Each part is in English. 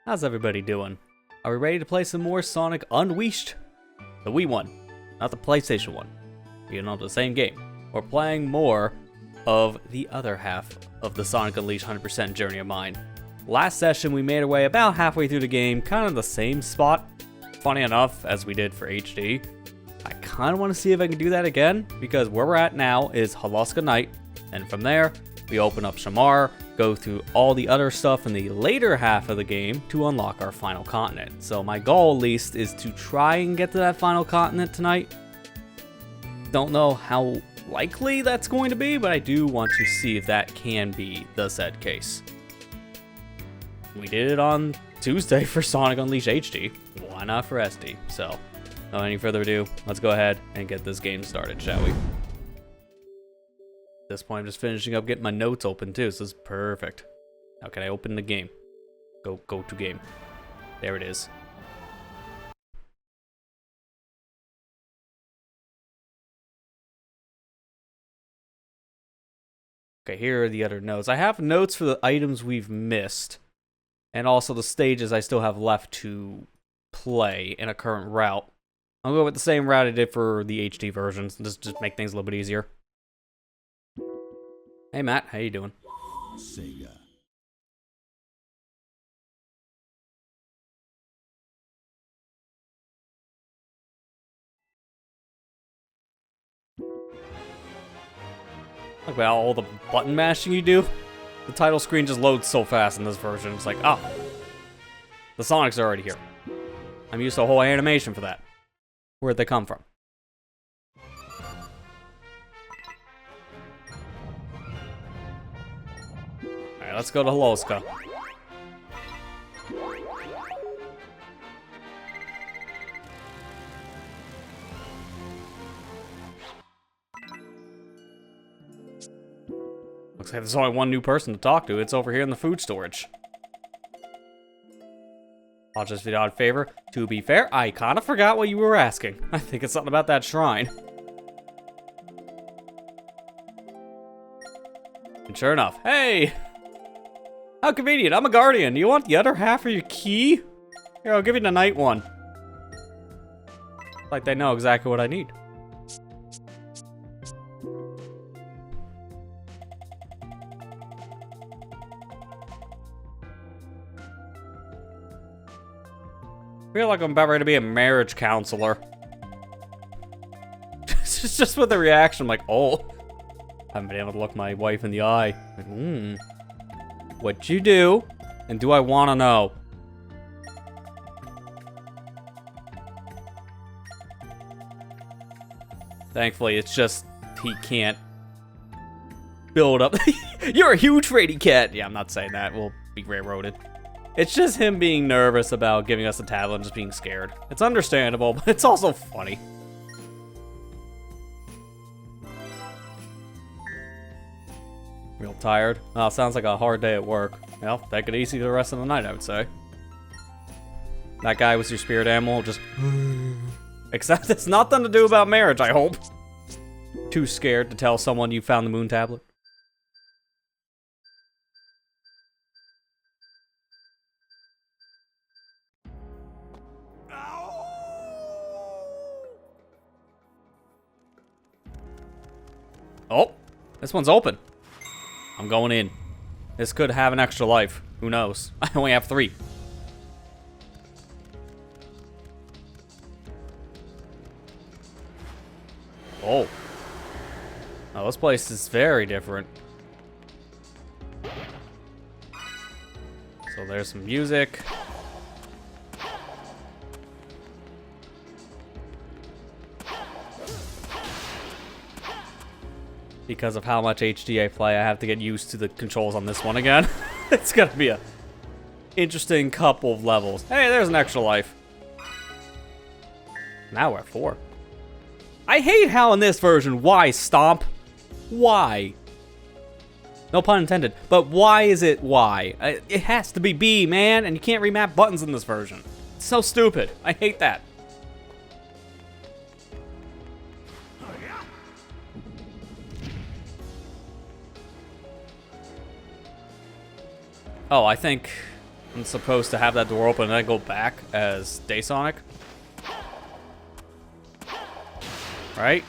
How's everybody doing? Are we ready to play some more Sonic Unwiished? The Wii one, not the PlayStation one. You know, the same game. We're playing more of the other half of the Sonic Unleashed 100% journey of mine. Last session, we made our way about halfway through the game, kind of the same spot. Funny enough, as we did for HD. I kind of want to see if I can do that again, because where we're at now is Holoska Night, and from there, we open up Shamar, go through all the other stuff in the later half of the game to unlock our final continent. So my goal, at least, is to try and get to that final continent tonight. Don't know how likely that's going to be, but I do want to see if that can be the said case. We did it on Tuesday for Sonic Unleashed HD. Why not for SD? So, without any further ado, let's go ahead and get this game started, shall we? At this point, I'm just finishing up getting my notes open too, so this is perfect. Now, can I open the game? Go to game. There it is. Okay, here are the other notes. I have notes for the items we've missed, and also the stages I still have left to play in a current route. I'll go with the same route I did for the HD versions, just make things a little bit easier. Hey Matt, how you doing? Sega. Look about all the button mashing you do. The title screen just loads so fast in this version. It's like, oh, the Sonics are already here. I'm used to a whole animation for that. Where'd they come from? Alright, let's go to Holoska. Looks like there's only one new person to talk to. It's over here in the food storage. I'll just be the odd favor. To be fair, I kind of forgot what you were asking. I think it's something about that shrine. And sure enough, hey! How convenient, I'm a guardian. You want the other half of your key? Here, I'll give you the night one. Like they know exactly what I need. I feel like I'm about ready to be a marriage counselor. Just with the reaction, I'm like, oh. I haven't been able to look my wife in the eye. Like, What'd you do? And do I want to know? Thankfully, it's just he can't build up. You're a huge fraidy cat. Yeah, I'm not saying that. We'll be railroaded. It's just him being nervous about giving us a tablet and just being scared. It's understandable, but it's also funny. Real tired? Oh, sounds like a hard day at work. Well, take it easy the rest of the night, I would say. That guy was your spirit animal, just... Except it's nothing to do about marriage, I hope. Too scared to tell someone you found the moon tablet. Oh, this one's open. I'm going in. This could have an extra life. Who knows? I only have 3. Oh. Oh, this place is very different. So there's some music. Because of how much HD I play, I have to get used to the controls on this one again. It's gonna be a interesting couple of levels. Hey, there's an extra life. Now we're at 4. I hate how in this version, why stomp? Why? No pun intended, but why is it Y? It has to be B, man, and you can't remap buttons in this version. It's so stupid. I hate that. Oh, I think I'm supposed to have that door open and then go back as Day Sonic. Right?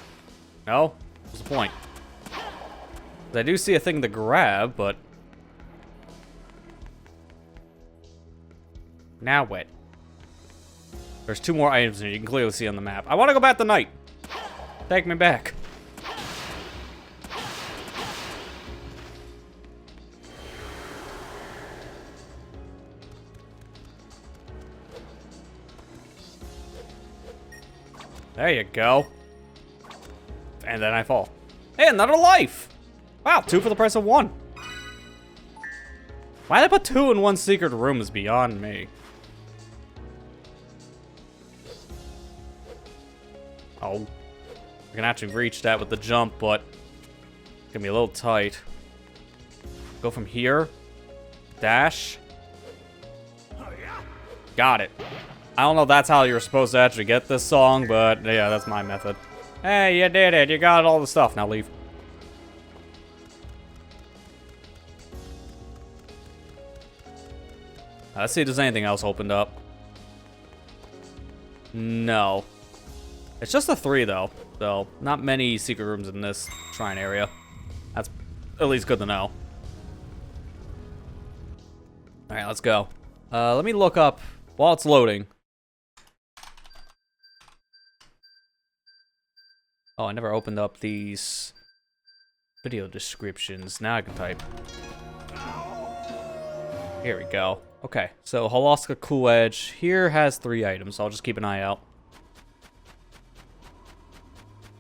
No? What's the point? I do see a thing to grab, but... Now what? There's 2 more items here you can clearly see on the map. I want to go back to night. Take me back. There you go. And then I fall. Hey, another life! Wow, 2 for the price of 1. Why they put 2 in one secret room is beyond me. Oh. I can actually reach that with the jump, but it's gonna be a little tight. Go from here. Dash. Got it. I don't know if that's how you're supposed to actually get this song, but yeah, that's my method. Hey, you did it. You got all the stuff. Now leave. Let's see if there's anything else opened up. No. It's just the 3, though. So, not many secret rooms in this shrine area. That's at least good to know. Alright, let's go. Let me look up while it's loading. Oh, I never opened up these video descriptions. Now I can type. Here we go. Okay, so Holoska Cool Edge here has 3 items, so I'll just keep an eye out.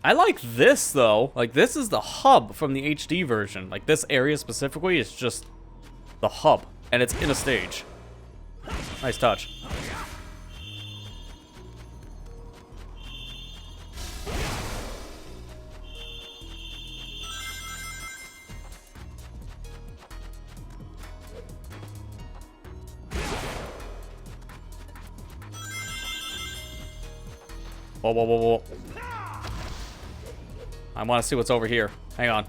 I like this, though. Like, this is the hub from the HD version. Like, this area specifically is just the hub, and it's in a stage. Nice touch. Whoa, whoa, whoa, whoa. I want to see what's over here. Hang on.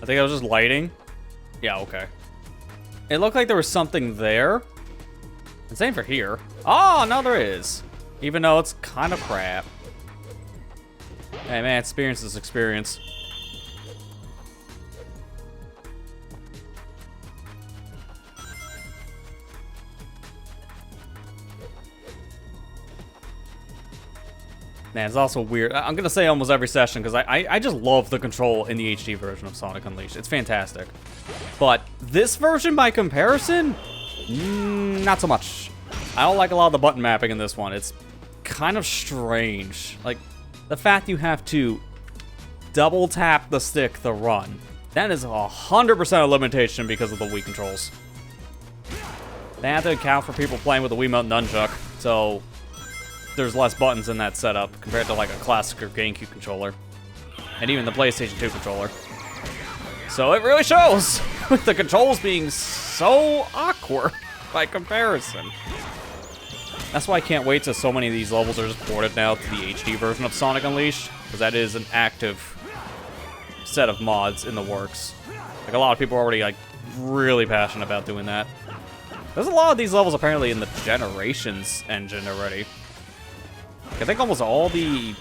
I think I was just lighting. Yeah, okay. It looked like there was something there. And same for here. Oh, no, there is. Even though it's kind of crap. Hey, man, experience is experience. Man, it's also weird. I'm gonna say almost every session because I just love the control in the HD version of Sonic Unleashed. It's fantastic. But this version, by comparison, not so much. I don't like a lot of the button mapping in this one. It's kind of strange. Like, the fact you have to double tap the stick to run. That is 100% a limitation because of the Wii controls. They have to account for people playing with the Wiimote nunchuck, so there's less buttons in that setup compared to like a classic or GameCube controller. And even the PlayStation 2 controller. So it really shows with the controls being so awkward by comparison. That's why I can't wait till so many of these levels are just ported now to the HD version of Sonic Unleashed, because that is an active set of mods in the works. Like, a lot of people are already like really passionate about doing that. There's a lot of these levels apparently in the Generations engine already. I think almost all the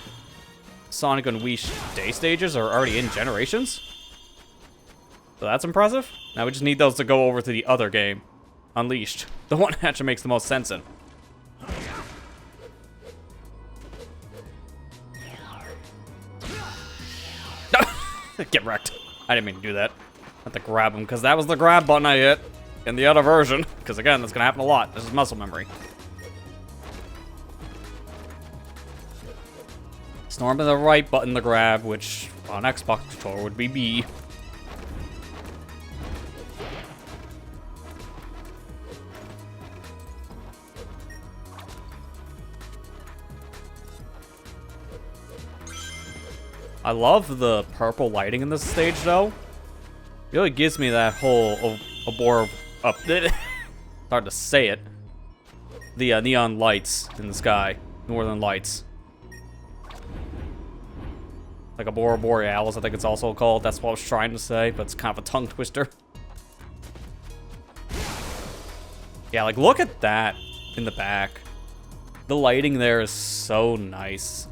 Sonic Unleashed day stages are already in Generations. So that's impressive. Now we just need those to go over to the other game, Unleashed. The one that actually makes the most sense in. Get wrecked. I didn't mean to do that. I have to grab him, because that was the grab button I hit in the other version. Because again, that's going to happen a lot. This is muscle memory. It's normally the right button to grab, which on Xbox controller would be B. I love the purple lighting in this stage, though. It really gives me that whole hard to say it. The neon lights in the sky, northern lights. Like a Aurora Borealis, I think it's also called. That's what I was trying to say, but it's kind of a tongue twister. Yeah, like, look at that in the back. The lighting there is so nice.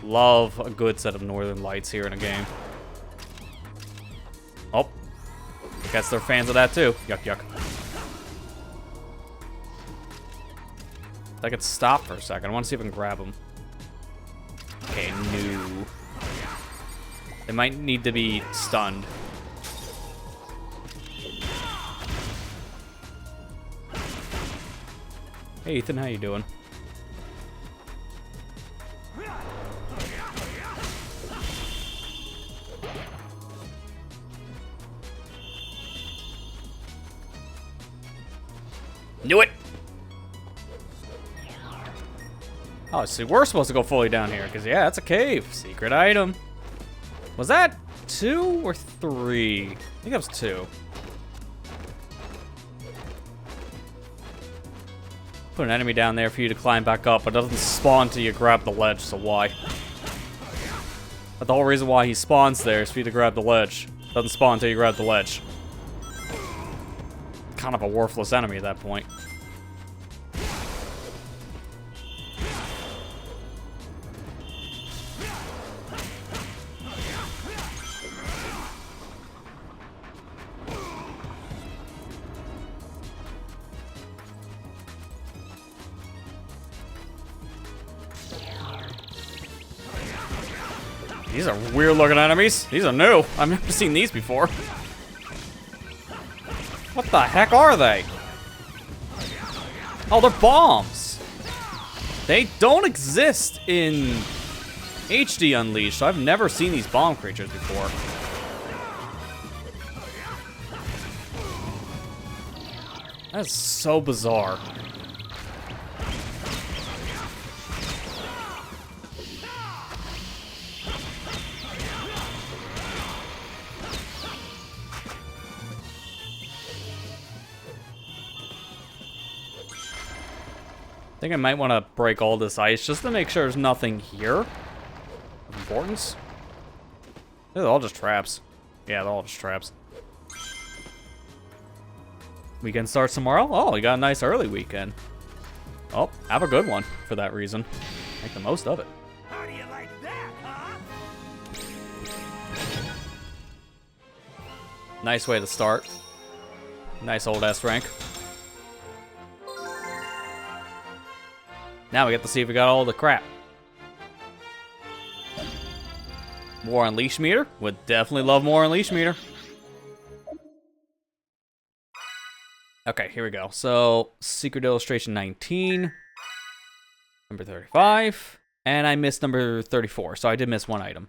Love a good set of northern lights here in a game. Oh. I guess they're fans of that too. Yuck, yuck. I could stop for a second. I want to see if I can grab them. Okay, no. They might need to be stunned. Hey Ethan, how you doing? Knew it! Oh, see, we're supposed to go fully down here, because, yeah, that's a cave. Secret item. Was that 2 or 3? I think that was 2. Put an enemy down there for you to climb back up, but it doesn't spawn until you grab the ledge, so why? But the whole reason why he spawns there is for you to grab the ledge. Doesn't spawn until you grab the ledge. Kind of a worthless enemy at that point. These are weird looking enemies. These are new. I've never seen these before. What the heck are they? Oh, they're bombs. They don't exist in HD Unleashed, so I've never seen these bomb creatures before. That's so bizarre. I think I might want to break all this ice just to make sure there's nothing here of importance. They're all just traps. Yeah, they're all just traps. Weekend starts tomorrow? Oh, you got a nice early weekend. Oh, have a good one for that reason. Make the most of it. How do you like that, huh? Nice way to start. Nice old S rank. Now we get to see if we got all the crap. More Unleashed meter? Would definitely love more Unleashed meter. Okay, here we go. So, Secret Illustration 19. Number 35. And I missed number 34, so I did miss one item.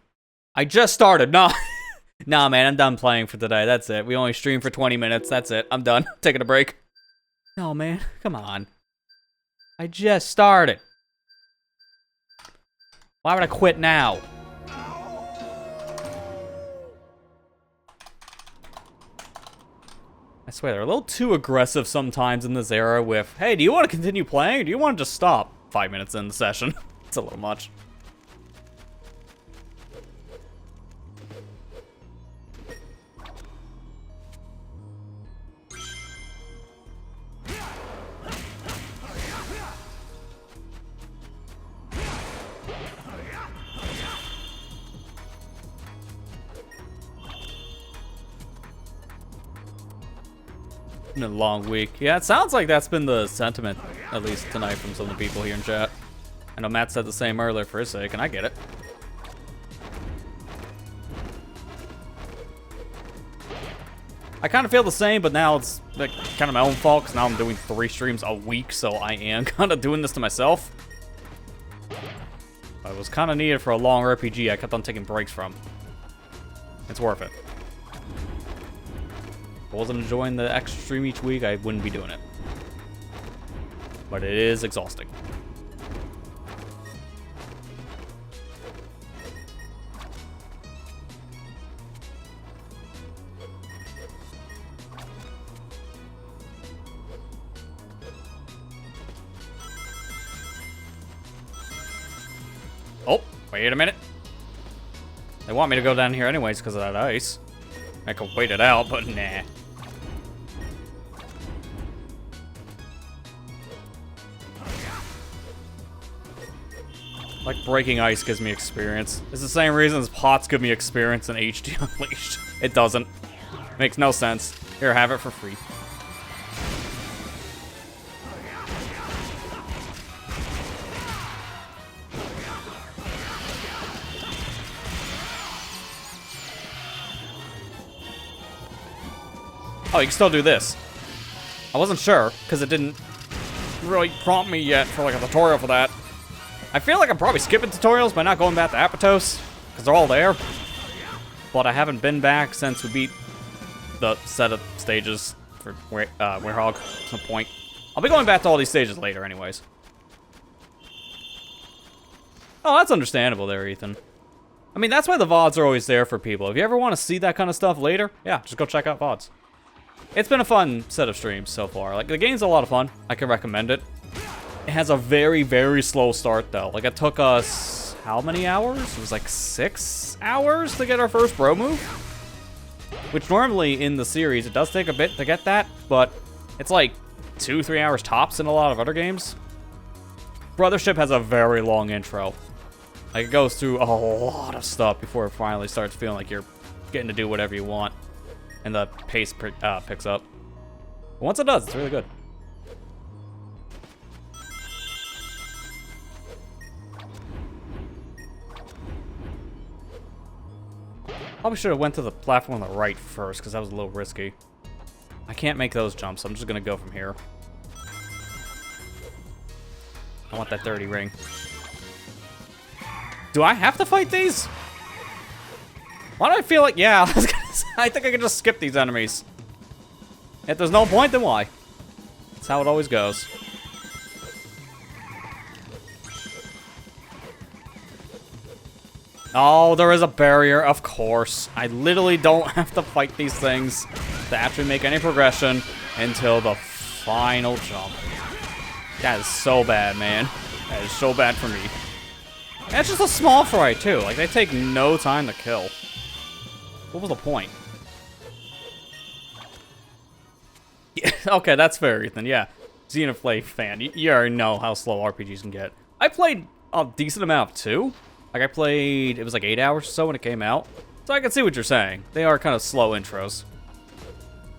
I just started. No. Nah, man, I'm done playing for today. That's it. We only streamed for 20 minutes. That's it. I'm done. Taking a break. No, man. Come on. I just started. Why would I quit now? I swear, they're a little too aggressive sometimes in this era with, hey, do you want to continue playing or do you want to just stop 5 minutes in the session? It's a little much. Been a long week. Yeah, it sounds like that's been the sentiment, at least tonight, from some of the people here in chat. I know Matt said the same earlier for his sake, and I get it. I kind of feel the same, but now it's like kind of my own fault, because now I'm doing 3 streams a week, so I am kind of doing this to myself. But it was kind of needed for a long RPG I kept on taking breaks from. It's worth it. If I wasn't enjoying the extra stream each week, I wouldn't be doing it. But it is exhausting. Oh, wait a minute. They want me to go down here anyways because of that ice. I could wait it out, but nah. Like, breaking ice gives me experience. It's the same reason as pots give me experience in HD Unleashed. It doesn't. Makes no sense. Here, have it for free. Oh, you can still do this. I wasn't sure, because it didn't really prompt me yet for like a tutorial for that. I feel like I'm probably skipping tutorials by not going back to Apatos, because they're all there. But I haven't been back since we beat the set of stages for Werehog. There's no point. I'll be going back to all these stages later anyways. Oh, that's understandable there, Ethan. I mean, that's why the VODs are always there for people. If you ever want to see that kind of stuff later, yeah, just go check out VODs. It's been a fun set of streams so far. Like, the game's a lot of fun. I can recommend it. It has a very, very slow start, though. Like, it took us how many hours? It was like 6 hours to get our first bro move. Which normally in the series, it does take a bit to get that, but it's like 2-3 hours tops in a lot of other games. Brothership has a very long intro. Like, it goes through a lot of stuff before it finally starts feeling like you're getting to do whatever you want. And the pace picks up. But once it does, it's really good. Probably should have went to the platform on the right first, because that was a little risky. I can't make those jumps, so I'm just going to go from here. I want that 30 ring. Do I have to fight these? Why do I feel like, yeah, I think I can just skip these enemies. If there's no point, then why? That's how it always goes. Oh, there is a barrier, of course. I literally don't have to fight these things to actually make any progression until the final jump. That is so bad, man. That is so bad for me. And it's just a small fry, too. Like, they take no time to kill. What was the point? Yeah, okay, that's fair, Ethan. Yeah, Xenoblade fan. You already know how slow RPGs can get. I played a decent amount, too. Like, I played, it was like 8 hours or so when it came out. So I can see what you're saying. They are kind of slow intros.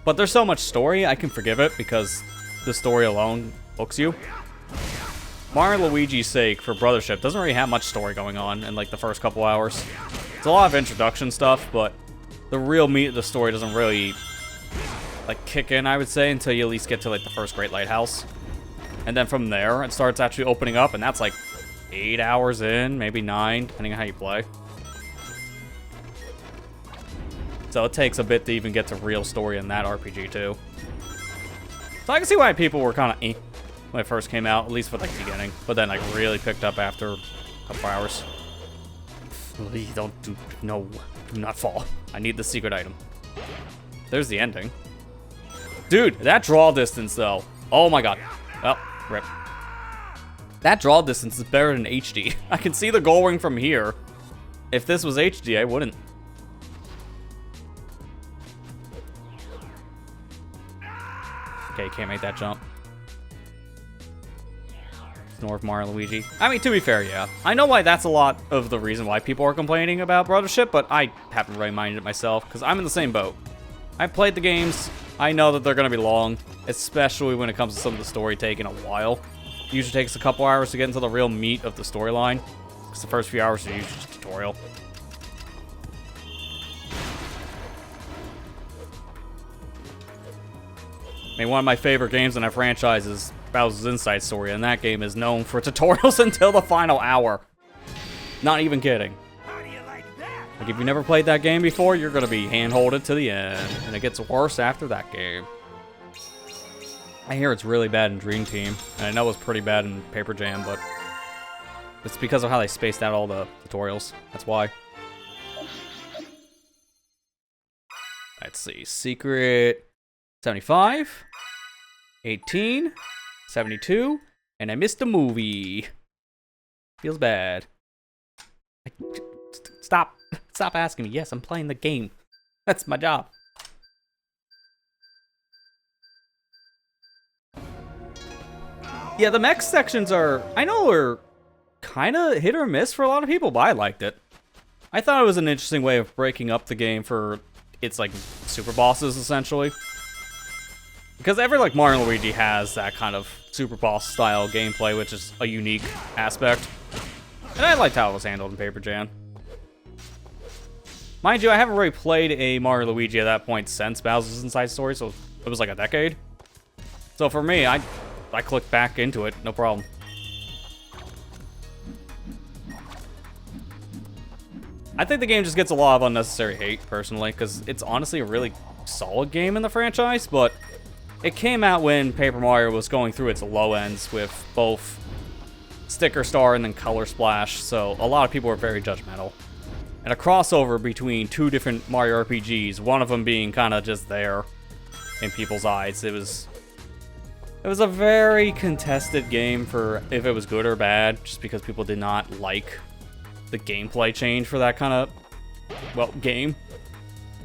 But there's so much story, I can forgive it because the story alone hooks you. Mario and Luigi's sake for Brothership doesn't really have much story going on in like the first couple hours. It's a lot of introduction stuff, but the real meat of the story doesn't really like kick in, I would say, until you at least get to like the first Great Lighthouse. And then from there, it starts actually opening up, and that's like 8 hours in, maybe 9, depending on how you play. So it takes a bit to even get to real story in that RPG too. So I can see why people were kind of eh when it first came out, at least for like the beginning. But then like really picked up after a couple hours. Please don't do not fall. I need the secret item. There's the ending. Dude, that draw distance though. Oh my god. Well, rip. That draw distance is better than HD. I can see the goal ring from here. If this was HD, I wouldn't. Okay, can't make that jump. North Mario and Luigi. I mean, to be fair, yeah. I know why that's a lot of the reason why people are complaining about Brothership, but I haven't really minded it myself, because I'm in the same boat. I played the games. I know that they're going to be long, especially when it comes to some of the story taking a while. It usually takes a couple hours to get into the real meat of the storyline, because the first few hours are usually just a tutorial. I mean, one of my favorite games in that franchise is Bowser's Inside Story, and that game is known for tutorials until the final hour. Not even kidding. How do you like that? Like, if you never played that game before, you're going to be hand-holded to the end, and it gets worse after that game. I hear it's really bad in Dream Team, and I know it's pretty bad in Paper Jam, but it's because of how they spaced out all the tutorials. That's why. Let's see. Secret 75, 18, 72, and I missed a movie. Feels bad. Stop asking me. Yes, I'm playing the game. That's my job. Yeah, the mech sections are, I know, are kind of hit or miss for a lot of people, but I liked it. I thought it was an interesting way of breaking up the game for its, like, super bosses, essentially. Because every, like, Mario and Luigi has that kind of super boss style gameplay, which is a unique aspect. And I liked how it was handled in Paper Jam. Mind you, I haven't really played a Mario Luigi at that point since Bowser's Inside Story, so it was like a decade. So for me, I clicked back into it, no problem. I think the game just gets a lot of unnecessary hate, personally, because it's honestly a really solid game in the franchise, but it came out when Paper Mario was going through its low ends with both Sticker Star and then Color Splash, so a lot of people were very judgmental. And a crossover between two different Mario RPGs, one of them being kind of just there in people's eyes. It was a very contested game for if it was good or bad, just because people did not like the gameplay change for that kind of, well, game.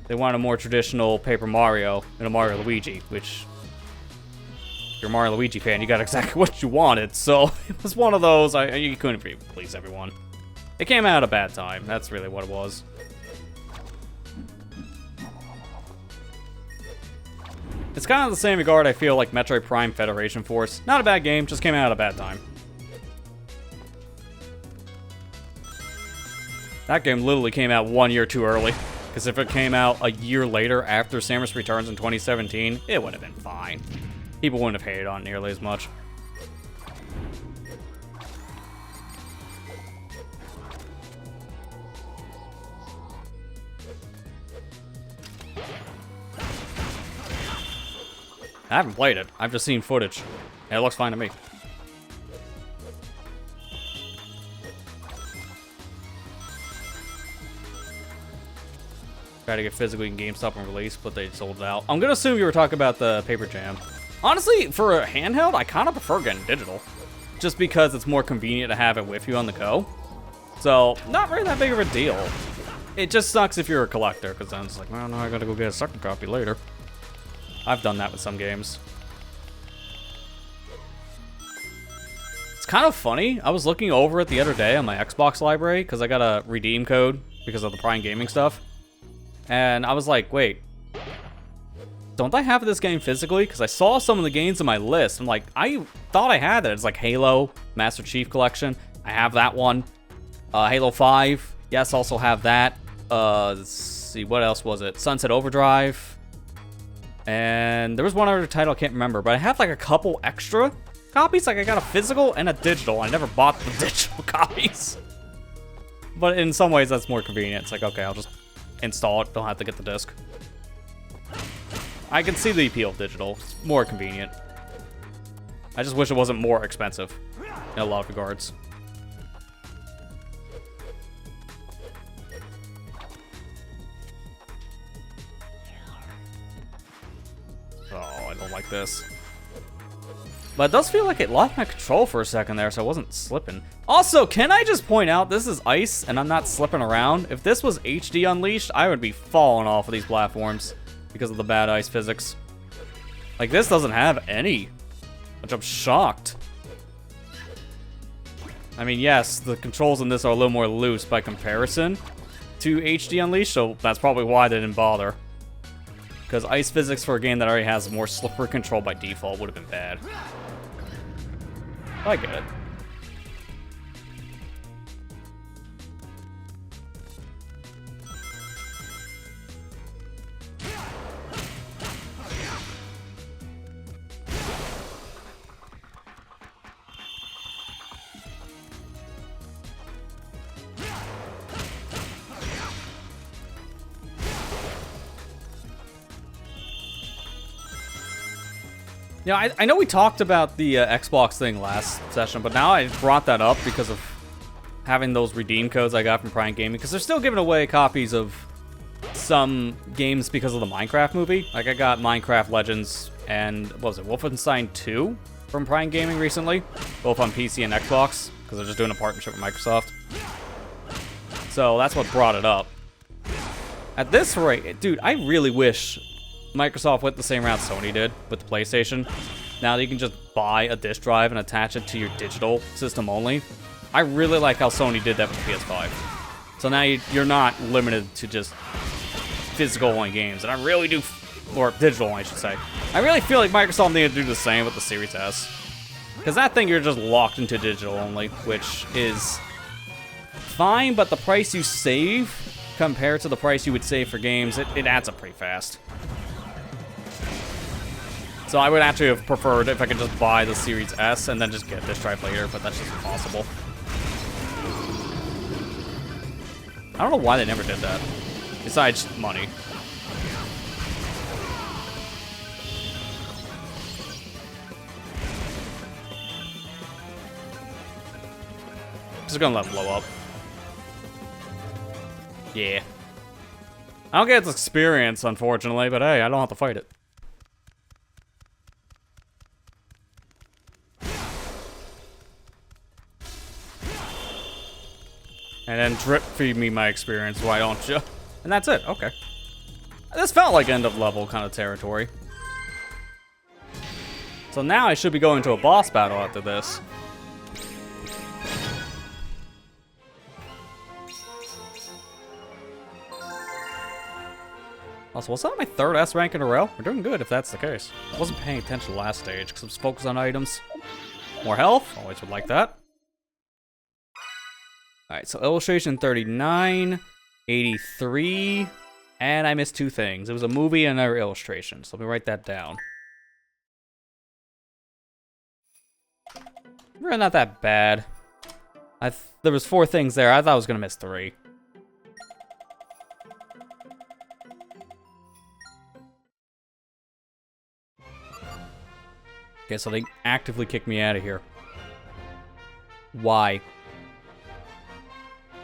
They wanted a more traditional Paper Mario and a Mario Luigi, which, if you're a Mario Luigi fan, you got exactly what you wanted, so it was one of those, you couldn't please everyone. It came out at a bad time, that's really what it was. It's kind of the same regard I feel like Metroid Prime Federation Force. Not a bad game, just came out at a bad time. That game literally came out 1 year too early. Because if it came out a year later after Samus Returns in 2017, it would have been fine. People wouldn't have hated on it nearly as much. I haven't played it. I've just seen footage. And it looks fine to me. Tried to get physically in GameStop and release, but they sold it out. I'm gonna assume you were talking about the Paper Jam. Honestly, for a handheld, I kind of prefer getting digital. Just because it's more convenient to have it with you on the go. So, not really that big of a deal. It just sucks if you're a collector, because then it's like, well, no, I gotta go get a second copy later. I've done that with some games. It's kind of funny. I was looking over it the other day on my Xbox library because I got a redeem code because of the Prime Gaming stuff. And I was like, wait, don't I have this game physically? Because I saw some of the games in my list. I'm like, I thought I had it. It's like Halo, Master Chief Collection. I have that one. Halo 5. Yes, also have that. Let's see, what else was it? Sunset Overdrive. And there was one other title I can't remember, but I have like a couple extra copies. Like I got a physical and a digital. I never bought the digital copies. But in some ways that's more convenient. It's like, okay, I'll just install it. Don't have to get the disc. I can see the appeal of digital. It's more convenient. I just wish it wasn't more expensive in a lot of regards. Oh, I don't like this. But it does feel like it lost my control for a second there, so I wasn't slipping. Also, can I just point out, this is ice, and I'm not slipping around. If this was HD Unleashed, I would be falling off of these platforms because of the bad ice physics. Like, this doesn't have any, which I'm shocked. I mean, yes, the controls in this are a little more loose by comparison to HD Unleashed, so that's probably why they didn't bother. Because ice physics for a game that already has more slippery control by default would have been bad. I get it. Yeah, I know we talked about the Xbox thing last session, but now I brought that up because of having those redeem codes I got from Prime Gaming, because they're still giving away copies of some games because of the Minecraft movie. Like, I got Minecraft Legends and, what was it, Wolfenstein 2 from Prime Gaming recently, both on PC and Xbox, because they're just doing a partnership with Microsoft. So that's what brought it up. At this rate, dude, I really wish Microsoft went the same route Sony did with the PlayStation. Now that you can just buy a disk drive and attach it to your digital system only. I really like how Sony did that with PS5. So now you're not limited to just physical-only games, and I really do, or digital, I should say. I really feel like Microsoft needed to do the same with the Series S. Because that thing, you're just locked into digital only, which is fine, but the price you save compared to the price you would save for games, it adds up pretty fast. So I would actually have preferred if I could just buy the Series S and then just get this drive later, but that's just impossible. I don't know why they never did that, besides money. Just gonna let him blow up. Yeah. I don't get its experience, unfortunately, but hey, I don't have to fight it. And then drip feed me my experience, why don't you? And that's it, okay. This felt like end of level kind of territory. So now I should be going to a boss battle after this. Also, was that my third S rank in a row? We're doing good if that's the case. I wasn't paying attention to last stage because I was focused on items. More health, always would like that. Alright, so illustration 39, 83, and I missed two things. It was a movie and another illustration, so let me write that down. Really not that bad. There was 4 things there. I thought I was going to miss 3. Okay, so they actively kicked me out of here. Why?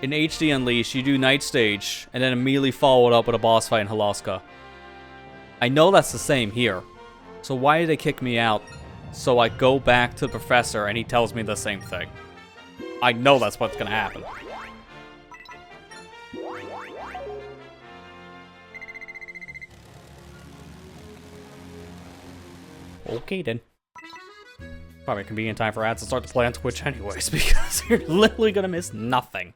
In HD Unleashed, you do Night Stage, and then immediately follow it up with a boss fight in Holoska. I know that's the same here. So why did they kick me out? So I go back to the professor, and he tells me the same thing. I know that's what's gonna happen. Okay, then. Probably convenient time for ads to start to play on Twitch anyways, because you're literally gonna miss nothing.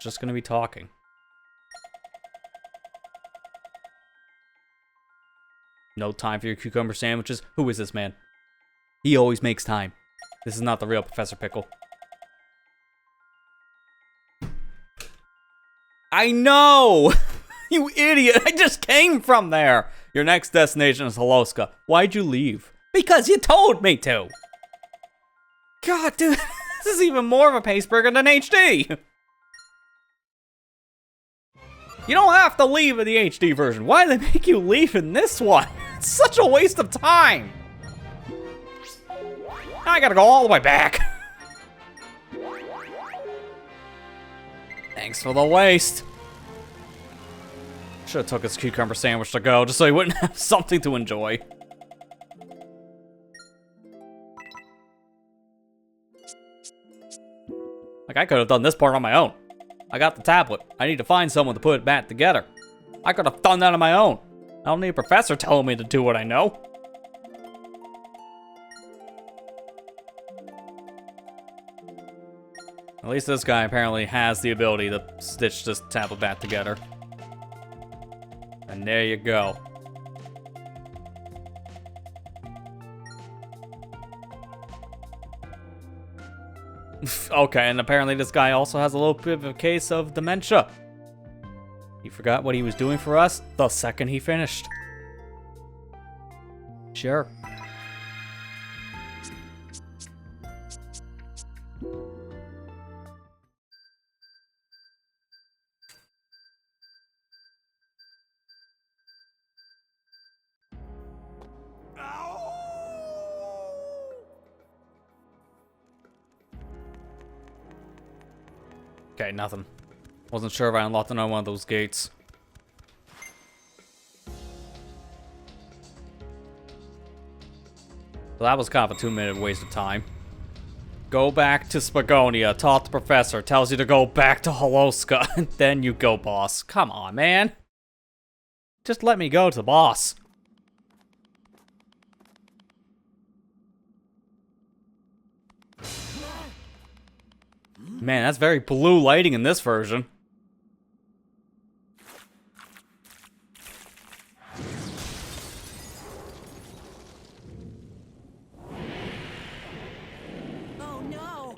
Just gonna be talking. No time for your cucumber sandwiches? Who is this man? He always makes time. This is not the real Professor Pickle. I know! You idiot! I just came from there! Your next destination is Holoska. Why'd you leave? Because you told me to! God, dude, this is even more of a pace breaker than HD! You don't have to leave in the HD version. Why did they make you leave in this one? It's such a waste of time! Now I gotta go all the way back. Thanks for the waste. Should've took his cucumber sandwich to go, just so he wouldn't have something to enjoy. Like, I could have done this part on my own. I got the tablet. I need to find someone to put it back together. I could have done that on my own. I don't need a professor telling me to do what I know. At least this guy apparently has the ability to stitch this tablet back together. And there you go. Okay, and apparently this guy also has a little bit of a case of dementia. He forgot what he was doing for us the second he finished. Sure. Okay, nothing. Wasn't sure if I unlocked another one of those gates. Well, that was kind of a 2-minute waste of time. Go back to Spagonia, talk to the professor, tells you to go back to Holoska, and then you go, boss. Come on, man. Just let me go to the boss. Man, that's very blue lighting in this version. Oh no!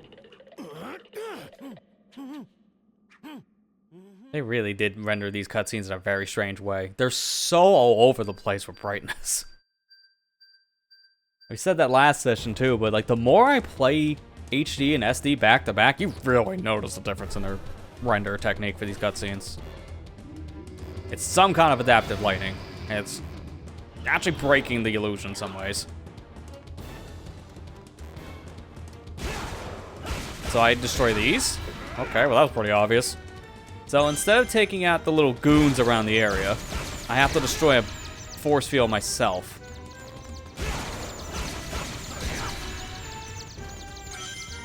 They really did render these cutscenes in a very strange way. They're so all over the place with brightness. We said that last session too, but like the more I play HD and SD back to back, you really notice the difference in their render technique for these cutscenes. It's some kind of adaptive lighting. It's actually breaking the illusion in some ways. So I destroy these. Okay, well that was pretty obvious. So instead of taking out the little goons around the area, I have to destroy a force field myself.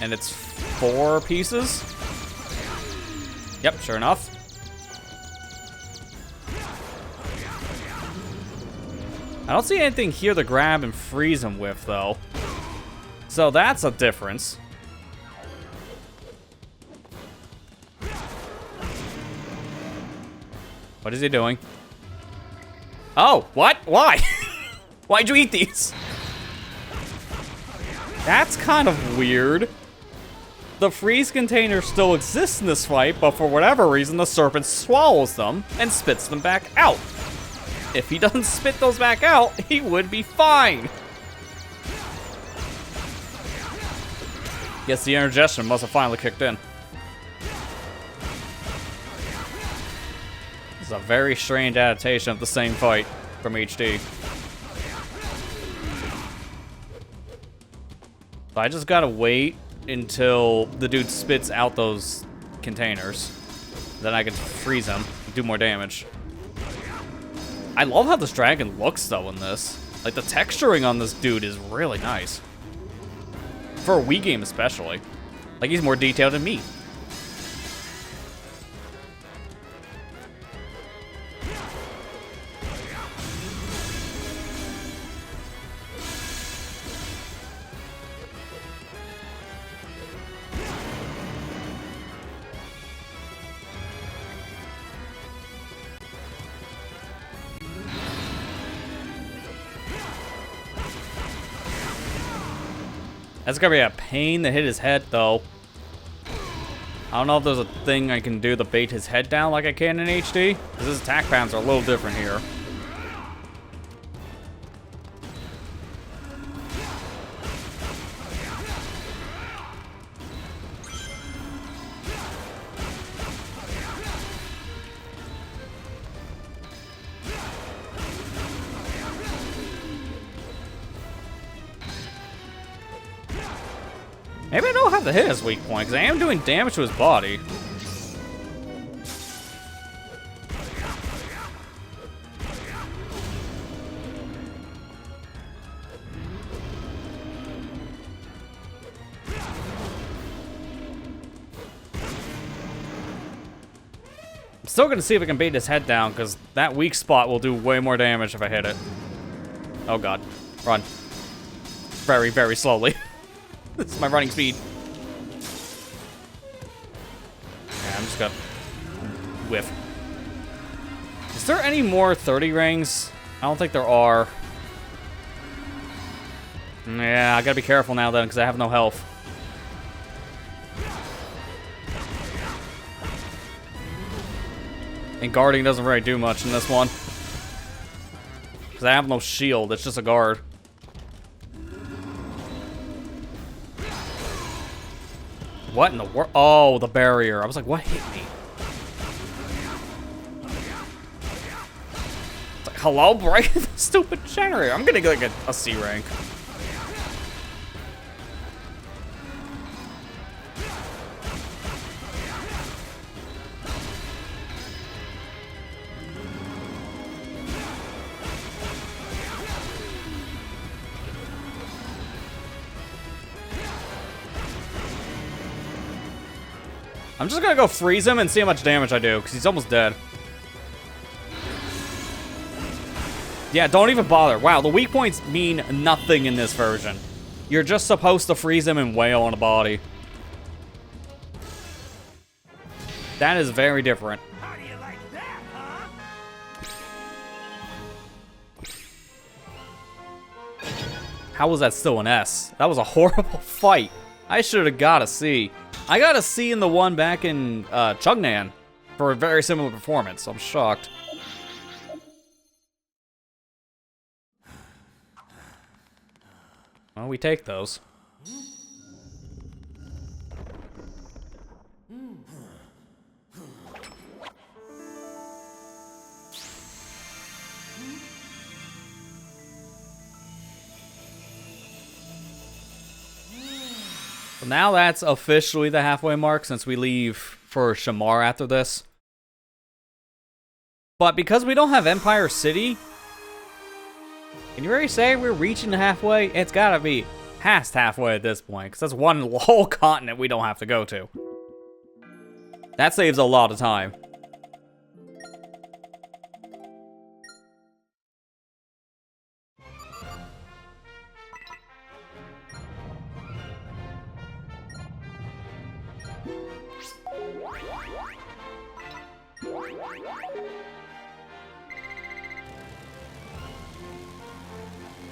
And it's 4 pieces? Yep, sure enough. I don't see anything here to grab and freeze him with, though. So that's a difference. What is he doing? Oh, what? Why? Why'd you eat these? That's kind of weird. The freeze container still exists in this fight, but for whatever reason, the serpent swallows them and spits them back out. If he doesn't spit those back out, he would be fine. Guess the indigestion must have finally kicked in. This is a very strange adaptation of the same fight from HD. So I just gotta wait until the dude spits out those containers. Then I can freeze him and do more damage. I love how this dragon looks though in this. Like the texturing on this dude is really nice. For a Wii game especially. Like he's more detailed than me. That's gonna be a pain to hit his head, though. I don't know if there's a thing I can do to bait his head down like I can in HD, because his attack patterns are a little different here. Maybe I don't have to hit his weak point, because I am doing damage to his body. I'm still going to see if I can bait his head down, because that weak spot will do way more damage if I hit it. Oh god. Run. Very, very slowly. This is my running speed. Yeah, I'm just gonna whiff. Is there any more 30 rings? I don't think there are. Yeah, I gotta be careful now then, because I have no health. And guarding doesn't really do much in this one. Because I have no shield, it's just a guard. What in the world? Oh, the barrier. I was like, what hit me? It's like, hello, break the stupid generator. I'm gonna get like a C rank. I'm just gonna go freeze him and see how much damage I do, because he's almost dead. Yeah, don't even bother. Wow, the weak points mean nothing in this version. You're just supposed to freeze him and wail on a body. That is very different. How do you like that, huh? How was that still an S? That was a horrible fight. I should have got a C. I got a C in the one back in Chun-nan for a very similar performance. I'm shocked. Well, we take those. So now that's officially the halfway mark since we leave for Shamar after this. But because we don't have Empire City, can you really say we're reaching halfway? It's gotta be past halfway at this point, because that's one whole continent we don't have to go to. That saves a lot of time.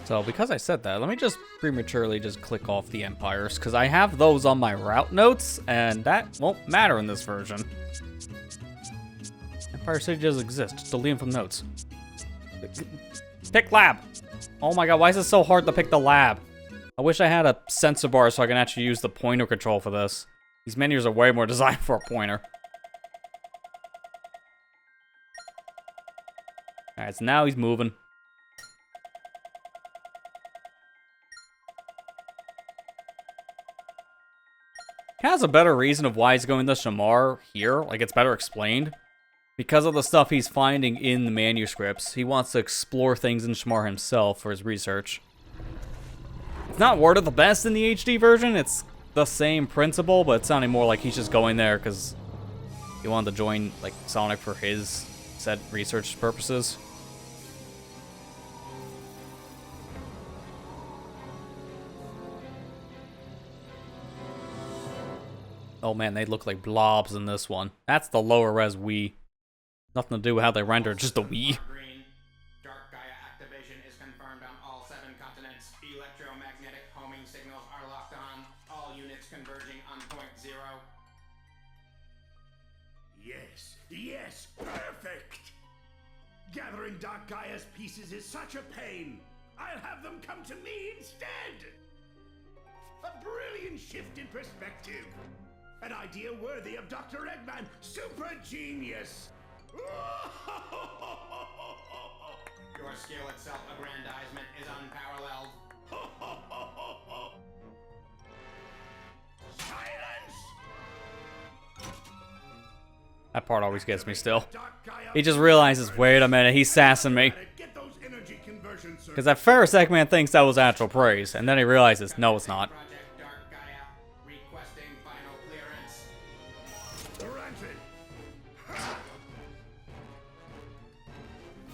So because I said that, let me just prematurely just click off the empires, because I have those on my route notes, and that won't matter in this version. Empire City does exist, just delete them from notes. Pick lab! Oh my god, why is it so hard to pick the lab? I wish I had a sensor bar so I can actually use the pointer control for this. These menus are way more designed for a pointer. Alright, so now he's moving. Has a better reason of why he's going to Shamar here. Like, it's better explained. Because of the stuff he's finding in the manuscripts. He wants to explore things in Shamar himself for his research. It's not worded the best in the HD version. It's the same principle, but it's sounding more like he's just going there because he wanted to join, like, Sonic for his said research purposes. Oh man, they look like blobs in this one. That's the lower res Wii. Nothing to do with how they render, just the Wii. Green. Dark Gaia activation is confirmed on all 7 continents. Electromagnetic homing signals are locked on. All units converging on point 0. Yes, yes, perfect! Gathering Dark Gaia's pieces is such a pain. I'll have them come to me instead! A brilliant shift in perspective. An idea worthy of Dr. Eggman, super genius! Your skill at self-aggrandizement is unparalleled. Silence! That part always gets me still. He just realizes, wait a minute, he's sassing me. Get those energy conversion circuits. Because at first, Eggman thinks that was actual praise, and then he realizes, no, it's not. Project Dark Gaia, requesting final clearance. Granted. Ha!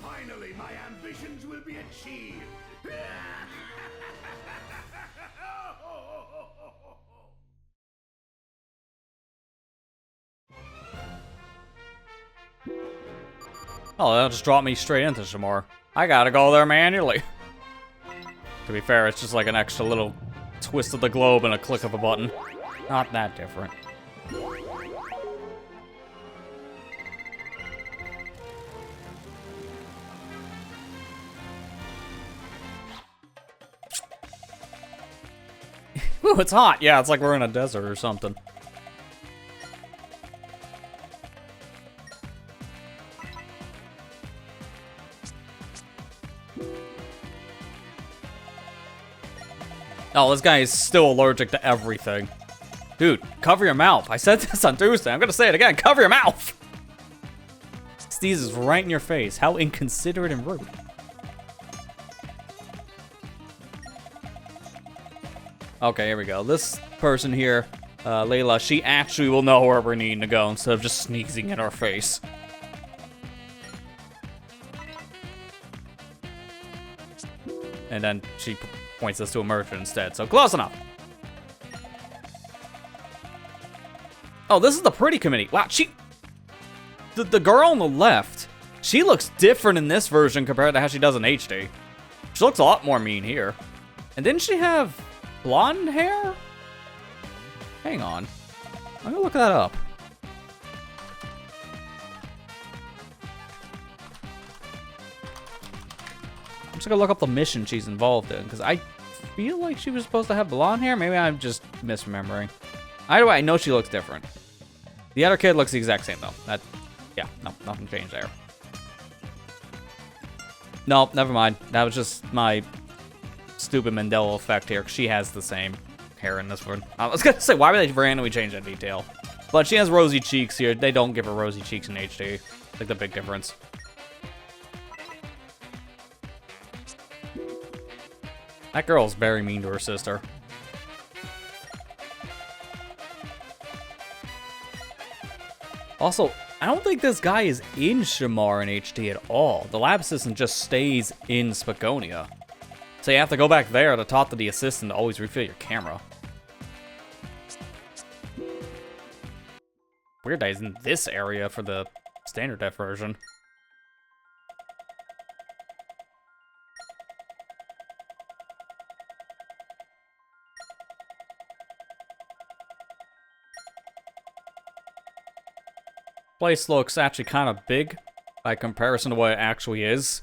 Finally, my ambitions will be achieved. Oh, that'll just drop me straight into Shamar. I gotta go there manually. To be fair, it's just like an extra little twist of the globe and a click of a button. Not that different. Ooh, it's hot. Yeah, it's like we're in a desert or something. Oh, this guy is still allergic to everything. Dude, cover your mouth. I said this on Tuesday. I'm gonna say it again. Cover your mouth! Sneezes right in your face. How inconsiderate and rude. Okay, here we go. This person here, Layla, she actually will know where we're needing to go instead of just sneezing in our face. And then she points us to a merchant instead, so close enough. Oh, this is the pretty committee. Wow, the girl on the left, she looks different in this version compared to how she does in HD. She looks a lot more mean here. And didn't she have blonde hair? Hang on. I'm gonna look that up. I'm just gonna look up the mission she's involved in, because I feel like she was supposed to have blonde hair. Maybe I'm just misremembering. Either way, I know she looks different. The other kid looks the exact same, though. Yeah, no, nothing changed there. No, never mind. That was just my stupid Mandela effect here, 'cause she has the same hair in this one. I was gonna say, why would they randomly change that detail? But she has rosy cheeks here. They don't give her rosy cheeks in HD. Like the big difference. That girl's very mean to her sister. Also, I don't think this guy is in Shamar in HD at all. The lab assistant just stays in Spagonia. So you have to go back there to talk to the assistant to always refill your camera. Weird that he's in this area for the standard def version. Place looks actually kind of big by comparison to what it actually is.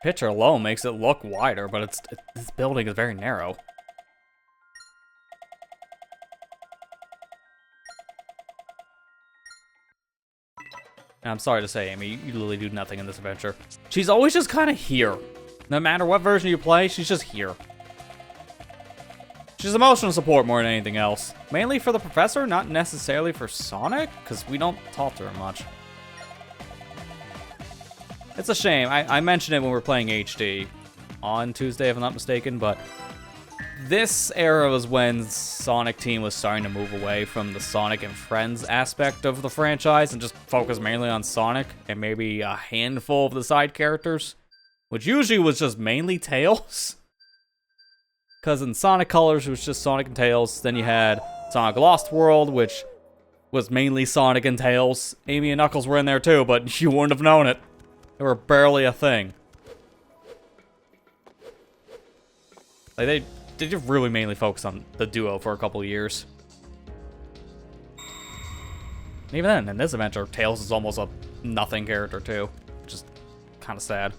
Picture alone makes it look wider, but this building is very narrow. And I'm sorry to say, Amy, you literally do nothing in this adventure. She's always just kind of here. No matter what version you play, she's just here. She's emotional support more than anything else. Mainly for the professor, not necessarily for Sonic, because we don't talk to her much. It's a shame. I mentioned it when we were playing HD on Tuesday, if I'm not mistaken, but this era was when Sonic Team was starting to move away from the Sonic and Friends aspect of the franchise and just focus mainly on Sonic and maybe a handful of the side characters, which usually was just mainly Tails. Because in Sonic Colors, it was just Sonic and Tails. Then you had Sonic Lost World, which was mainly Sonic and Tails. Amy and Knuckles were in there too, but you wouldn't have known it. They were barely a thing. Like, they just really mainly focused on the duo for a couple of years. And even then, in this adventure, Tails is almost a nothing character too. Which is kind of sad.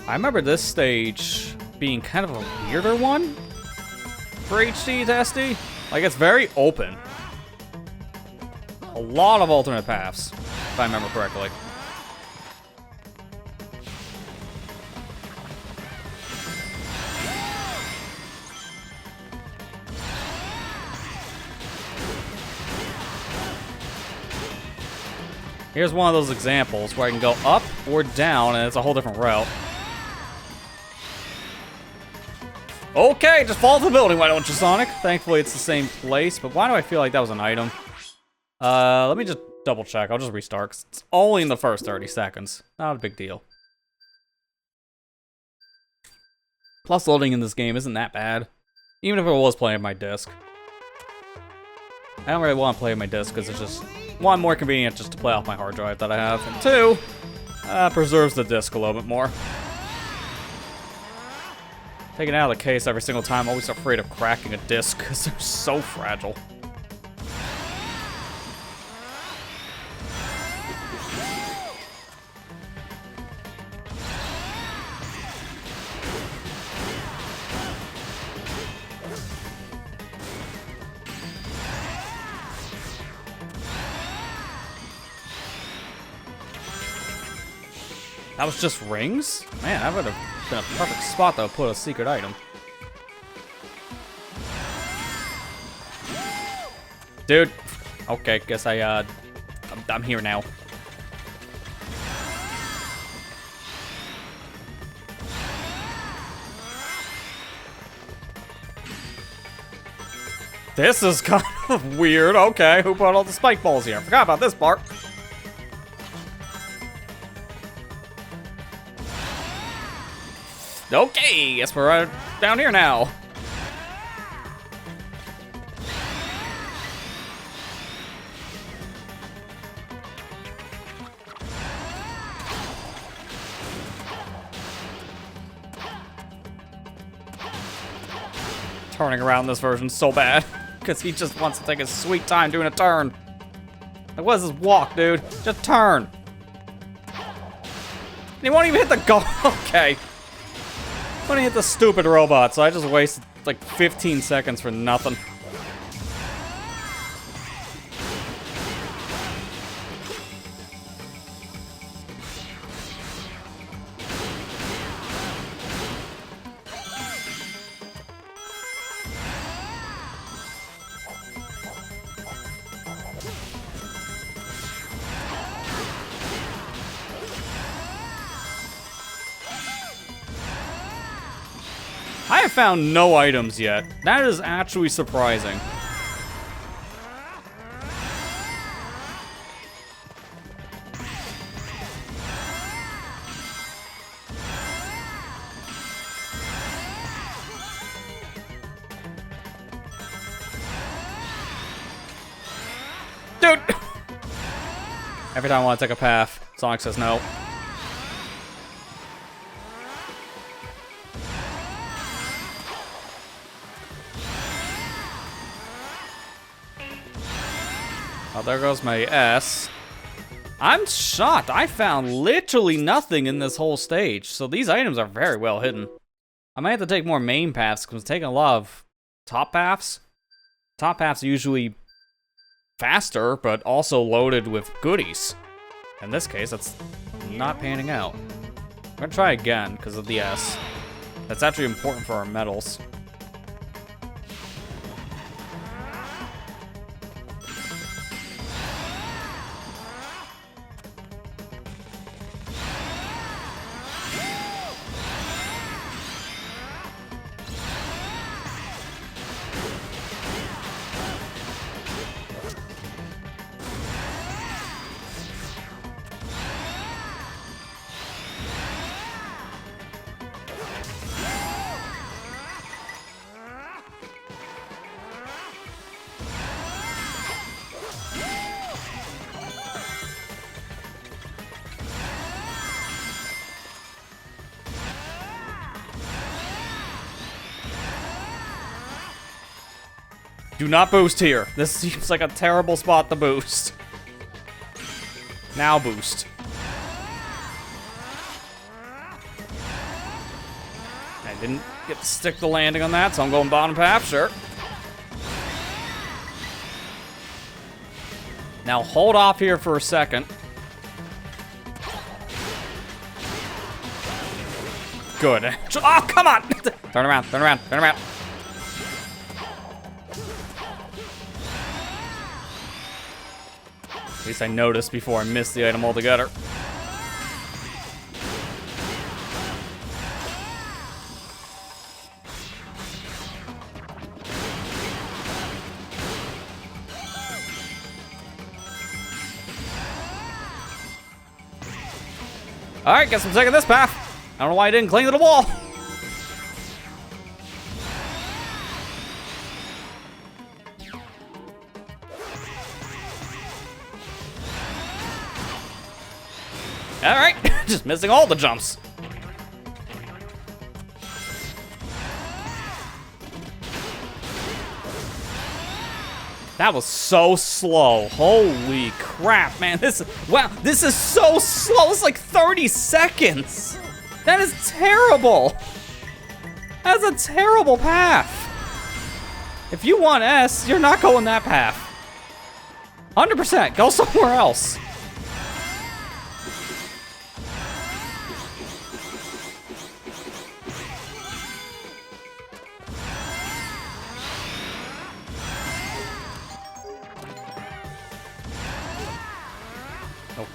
I remember this stage being kind of a weirder one for HD to SD. Like, it's very open. A lot of alternate paths, if I remember correctly. Here's one of those examples where I can go up or down, and it's a whole different route. Okay, just fall to the building, why don't you, Sonic? Thankfully, it's the same place, but why do I feel like that was an item? Let me just double check. I'll just restart, 'cause it's only in the first 30 seconds. Not a big deal. Plus, loading in this game isn't that bad. Even if I was playing my disc. I don't really want to play my disc, because it's just, one, more convenient just to play off my hard drive that I have, and two, preserves the disc a little bit more. Taking it out of the case every single time, I'm always afraid of cracking a disc because they're so fragile. That was just rings? Man, that would have been a perfect spot to put a secret item. Dude. Okay, guess I'm here now. This is kind of weird. Okay, who put all the spike balls here? I forgot about this part. Okay, guess we're right down here now. Turning around this version so bad because he just wants to take his sweet time doing a turn. Like, what is this walk, dude? Just turn. He won't even hit the goal. Okay. Won't even hit the stupid robot, so I just wasted like 15 seconds for nothing. I have found no items yet. That is actually surprising. Dude! Every time I want to take a path, Sonic says no. Oh, there goes my S. I'm shocked. I found literally nothing in this whole stage, so these items are very well hidden. I might have to take more main paths, because I'm taking a lot of top paths. Top paths are usually faster, but also loaded with goodies. In this case, that's not panning out. I'm gonna try again, because of the S. That's actually important for our medals. Do not boost here. This seems like a terrible spot to boost. Now boost. I didn't get to stick the landing on that, so I'm going bottom path, sure. Now hold off here for a second. Good. Oh, come on! Turn around, turn around, turn around. At least I noticed before I missed the item altogether. Alright, guess I'm taking this path. I don't know why I didn't cling to the wall. Alright, just missing all the jumps. That was so slow. Holy crap, man. Wow, this is so slow. It's like 30 seconds. That is terrible. That's a terrible path. If you want S, you're not going that path. 100%, go somewhere else.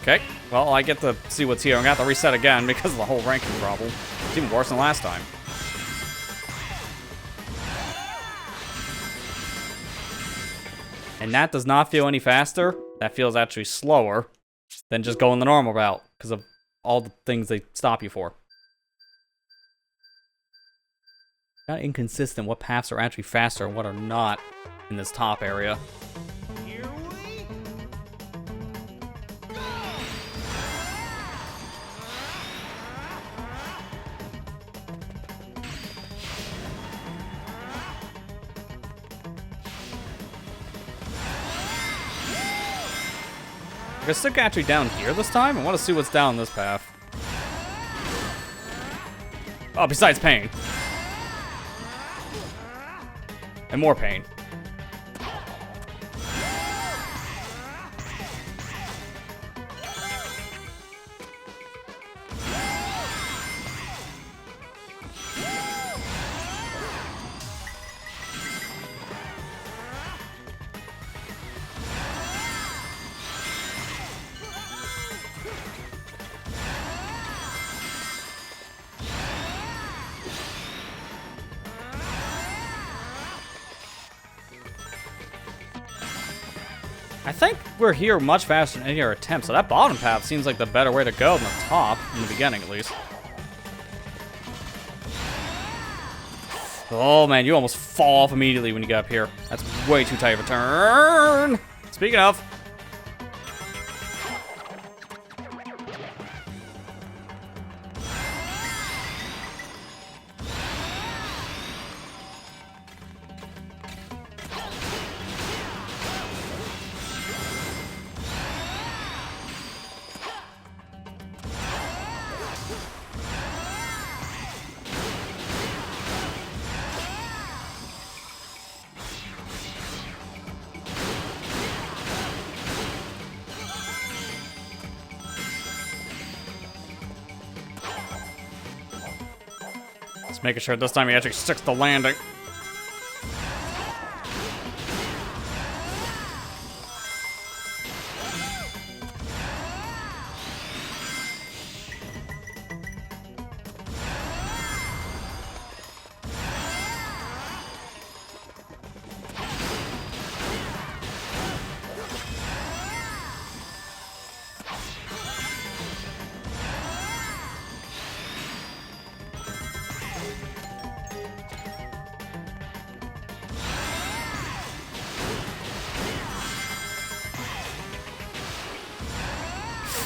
Okay, well, I get to see what's here. I'm gonna have to reset again because of the whole ranking problem. It's even worse than last time. And that does not feel any faster. That feels actually slower than just going the normal route because of all the things they stop you for. Kind of inconsistent what paths are actually faster and what are not in this top area. Here we I guess stick actually down here this time. I want to see what's down this path. Oh, besides pain. And more pain. I think we're here much faster than any other attempt, so that bottom path seems like the better way to go than the top, in the beginning at least. Oh man, you almost fall off immediately when you get up here. That's way too tight of a turn. Speaking of. Just making sure this time he actually sticks the landing.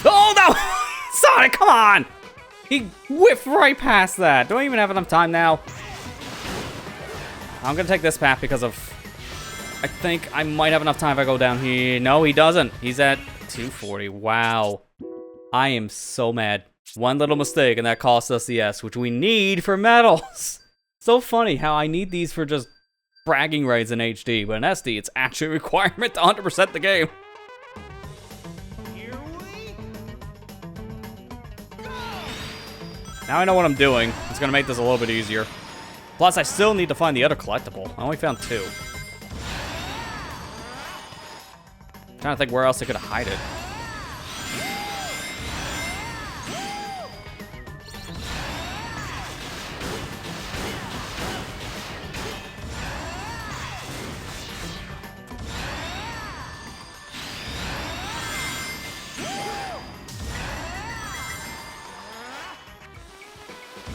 Oh no! Sonic, come on! He whiffed right past that. Don't even have enough time now. I'm gonna take this path because of... I think I might have enough time if I go down here. No, he doesn't. He's at 240. Wow. I am so mad. One little mistake and that cost us the S, which we need for medals. So funny how I need these for just bragging rights in HD, but in SD, it's actually a requirement to 100% the game. Now I know what I'm doing. It's gonna make this a little bit easier. Plus, I still need to find the other collectible. I only found 2. I'm trying to think where else I could hide it.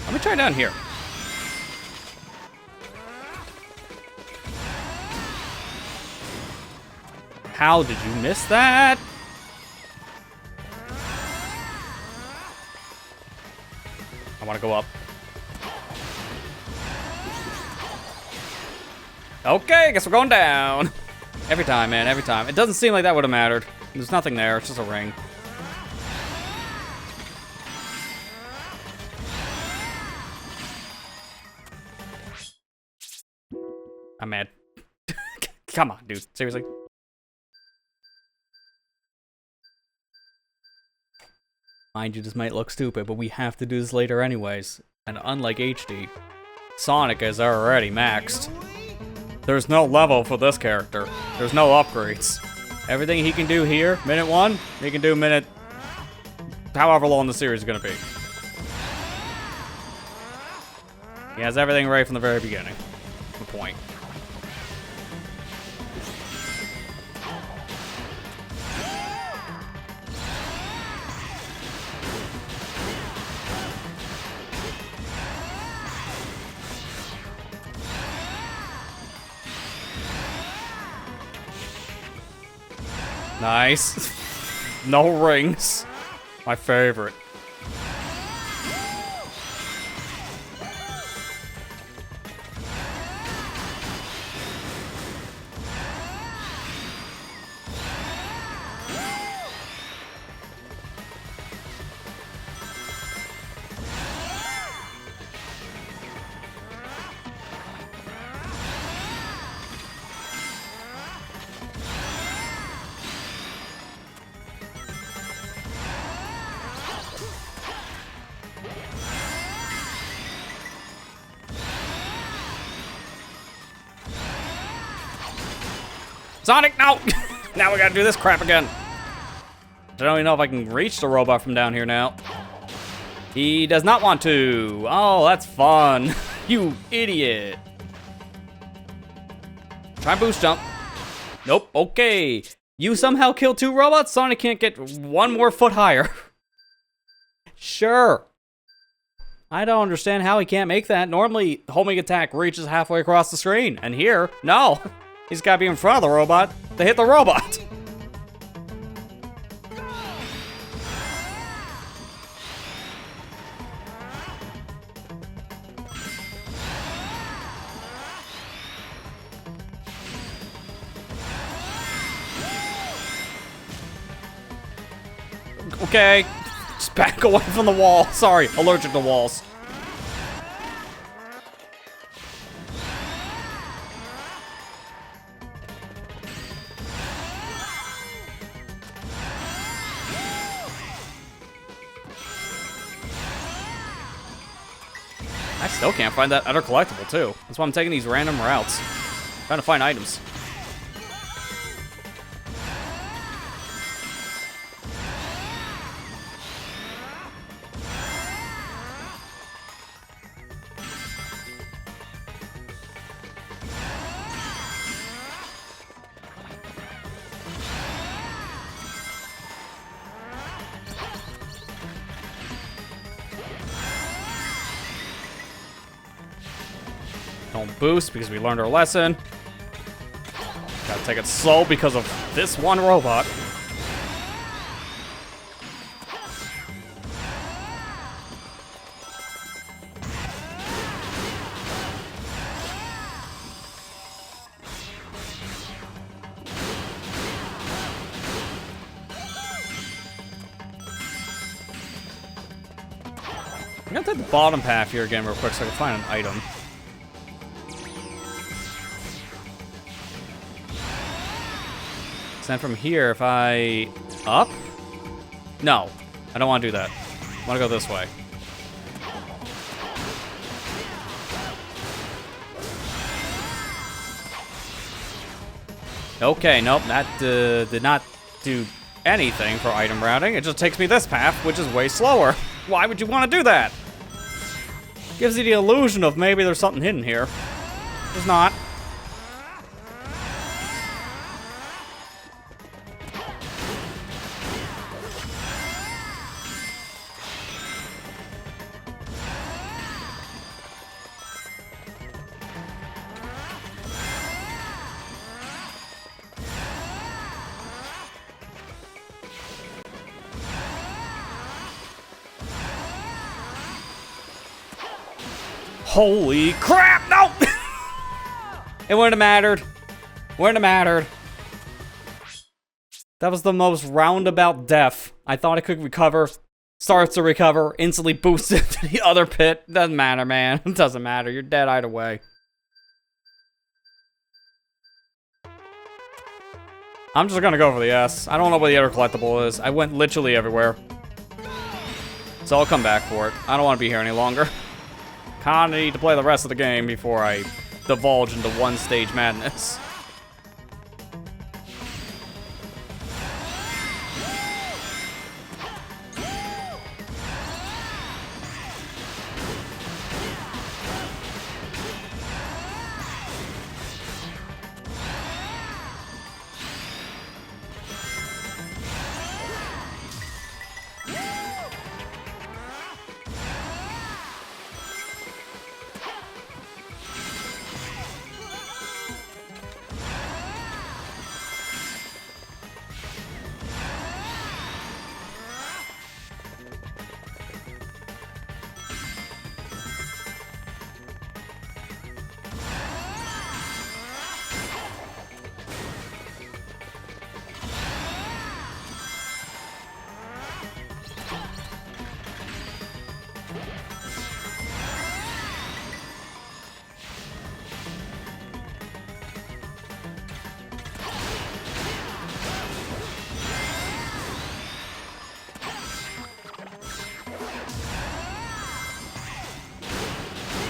Let me try down here. How did you miss that? I want to go up. Okay, I guess we're going down. Every time, man, every time. It doesn't seem like that would have mattered. There's nothing there, it's just a ring. I'm mad. Come on, dude. Seriously? Mind you, this might look stupid, but we have to do this later anyways. And unlike HD, Sonic is already maxed. There's no level for this character. There's no upgrades. Everything he can do here, minute 1, he can do minute... however long the series is gonna be. He has everything right from the very beginning. The point. Nice. No rings. My favorite. Sonic, no! Now we gotta do this crap again. I don't even know if I can reach the robot from down here now. He does not want to. Oh, that's fun. You idiot. Try boost jump. Nope, okay. You somehow kill 2 robots? Sonic can't get 1 more foot higher. Sure. I don't understand how he can't make that. Normally, homing attack reaches halfway across the screen. And here, no. He's gotta be in front of the robot to hit the robot. Okay, just back away from the wall. Sorry, allergic to walls. I still can't find that other collectible, too. That's why I'm taking these random routes. Trying to find items. Don't boost because we learned our lesson. Gotta take it slow because of this one robot. I'm gonna take the bottom path here again real quick so I can find an item. Then from here, if I... Up? No. I don't want to do that. I want to go this way. Okay, nope. That did not do anything for item routing. It just takes me this path, which is way slower. Why would you want to do that? Gives you the illusion of maybe there's something hidden here. There's not. Holy crap! No! It wouldn't have mattered. Wouldn't have mattered. That was the most roundabout death. I thought I could recover. Starts to recover. Instantly boosted to the other pit. Doesn't matter, man. It doesn't matter. You're dead either way. I'm just gonna go for the S. I don't know where the other collectible is. I went literally everywhere. So I'll come back for it. I don't want to be here any longer. Kinda need to play the rest of the game before I divulge into one-stage madness.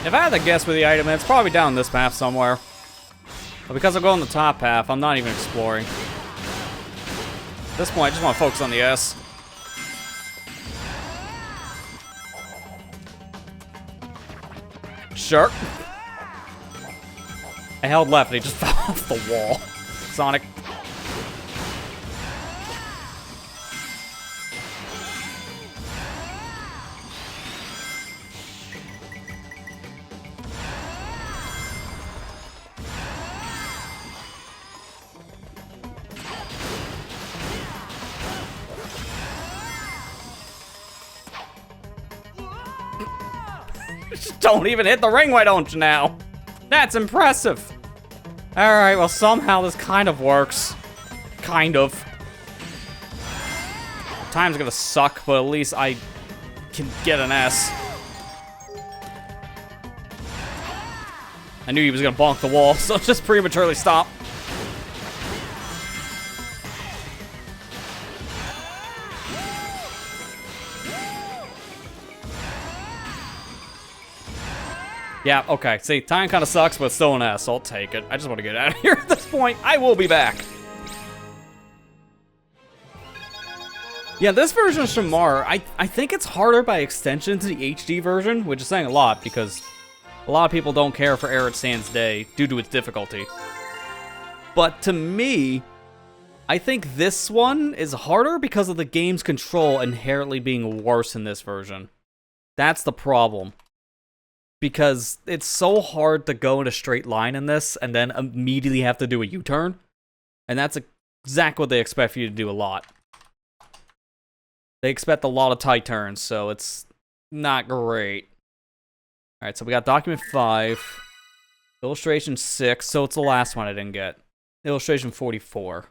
If I had to guess where the item is, it's probably down this path somewhere. But because I'm going the top path, I'm not even exploring. At this point, I just want to focus on the S. Sure. I held left and he just fell off the wall. Sonic. Just don't even hit the ring, why don't you now? That's impressive. Alright, well somehow this kind of works. Kind of. Time's gonna suck, but at least I can get an S. I knew he was gonna bonk the wall, so just prematurely stop. Yeah, okay. See, time kind of sucks, but still an S. I'll take it. I just want to get out of here at this point. I will be back. Yeah, this version of Shamar, I think it's harder by extension to the HD version, which is saying a lot because a lot of people don't care for Arid Sans Day due to its difficulty. But to me, I think this one is harder because of the game's control inherently being worse in this version. That's the problem. Because it's so hard to go in a straight line in this and then immediately have to do a U-turn. And that's exactly what they expect you to do a lot. They expect a lot of tight turns, so it's not great. Alright, so we got document 5, illustration 6, so it's the last one I didn't get. Illustration 44.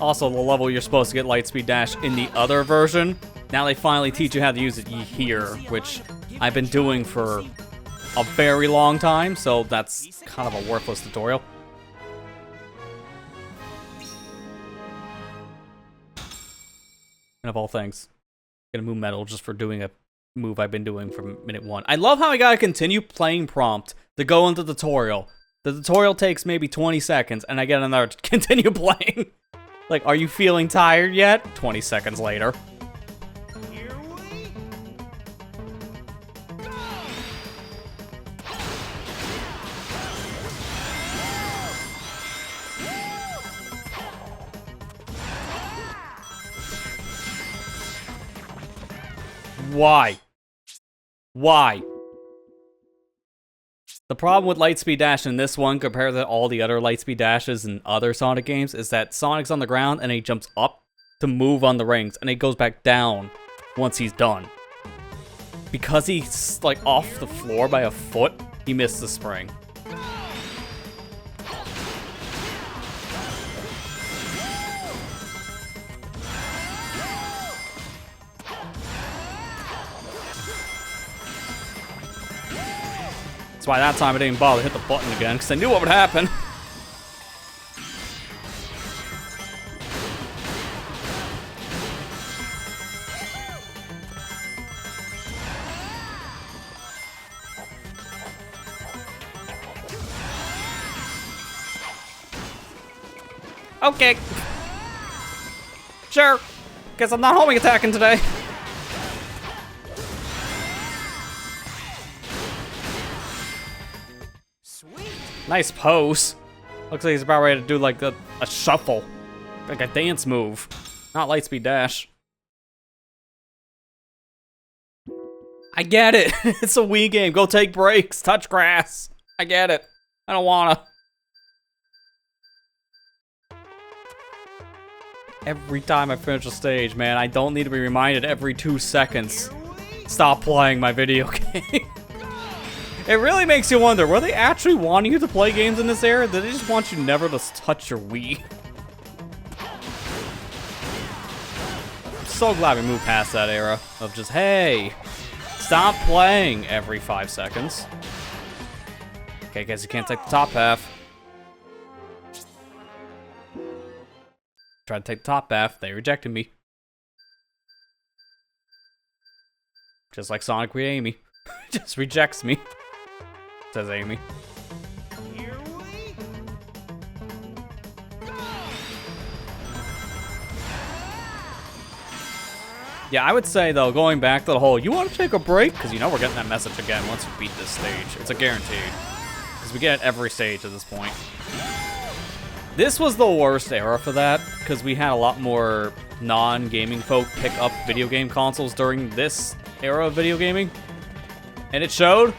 Also, the level you're supposed to get Lightspeed Dash in the other version. Now they finally teach you how to use it here, which I've been doing for a very long time, so that's kind of a worthless tutorial. And of all things, gonna move metal just for doing a move I've been doing from minute 1. I love how I gotta continue playing prompt to go into the tutorial. The tutorial takes maybe 20 seconds, and I get another continue playing. Like, are you feeling tired yet? 20 seconds later. Why? Why? The problem with Lightspeed Dash in this one, compared to all the other Lightspeed Dashes in other Sonic games, is that Sonic's on the ground and he jumps up to move on the rings, and he goes back down once he's done. Because he's, like, off the floor by a foot, he missed the spring. That's why that time I didn't bother to hit the button again, because I knew what would happen. Okay. Sure. Guess I'm not homing attacking today. Nice pose. Looks like he's about ready to do like a shuffle. Like a dance move. Not Lightspeed Dash. I get it. It's a Wii game. Go take breaks. Touch grass. I get it. I don't wanna. Every time I finish a stage, man, I don't need to be reminded every 2 seconds. Stop playing my video game. It really makes you wonder, were they actually wanting you to play games in this era? Did they just want you never to touch your Wii? I'm so glad we moved past that era of just, hey, stop playing every 5 seconds. Okay, guess you can't take the top half. Tried to take the top half, they rejected me. Just like Sonic with Amy. Just rejects me. Says Amy. Here we Yeah, I would say, though, going back to the whole, you want to take a break? Because you know we're getting that message again once we beat this stage. It's a guaranteed. Because we get it every stage at this point. This was the worst era for that, because we had a lot more non-gaming folk pick up video game consoles during this era of video gaming. And it showed.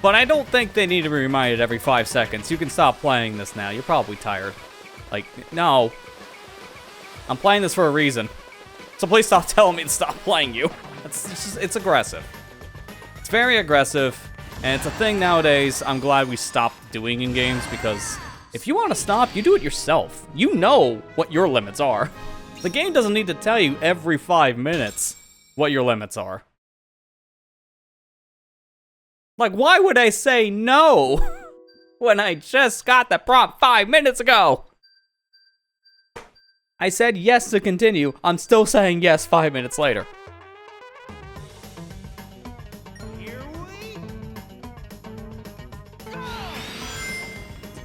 But I don't think they need to be reminded every 5 seconds. You can stop playing this now. You're probably tired. Like, no. I'm playing this for a reason. So please stop telling me to stop playing you. It's aggressive. It's very aggressive. And it's a thing nowadays I'm glad we stopped doing in games, because if you want to stop, you do it yourself. You know what your limits are. The game doesn't need to tell you every 5 minutes what your limits are. Like, why would I say no when I just got the prompt 5 minutes ago? I said yes to continue. I'm still saying yes 5 minutes later. Here we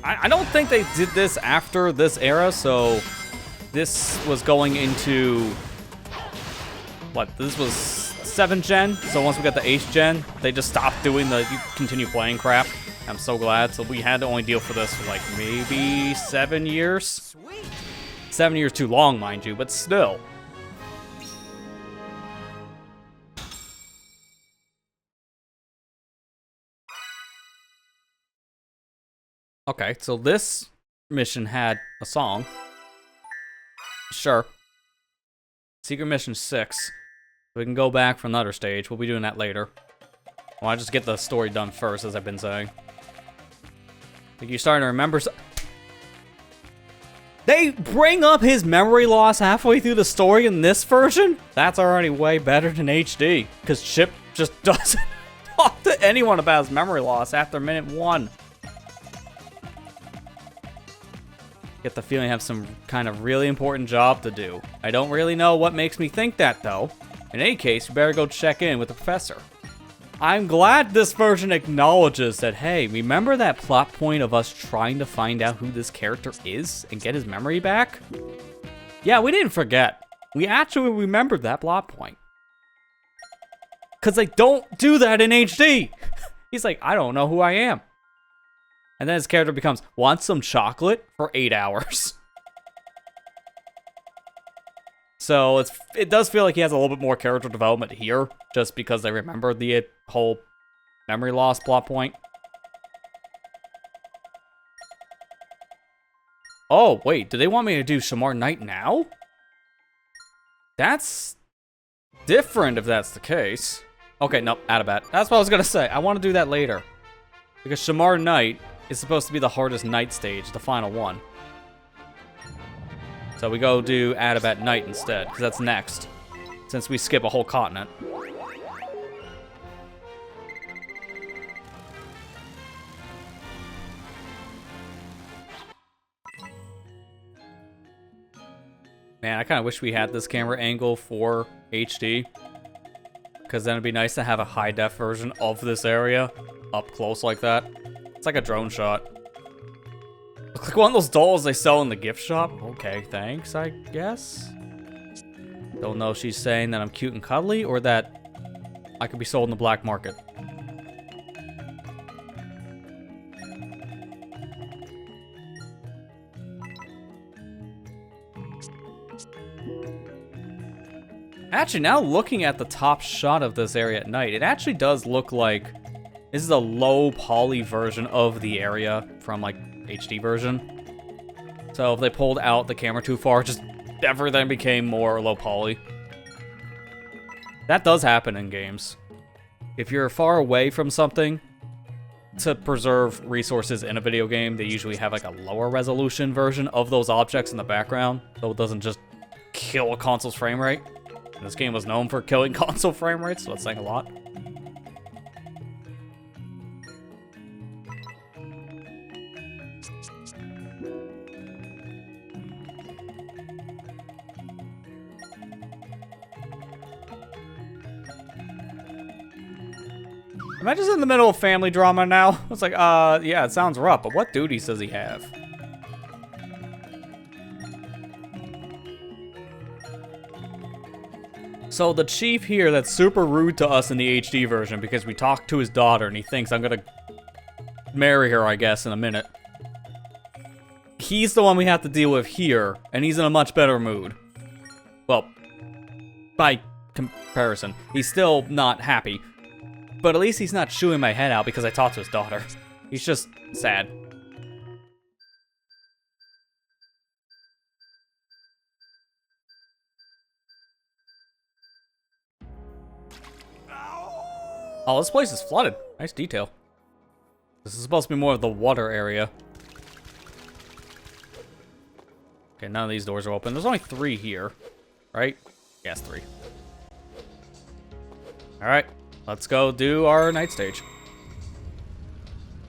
I don't think they did this after this era, so this was going into... What? This was 7th gen, so once we got the 8th gen, they just stopped doing the continue playing crap. I'm so glad. So we had to only deal for this for like maybe 7 years. sweet. 7 years too long, mind you, but still. Okay, so this mission had a song. Sure. Secret Mission 6. We can go back for another stage. We'll be doing that later. Well, I just get the story done first, as I've been saying. I think you're starting to remember... They bring up his memory loss halfway through the story in this version? That's already way better than HD, because Chip just doesn't talk to anyone about his memory loss after minute 1. Get the feeling I have some kind of really important job to do. I don't really know what makes me think that, though. In any case, you better go check in with the professor. I'm glad this version acknowledges that, hey, remember that plot point of us trying to find out who this character is and get his memory back? Yeah, we didn't forget. We actually remembered that plot point. Because they don't do that in HD. He's like, I don't know who I am. And then his character becomes, want some chocolate for 8 hours. So it does feel like he has a little bit more character development here, just because they remembered the whole memory loss plot point. Oh, wait, do they want me to do Shamar Knight now? That's different if that's the case. Okay, nope, Adabat. That's what I was gonna say. I want to do that later. Because Shamar Knight is supposed to be the hardest night stage, the final one. So we go do Adabat Night instead, because that's next. Since we skip a whole continent. Man, I kind of wish we had this camera angle for HD. Because then it'd be nice to have a high-def version of this area up close like that. It's like a drone shot. Looks like one of those dolls they sell in the gift shop. Okay, thanks, I guess. Don't know if she's saying that I'm cute and cuddly or that I could be sold in the black market. Actually, now looking at the top shot of this area at night, it actually does look like this is a low poly version of the area from like HD version. So if they pulled out the camera too far, just everything became more low poly. That does happen in games. If you're far away from something, to preserve resources in a video game, they usually have like a lower resolution version of those objects in the background, so it doesn't just kill a console's frame rate. And this game was known for killing console frame rates, so that's saying a lot. Am I just in the middle of family drama now? It's like, yeah, it sounds rough, but what duties does he have? So the chief here that's super rude to us in the HD version because we talked to his daughter and he thinks I'm gonna marry her, I guess, in a minute. He's the one we have to deal with here, and he's in a much better mood. Well, by comparison, he's still not happy. But at least he's not chewing my head out because I talked to his daughter. He's just sad. Oh, this place is flooded. Nice detail. This is supposed to be more of the water area. Okay, none of these doors are open. There's only 3 here, right? Yes, 3. Alright, let's go do our night stage.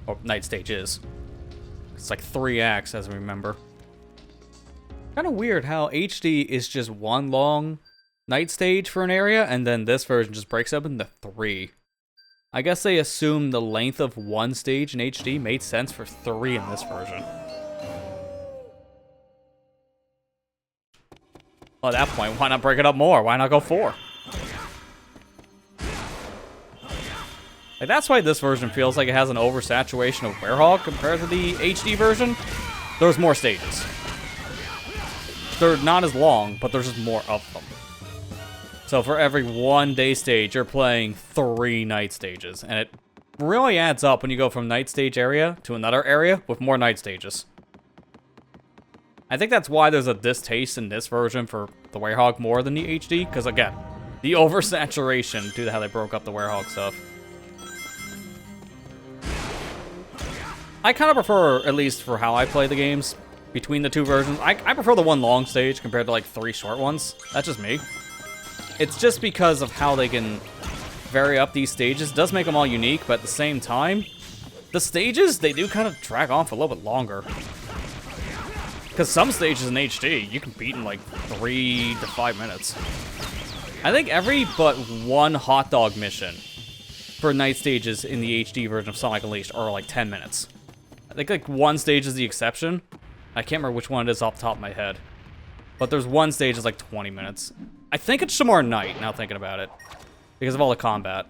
Or night stage is. It's like 3 acts, as we remember. Kind of weird how HD is just one long night stage for an area, and then this version just breaks up into 3. I guess they assumed the length of one stage in HD made sense for 3 in this version. Well, at that point, why not break it up more? Why not go 4? Like, that's why this version feels like it has an oversaturation of Werehog compared to the HD version. There's more stages. They're not as long, but there's just more of them. So for every 1 day stage, you're playing 3 night stages. And it really adds up when you go from night stage area to another area with more night stages. I think that's why there's a distaste in this version for the Werehog more than the HD. Because again, the oversaturation due to how they broke up the Werehog stuff. I kind of prefer, at least for how I play the games, between the 2 versions. I prefer the 1 long stage compared to like 3 short ones. That's just me. It's just because of how they can vary up these stages. It does make them all unique, but at the same time, the stages, they do kind of drag on for a little bit longer. Because some stages in HD, you can beat in like 3 to 5 minutes. I think every but 1 hot dog mission for night stages in the HD version of Sonic Unleashed are like 10 minutes. I think like 1 stage is the exception. I can't remember which one it is off the top of my head. But there's 1 stage that's like 20 minutes. I think it's Shamar Night, now thinking about it. Because of all the combat.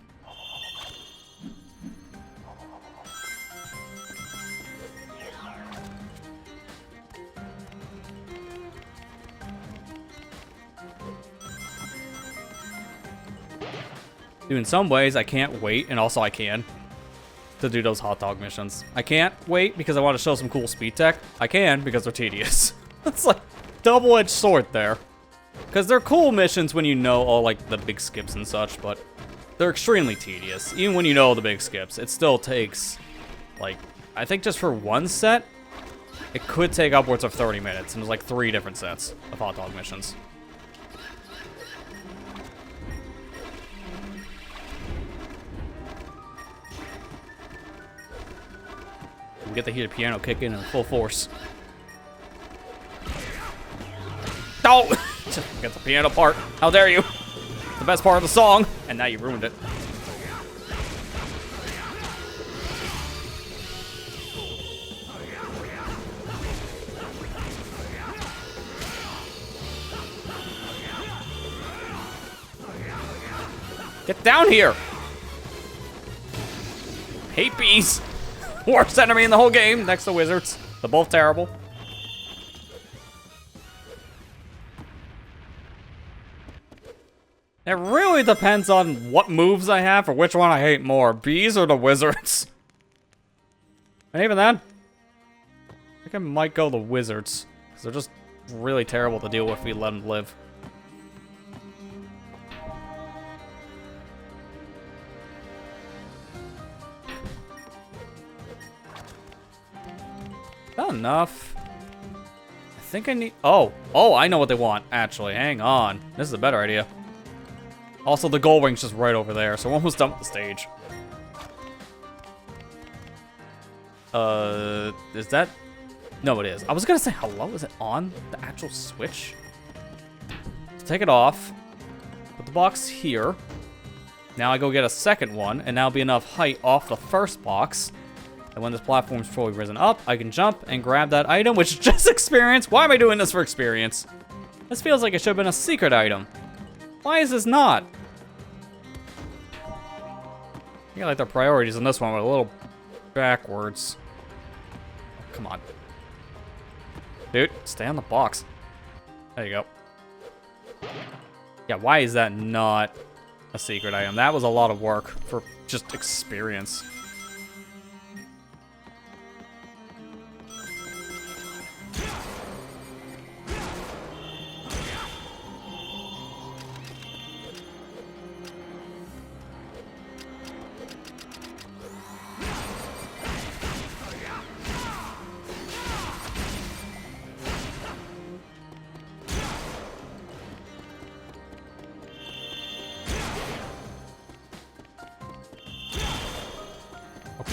Dude, in some ways, I can't wait, and also I can, to do those hot dog missions. I can't wait because I want to show some cool speed tech. I can because they're tedious. It's like double-edged sword there. Because they're cool missions when you know all, like, the big skips and such, but they're extremely tedious. Even when you know the big skips, it still takes, like, I think just for 1 set, it could take upwards of 30 minutes, and there's, like, 3 different sets of hot dog missions. We get to hear the piano kick in full force. Oh! Get the piano part. How dare you? The best part of the song. And now you ruined it. Get down here! Hate bees! Worst enemy in the whole game, next to wizards. They're both terrible. It really depends on what moves I have or which one I hate more, bees or the wizards. And even then, I think I might go the wizards, because they're just really terrible to deal with if we let them live. Not enough. I think I need... Oh, I know what they want, actually. Hang on. This is a better idea. Also, the gold ring's just right over there, so we're almost done with the stage. Is that No, it is. I was gonna say, hello? Is it on the actual switch? Take it off. Put the box here. Now I go get a second one, and now be enough height off the first box. And when this platform's fully risen up, I can jump and grab that item, which is just experience. Why am I doing this for experience? This feels like it should have been a secret item. Why is this not? I got like their priorities on this one, but a little backwards. Oh, come on. Dude, stay on the box. There you go. Yeah, why is that not a secret item? That was a lot of work for just experience.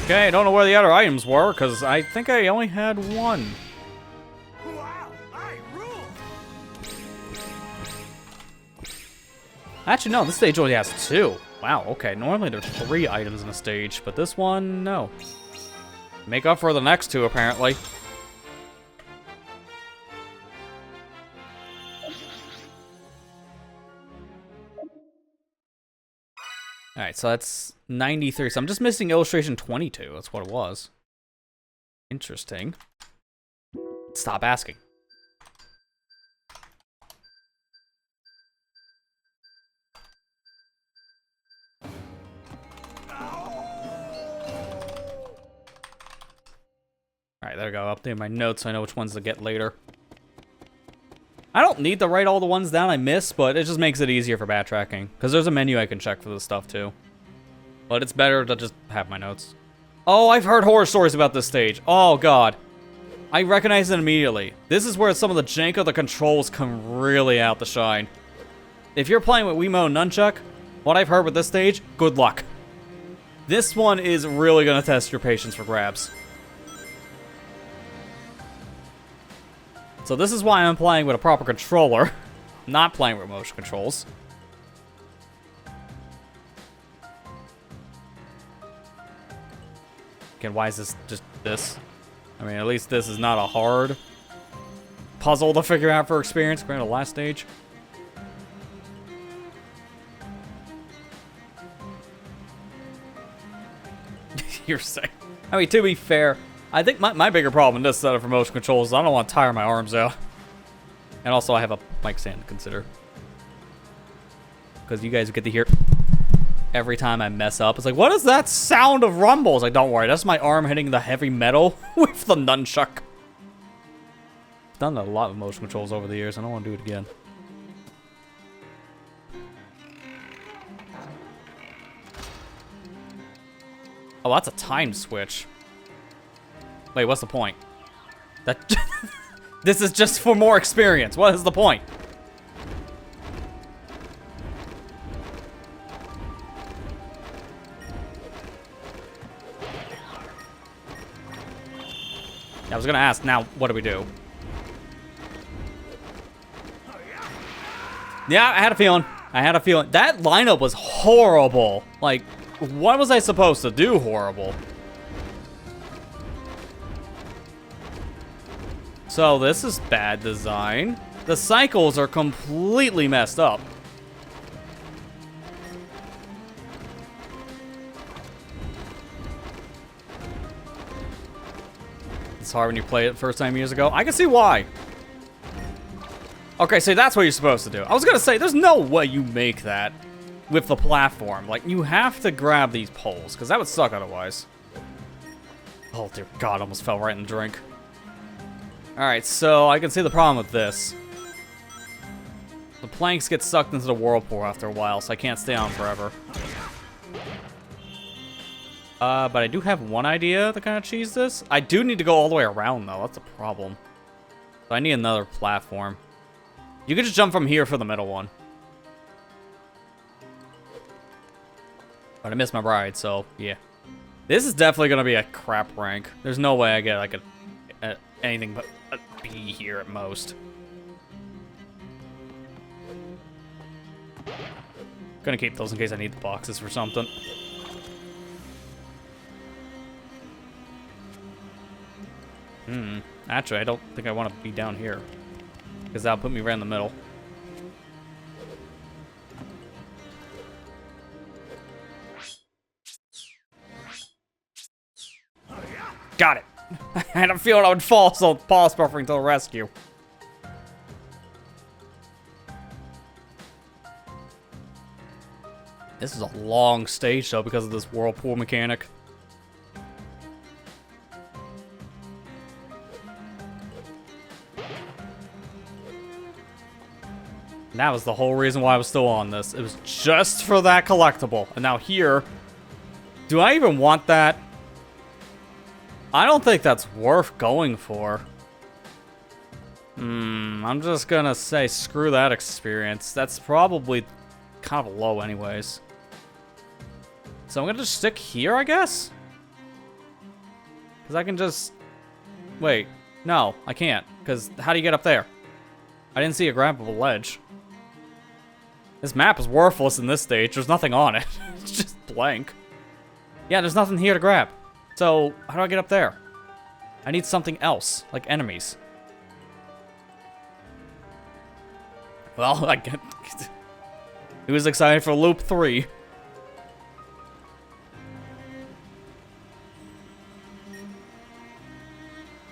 Okay, I don't know where the other items were, because I think I only had one. Wow, I rule! Actually, no, this stage only has 2. Wow, okay, normally there's 3 items in a stage, but this one, no. Make up for the next 2, apparently. Alright, so that's 93. So I'm just missing illustration 22. That's what it was. Interesting. Stop asking. Alright, there we go. Update my notes so I know which ones to get later. I don't need to write all the ones down I miss, but it just makes it easier for backtracking. Because there's a menu I can check for this stuff, too. But it's better to just have my notes. Oh, I've heard horror stories about this stage. Oh, God. I recognize it immediately. This is where some of the jank of the controls come really out to shine. If you're playing with Wiimote and Nunchuck, what I've heard with this stage, good luck. This one is really going to test your patience for grabs. So this is why I'm playing with a proper controller, not playing with motion controls. Again, why is this just this? I mean, at least this is not a hard puzzle to figure out for experience compared to the last stage. You're sick. I mean, to be fair, I think my bigger problem in this setup for motion controls is I don't want to tire my arms out. And also I have a mic stand to consider. Because you guys get to hear every time I mess up. It's like, what is that sound of rumble? It's like, don't worry, that's my arm hitting the heavy metal with the nunchuck. I've done a lot of motion controls over the years. I don't want to do it again. Oh, that's a time switch. Wait, what's the point? That this is just for more experience. What is the point? I was gonna ask, now what do we do? Yeah, I had a feeling. That lineup was horrible. Like, what was I supposed to do horrible? So this is bad design. The cycles are completely messed up. It's hard when you play it the first time years ago. I can see why. Okay, so that's what you're supposed to do. I was gonna say, there's no way you make that with the platform. Like, you have to grab these poles, because that would suck otherwise. Oh, dear God, almost fell right in the drink. Alright, so I can see the problem with this. The planks get sucked into the whirlpool after a while, so I can't stay on forever. But I do have one idea to kind of cheese this. I do need to go all the way around, though. That's a problem. So I need another platform. You can just jump from here for the middle one. But I missed my bride, so yeah. This is definitely going to be a crap rank. There's no way I get like anything but a B here at most. Gonna keep those in case I need the boxes for something. Actually, I don't think I want to be down here, because that'll put me right in the middle. Got it! I had a feeling I would fall, so pause buffering to the rescue. This is a long stage, though, because of this whirlpool mechanic. And that was the whole reason why I was still on this. It was just for that collectible. And now here, do I even want that? I don't think that's worth going for. I'm just gonna say screw that experience. That's probably kind of low anyways. So I'm gonna just stick here, I guess? Because I can just... Wait. No, I can't. Because how do you get up there? I didn't see a grabbable ledge. This map is worthless in this stage. There's nothing on it. It's just blank. Yeah, there's nothing here to grab. So, how do I get up there? I need something else, like enemies. Well, I get... He was excited for Loop 3.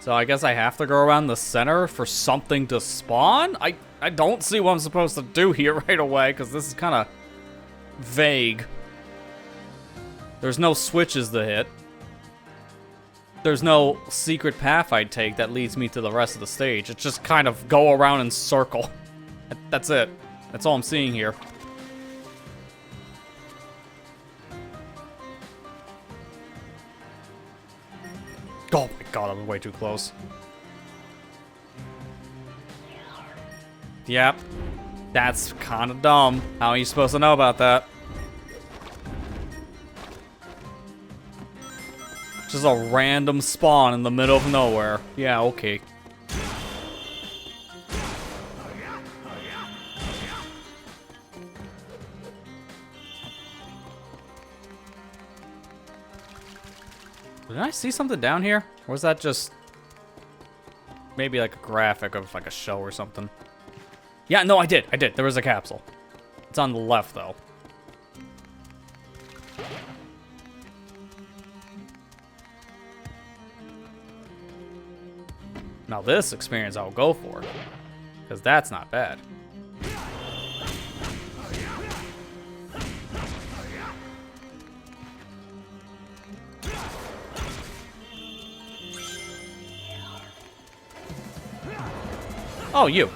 So I guess I have to go around the center for something to spawn? I don't see what I'm supposed to do here right away, because this is kind of vague. There's no switches to hit. There's no secret path I'd take that leads me to the rest of the stage. It's just kind of go around and circle. That's it. That's all I'm seeing here. Oh my god, I was way too close. Yep. That's kind of dumb. How are you supposed to know about that? Just a random spawn in the middle of nowhere. Yeah, okay. Did I see something down here? Or was that just maybe like a graphic of like a show or something? Yeah, no, I did. There was a capsule. It's on the left, though. Now this experience I'll go for, because that's not bad. Oh, you.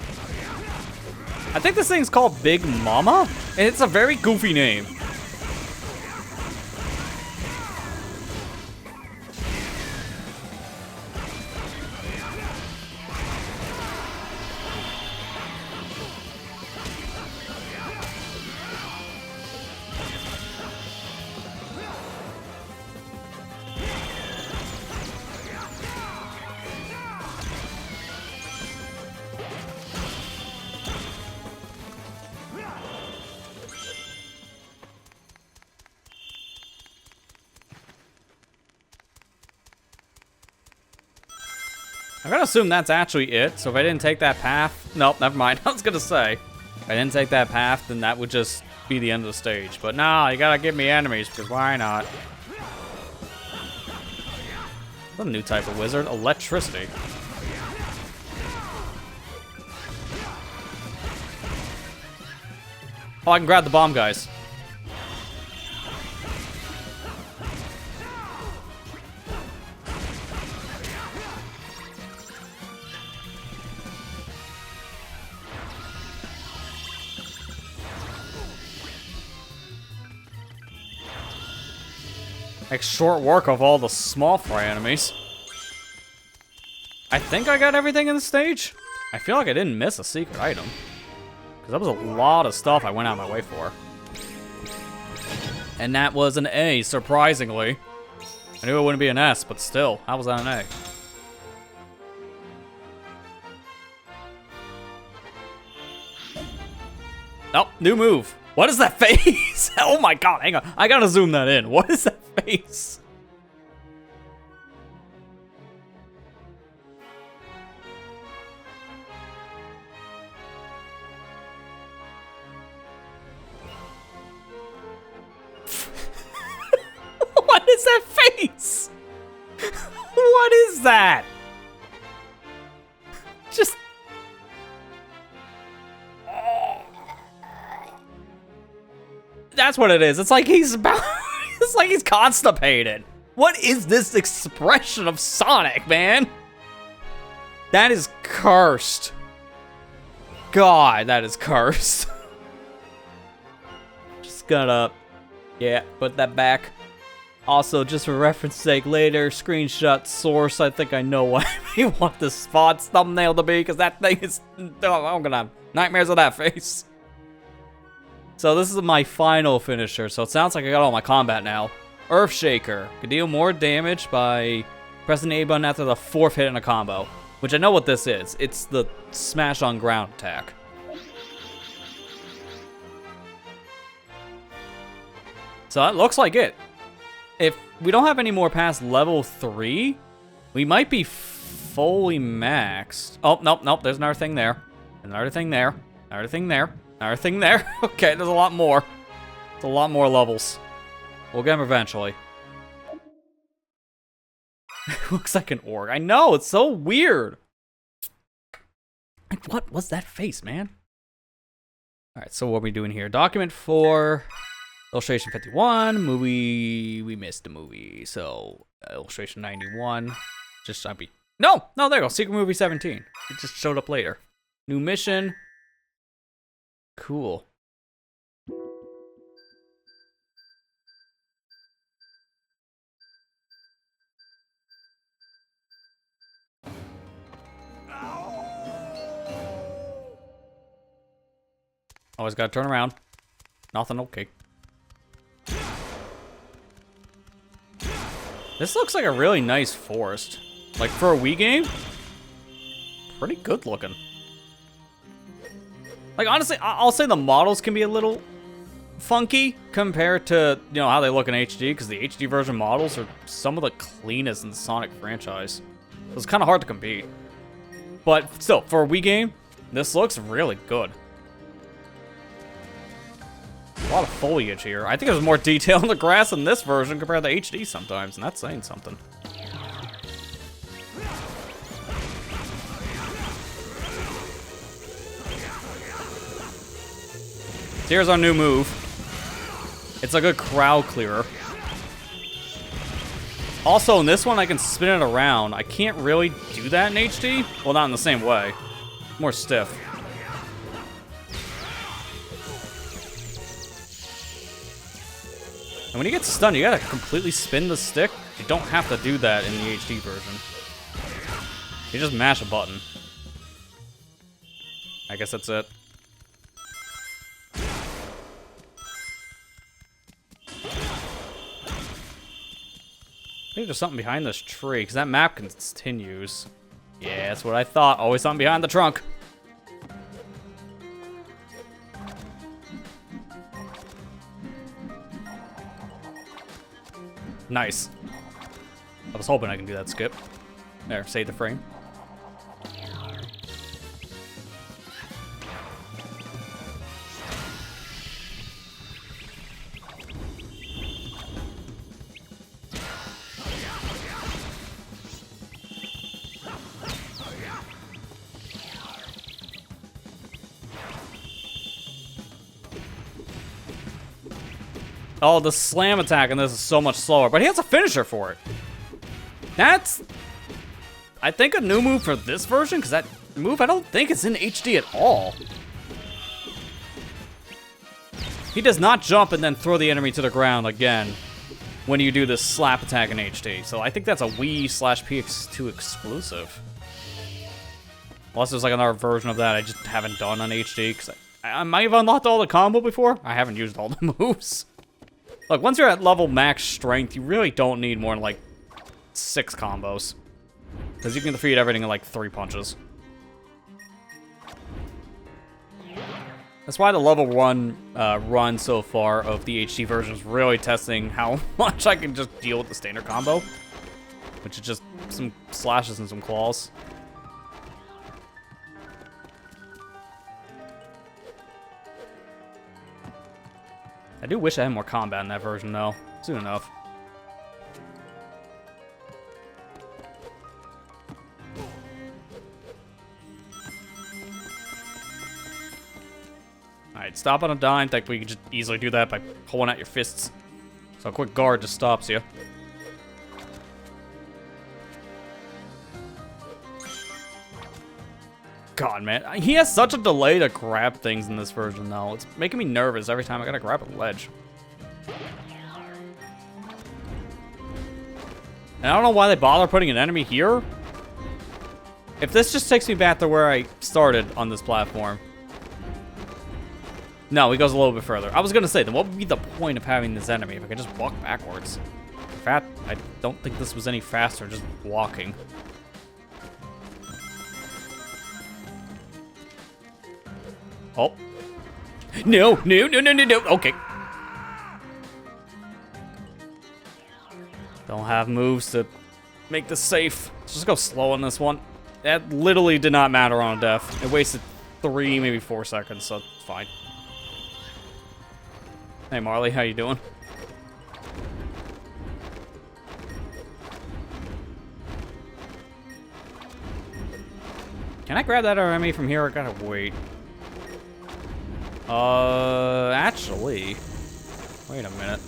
I think this thing's called Big Mama, and it's a very goofy name. I'm gonna assume that's actually it, so if I didn't take that path... Nope, never mind. I was gonna say, if I didn't take that path, then that would just be the end of the stage. But no, you gotta give me enemies, because why not? What a new type of wizard. Electricity. Oh, I can grab the bomb guys. Like short work of all the small fry enemies. I think I got everything in the stage. I feel like I didn't miss a secret item. Because that was a lot of stuff I went out of my way for. And that was an A, surprisingly. I knew it wouldn't be an S, but still, how was that an A? Oh, new move. What is that face? Oh my god, hang on. I gotta zoom that in. What is that face? What is that face? What is that? Just... That's what it is. It's like he's about... It's like he's constipated. What is this expression of Sonic, man? That is cursed. God, that is cursed. Just gonna... Yeah, put that back. Also, just for reference sake, later, screenshot source. I think I know what you want the spot's thumbnail to be, because that thing is... Oh, I'm gonna have nightmares of that face. So this is my final finisher, so it sounds like I got all my combat now. Earthshaker. Can deal more damage by pressing the A button after the 4th hit in a combo. Which I know what this is. It's the smash on ground attack. So that looks like it. If we don't have any more past level 3, we might be fully maxed. Oh, nope, there's another thing there. Another thing there. Another thing there. Another thing there. Okay, there's a lot more. There's a lot more levels. We'll get them eventually. Looks like an orc. I know, it's so weird. Like, what was that face, man? Alright, so what are we doing here? Document 4. Illustration 51, movie, we missed a movie, so illustration 91, just I'd be, no, there you go, Secret Movie 17, it just showed up later. New mission, cool. Always gotta turn around, nothing, okay. This looks like a really nice forest. Like, for a Wii game, pretty good looking. Like, honestly, I'll say the models can be a little funky compared to, you know, how they look in HD, because the HD version models are some of the cleanest in the Sonic franchise. So it's kind of hard to compete. But still, for a Wii game, this looks really good. A lot of foliage here. I think there's more detail in the grass in this version compared to HD sometimes, and that's saying something. So here's our new move. It's a good crowd clearer. Also, in this one, I can spin it around. I can't really do that in HD. Well, not in the same way. More stiff. And when you get stunned, you gotta completely spin the stick. You don't have to do that in the HD version. You just mash a button. I guess that's it. I think there's something behind this tree, because that map continues. Yeah, that's what I thought. Always something behind the trunk. Nice. I was hoping I can do that skip. There, save the frame. Oh, the slam attack in this is so much slower, but he has a finisher for it. That's, I think, a new move for this version, because that move, I don't think it's in HD at all. He does not jump and then throw the enemy to the ground again when you do this slap attack in HD. So I think that's a Wii/PX2 exclusive. Unless there's like another version of that I just haven't done on HD, because I might have unlocked all the combo before. I haven't used all the moves. Look, once you're at level max strength, you really don't need more than like 6 combos. Because you can defeat everything in like 3 punches. That's why the level 1 run so far of the HD version is really testing how much I can just deal with the standard combo. Which is just some slashes and some claws. I do wish I had more combat in that version, though. Soon enough. Alright, stop on a dime. Think we can just easily do that by pulling out your fists. So a quick guard just stops you. God, man. He has such a delay to grab things in this version, though. It's making me nervous every time I gotta grab a ledge. And I don't know why they bother putting an enemy here. If this just takes me back to where I started on this platform. No, he goes a little bit further. I was gonna say, then what would be the point of having this enemy if I could just walk backwards? In fact, I don't think this was any faster just walking. Oh. No, no, no, no, no, no. Okay. Don't have moves to make this safe. Let's just go slow on this one. That literally did not matter on a death. It wasted 3, maybe 4 seconds, so it's fine. Hey, Marley, how you doing? Can I grab that enemy from here? I gotta wait. Actually, wait a minute.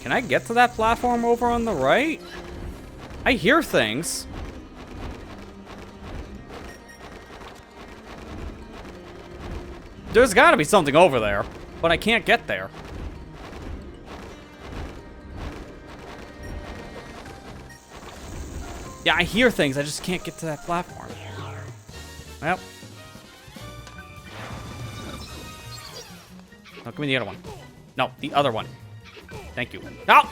Can I get to that platform over on the right? I hear things. There's gotta be something over there, but I can't get there. Yeah, I hear things, I just can't get to that platform. Well. No, give me the other one. No, the other one. Thank you. No!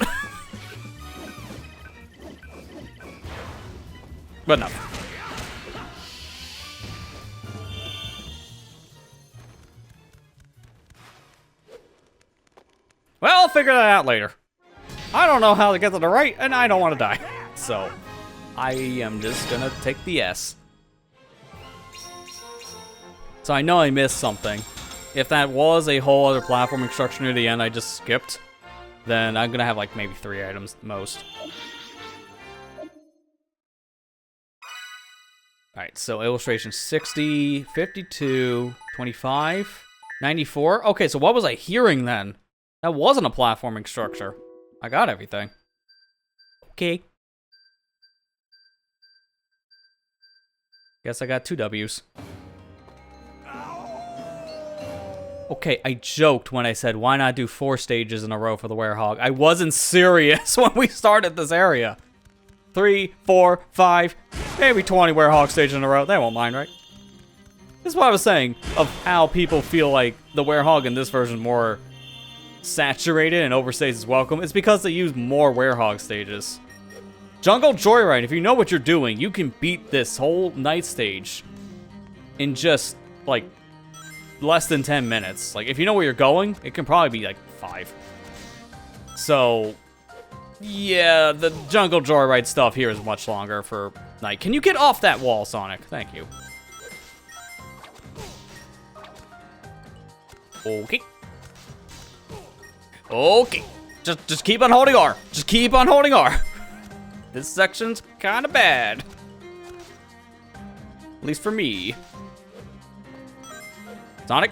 Good enough. Well, I'll figure that out later. I don't know how to get to the right, and I don't want to die. So, I am just gonna take the S. So I know I missed something. If that was a whole other platforming structure near the end I just skipped, then I'm gonna have like maybe 3 items at most. Alright, so illustration 60, 52, 25, 94. Okay, so what was I hearing then? That wasn't a platforming structure. I got everything. Okay. Guess I got 2 W's. Okay, I joked when I said, why not do 4 stages in a row for the werehog? I wasn't serious when we started this area. 3, 4, 5, maybe 20 werehog stages in a row. They won't mind, right? This is what I was saying of how people feel like the werehog in this version is more saturated and overstays its welcome. It's because they use more werehog stages. Jungle Joyride, if you know what you're doing, you can beat this whole night stage in just, like, less than 10 minutes. Like, if you know where you're going, it can probably be, like, 5. So, yeah, the Jungle Joyride stuff here is much longer for night. Can you get off that wall, Sonic? Thank you. Okay. Okay. Just keep on holding R. Just keep on holding R. This section's kind of bad. At least for me. Sonic?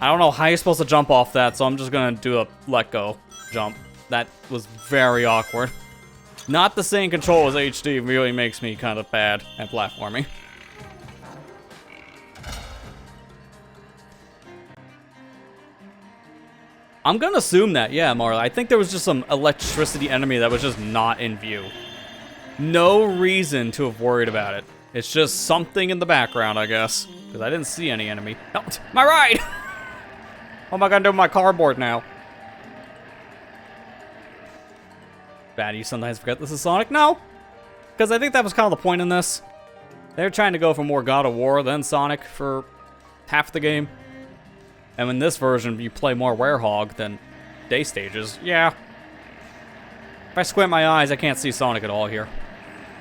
I don't know how you're supposed to jump off that, so I'm just gonna do a let go jump. That was very awkward. Not the same control as HD really makes me kind of bad at platforming. I'm gonna assume that, yeah, Marla. I think there was just some electricity enemy that was just not in view. No reason to have worried about it. It's just something in the background, I guess. Because I didn't see any enemy. No, my ride! What am I gonna do with my cardboard now? Bad, you sometimes forget this is Sonic? No! Because I think that was kind of the point in this. They're trying to go for more God of War than Sonic for half the game. And in this version, you play more Werehog than day stages. Yeah. If I squint my eyes, I can't see Sonic at all here.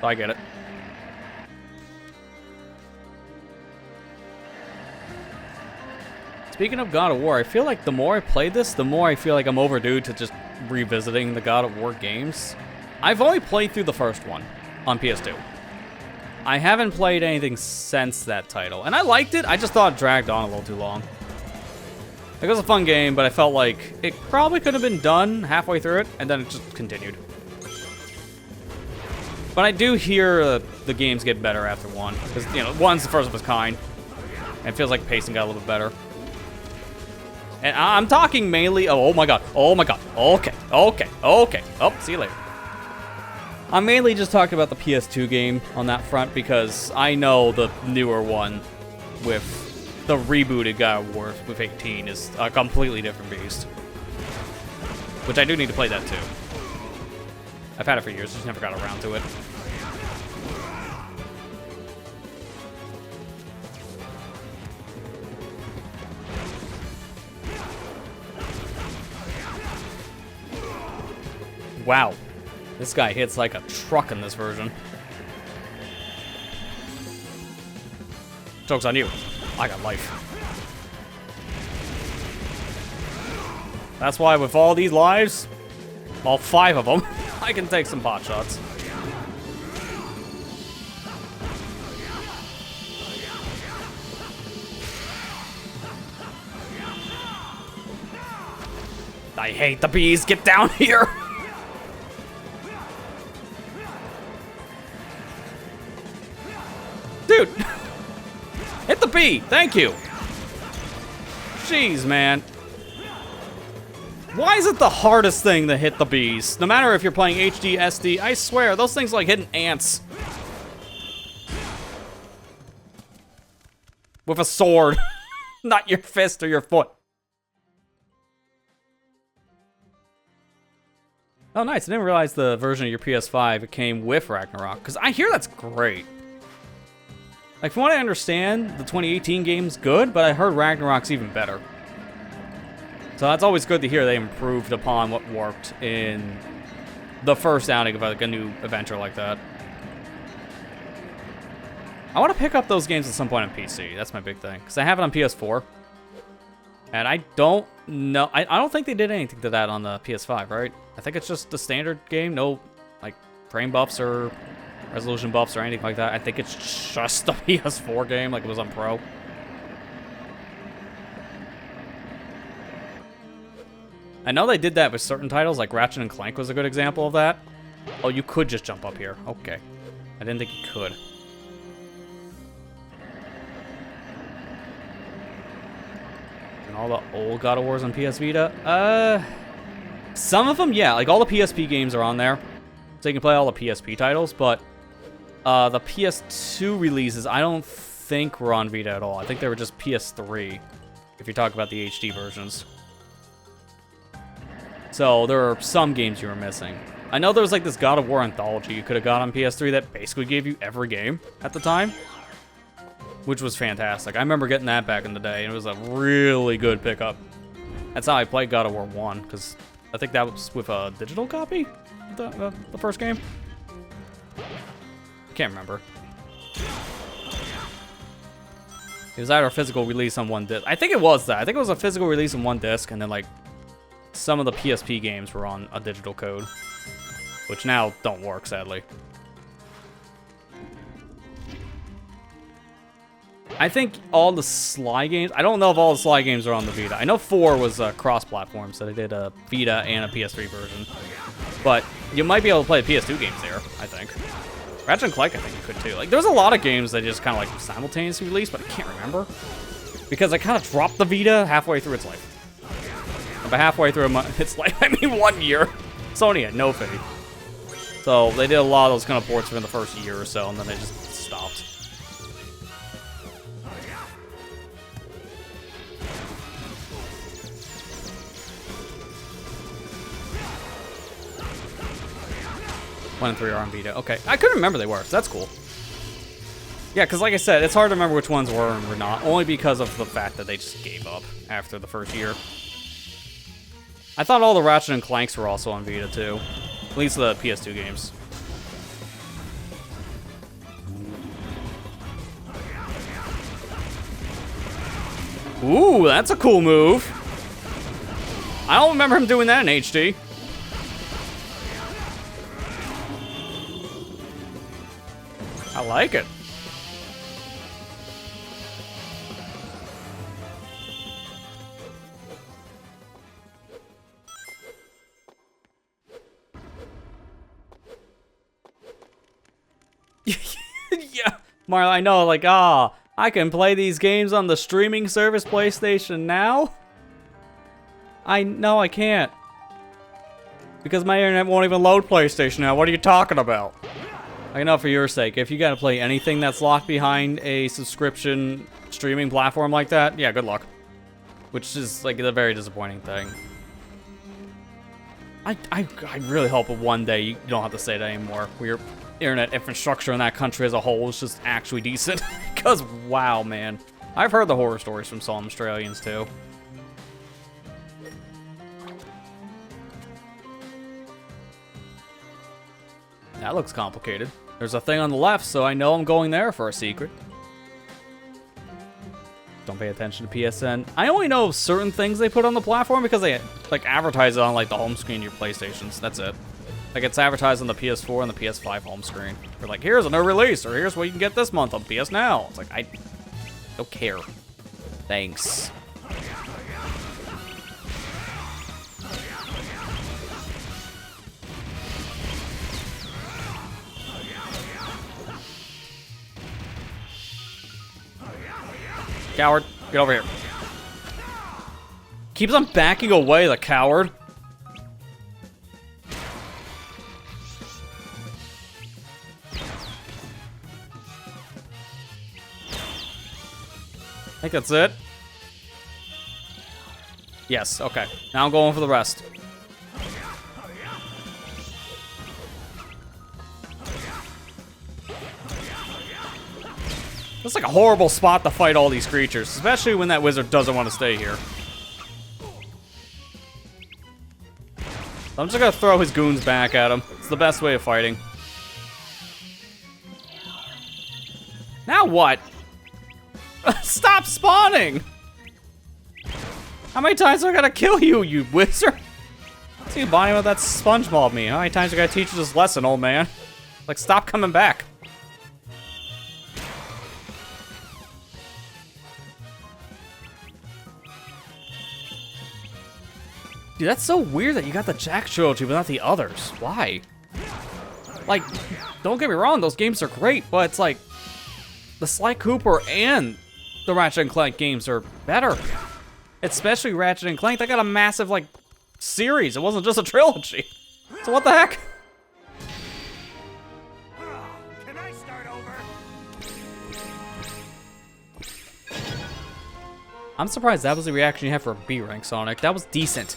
So I get it. Speaking of God of War, I feel like the more I play this, the more I feel like I'm overdue to just revisiting the God of War games. I've only played through the first one on PS2. I haven't played anything since that title, and I liked it. I just thought it dragged on a little too long. It was a fun game, but I felt like it probably could have been done halfway through it, and then it just continued. But I do hear the games get better after one, because, you know, one's the first of its kind, and it feels like pacing got a little bit better. And I'm talking mainly, oh my god, okay, oh, see you later. I'm mainly just talking about the PS2 game on that front, because I know the newer one with the rebooted God of War with 18 is a completely different beast. Which I do need to play that too. I've had it for years, just never got around to it. Wow. This guy hits like a truck in this version. Joke's on you. I got life. That's why with all these lives, all 5 of them, I can take some pot shots. I hate the bees. Get down here. Dude. Hit the bee. Thank you. Jeez, man. Why is it the hardest thing to hit the bees? No matter if you're playing HD, SD, I swear, those things are like hitting ants. With a sword. Not your fist or your foot. Oh, nice. I didn't realize the version of your PS5 came with Ragnarok, because I hear that's great. Like, from what I understand, the 2018 game's good, but I heard Ragnarok's even better. So that's always good to hear they improved upon what worked in the first outing of like a new adventure like that. I want to pick up those games at some point on PC. That's my big thing, because I have it on PS4. And I don't know. I don't think they did anything to that on the PS5, right? I think it's just the standard game. No, like, frame buffs or resolution buffs or anything like that. I think it's just the PS4 game, like it was on Pro. I know they did that with certain titles, like Ratchet and Clank was a good example of that. Oh, you could just jump up here. Okay. I didn't think you could. And all the old God of Wars on PS Vita? Some of them, yeah. Like, all the PSP games are on there. So you can play all the PSP titles, but the PS2 releases, I don't think were on Vita at all. I think they were just PS3, if you talk about the HD versions. So there are some games you were missing. I know there was like this God of War anthology you could have got on PS3 that basically gave you every game at the time, which was fantastic. I remember getting that back in the day, and it was a really good pickup. That's how I played God of War 1, because I think that was with a digital copy, the first game. Can't remember. It was either a physical release on one disc. I think it was that. I think it was a physical release on one disc, and then like some of the PSP games were on a digital code, which now don't work, sadly. I think all the Sly games, I don't know if all the Sly games are on the Vita. I know 4 was cross-platform, so they did a Vita and a PS3 version. But you might be able to play the PS2 games there, I think. Ratchet and Clank, I think you could too. Like, there's a lot of games that just kind of like simultaneously released, but I can't remember. Because I kind of dropped the Vita halfway through its life. And by halfway through its life, I mean 1 year. Sony had no faith. So they did a lot of those kind of ports within the first year or so, and then they just stopped. One and 3 are on Vita. Okay, I couldn't remember they were, so that's cool. Yeah, because like I said, it's hard to remember which ones were and were not, only because of the fact that they just gave up after the first year. I thought all the Ratchet and Clanks were also on Vita too, at least the PS2 games. Ooh, that's a cool move. I don't remember him doing that in HD. I like it. Yeah, Marla, I know, like, I can play these games on the streaming service PlayStation Now? No, I can't. Because my internet won't even load PlayStation Now. What are you talking about? I know for your sake, if you gotta play anything that's locked behind a subscription streaming platform like that, yeah, good luck. Which is, like, a very disappointing thing. I really hope one day you don't have to say that anymore. Where your internet infrastructure in that country as a whole is just actually decent. Because, wow, man. I've heard the horror stories from some Australians, too. That looks complicated. There's a thing on the left, so I know I'm going there for a secret. Don't pay attention to PSN. I only know certain things they put on the platform because they, like, advertise it on, like, the home screen of your PlayStations. That's it. Like, it's advertised on the PS4 and the PS5 home screen. They're like, here's a new release, or here's what you can get this month on PS Now. It's like, I don't care. Thanks. Coward, get over here. Keeps on backing away, the coward. I think that's it. Yes, okay. Now I'm going for the rest. It's like a horrible spot to fight all these creatures, especially when that wizard doesn't want to stay here. I'm just gonna throw his goons back at him. It's the best way of fighting. Now what? Stop spawning! How many times do I gotta kill you, you wizard? See you bonding with that SpongeBob me. How many times do I gotta teach you this lesson, old man? Like, stop coming back. Dude, that's so weird that you got the Jack trilogy, but not the others. Why? Like, don't get me wrong, those games are great, but it's like, the Sly Cooper and the Ratchet and Clank games are better. Especially Ratchet and Clank, they got a massive, like, series. It wasn't just a trilogy. So what the heck? Can I start over? I'm surprised that was the reaction you had for a B rank, Sonic. That was decent.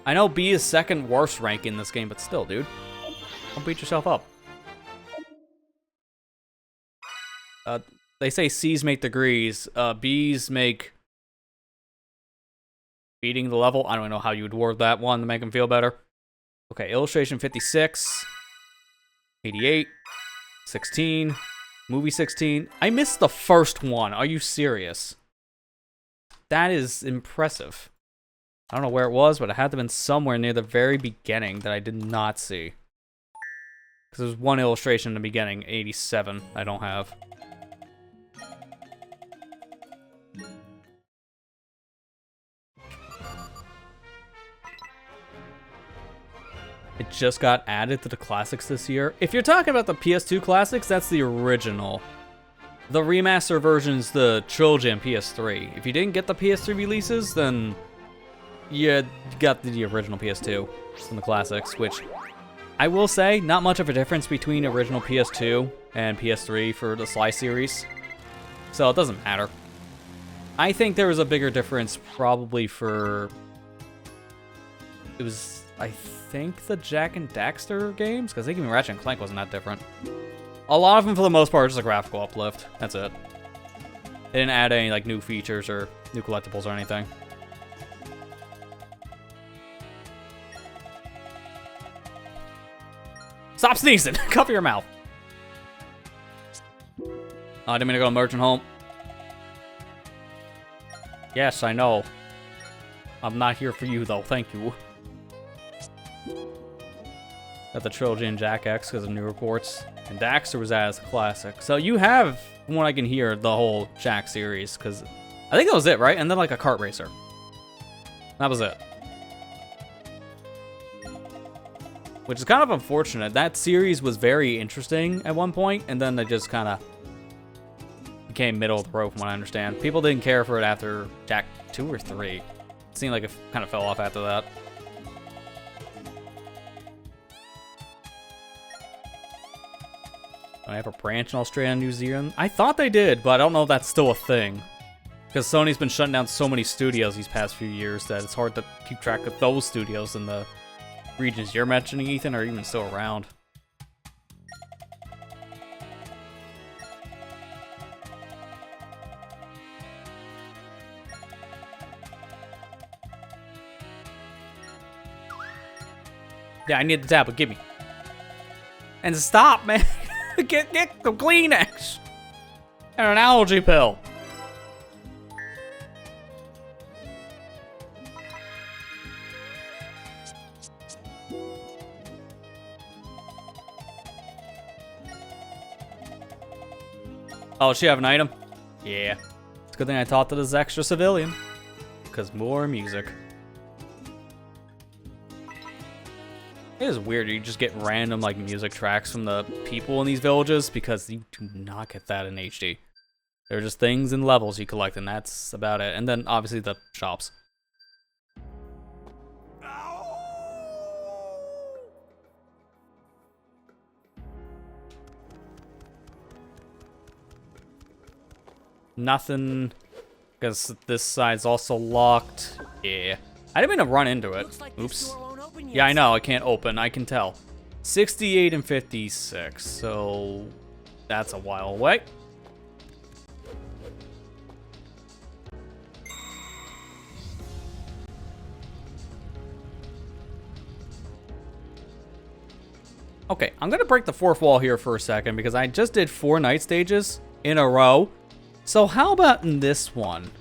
I know B is second worst rank in this game, but still, dude. Don't beat yourself up. They say C's make degrees. B's make beating the level. I don't know how you would word that one to make them feel better. Okay, illustration 56, 88, 16, movie 16. I missed the first one. Are you serious? That is impressive. I don't know where it was, but it had to have been somewhere near the very beginning that I did not see. Because there's one illustration in the beginning, 87, I don't have. It just got added to the classics this year. If you're talking about the PS2 classics, that's the original. The remaster version's the trilogy on PS3. If you didn't get the PS3 releases, then you got the original PS2 from the classics, which I will say, not much of a difference between original PS2 and PS3 for the Sly series. So it doesn't matter. I think there was a bigger difference probably for... It was, I think, the Jak and Daxter games? Because I think even Ratchet and Clank wasn't that different. A lot of them, for the most part, are just a graphical uplift. That's it. They didn't add any like new features or new collectibles or anything. Stop sneezing! Cover your mouth. Oh, I didn't mean to go to Merchant Home. Yes, I know. I'm not here for you, though. Thank you. Got the trilogy and Jack X because of new reports. And Daxter was as a classic. So you have, from what I can hear, the whole Jack series. Because I think that was it, right? And then like a kart racer. That was it. Which is kind of unfortunate. That series was very interesting at one point, and then they just kind of became middle of the road from what I understand. People didn't care for it after Jack 2 or 3. It seemed like it kind of fell off after that. Do I have a branch in Australia and New Zealand? I thought they did, but I don't know if that's still a thing. Because Sony's been shutting down so many studios these past few years that it's hard to keep track of those studios in the regions you're mentioning, Ethan, are even still around. Yeah, I need the tablet, give me. And stop, man. Get the Kleenex. And an allergy pill. Oh, she have an item? Yeah. It's a good thing I taught to this extra civilian. Because more music. It is weird, you just get random like music tracks from the people in these villages because you do not get that in HD. They're just things and levels you collect, and that's about it. And then obviously the shops. Nothing, because this side's also locked. Yeah. I didn't mean to run into it. Oops. Yeah, I know, I can't open, I can tell. 68 and 56, so that's a while away. Okay, I'm gonna break the fourth wall here for a second because I just did 4 night stages in a row. So how about in this one?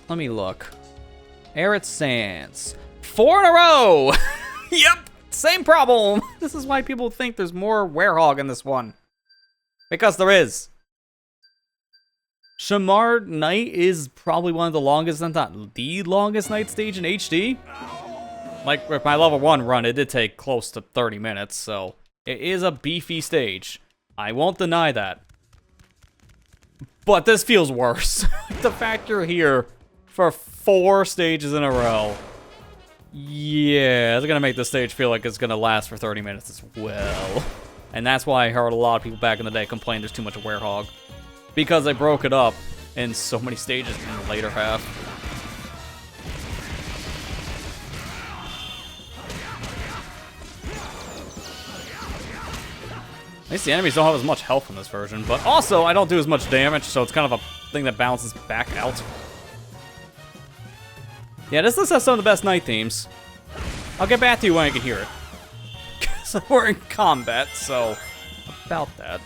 Let me look. Arid Sands. 4 in a row! Yep, same problem. This is why people think there's more Werehog in this one. Because there is. Shamar Night is probably one of the longest, if not the longest night stage in HD. Like, with my level 1 run, it did take close to 30 minutes, so it is a beefy stage. I won't deny that. But this feels worse. The fact you're here for 4 stages in a row. Yeah, it's gonna make this stage feel like it's gonna last for 30 minutes as well. And that's why I heard a lot of people back in the day complain there's too much Werehog. Because they broke it up in so many stages in the later half. At least the enemies don't have as much health in this version, but also I don't do as much damage, so it's kind of a thing that balances back out. Yeah, this list has some of the best night themes. I'll get back to you when I can hear it. Because we're in combat, so about that.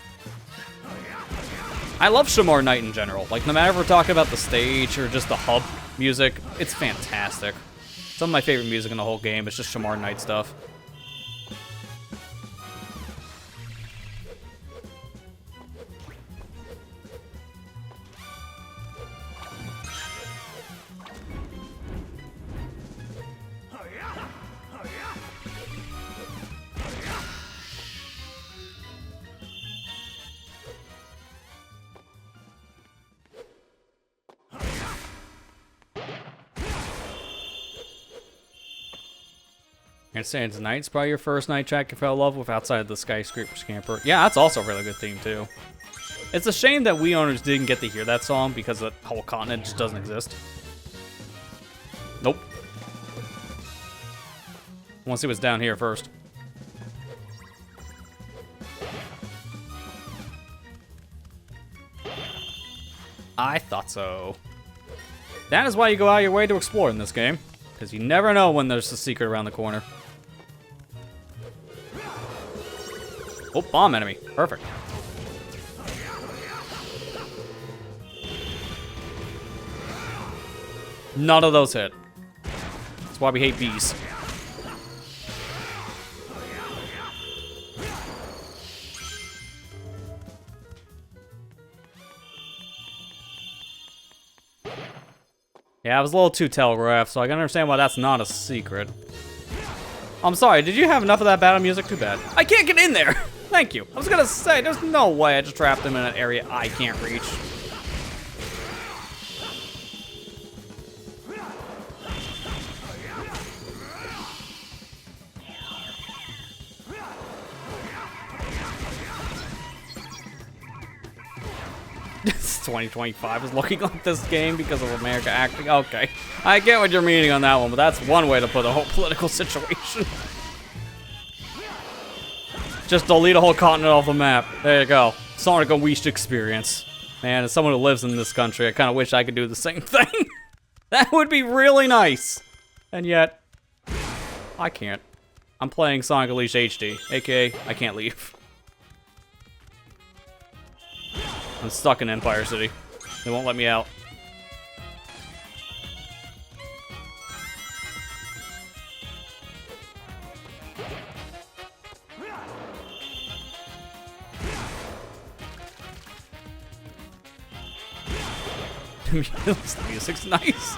I love Shamar Night in general. Like, no matter if we're talking about the stage or just the hub music, it's fantastic. Some of my favorite music in the whole game is just Shamar Night stuff. And Sands Night's probably your first night track you fell in love with outside of the Skyscraper Scamper. Yeah, that's also a really good theme too. It's a shame that Wii owners didn't get to hear that song because the whole continent just doesn't exist. Nope. I want to see what's down here first. I thought so. That is why you go out of your way to explore in this game, because you never know when there's a secret around the corner. Oh, bomb enemy. Perfect. None of those hit. That's why we hate bees. Yeah, I was a little too telegraphed, so I can understand why that's not a secret. I'm sorry, did you have enough of that battle music? Too bad. I can't get in there! Thank you. I was gonna say, there's no way I just trapped him in an area I can't reach. This 2025 is looking like this game because of America acting. Okay, I get what you're meaning on that one, but that's one way to put the whole political situation. Just delete a whole continent off the map. There you go. Sonic Unwiished experience. Man, as someone who lives in this country, I kind of wish I could do the same thing. That would be really nice. And yet, I can't. I'm playing Sonic Unleashed HD, aka I can't leave. I'm stuck in Empire City. They won't let me out. The music's nice.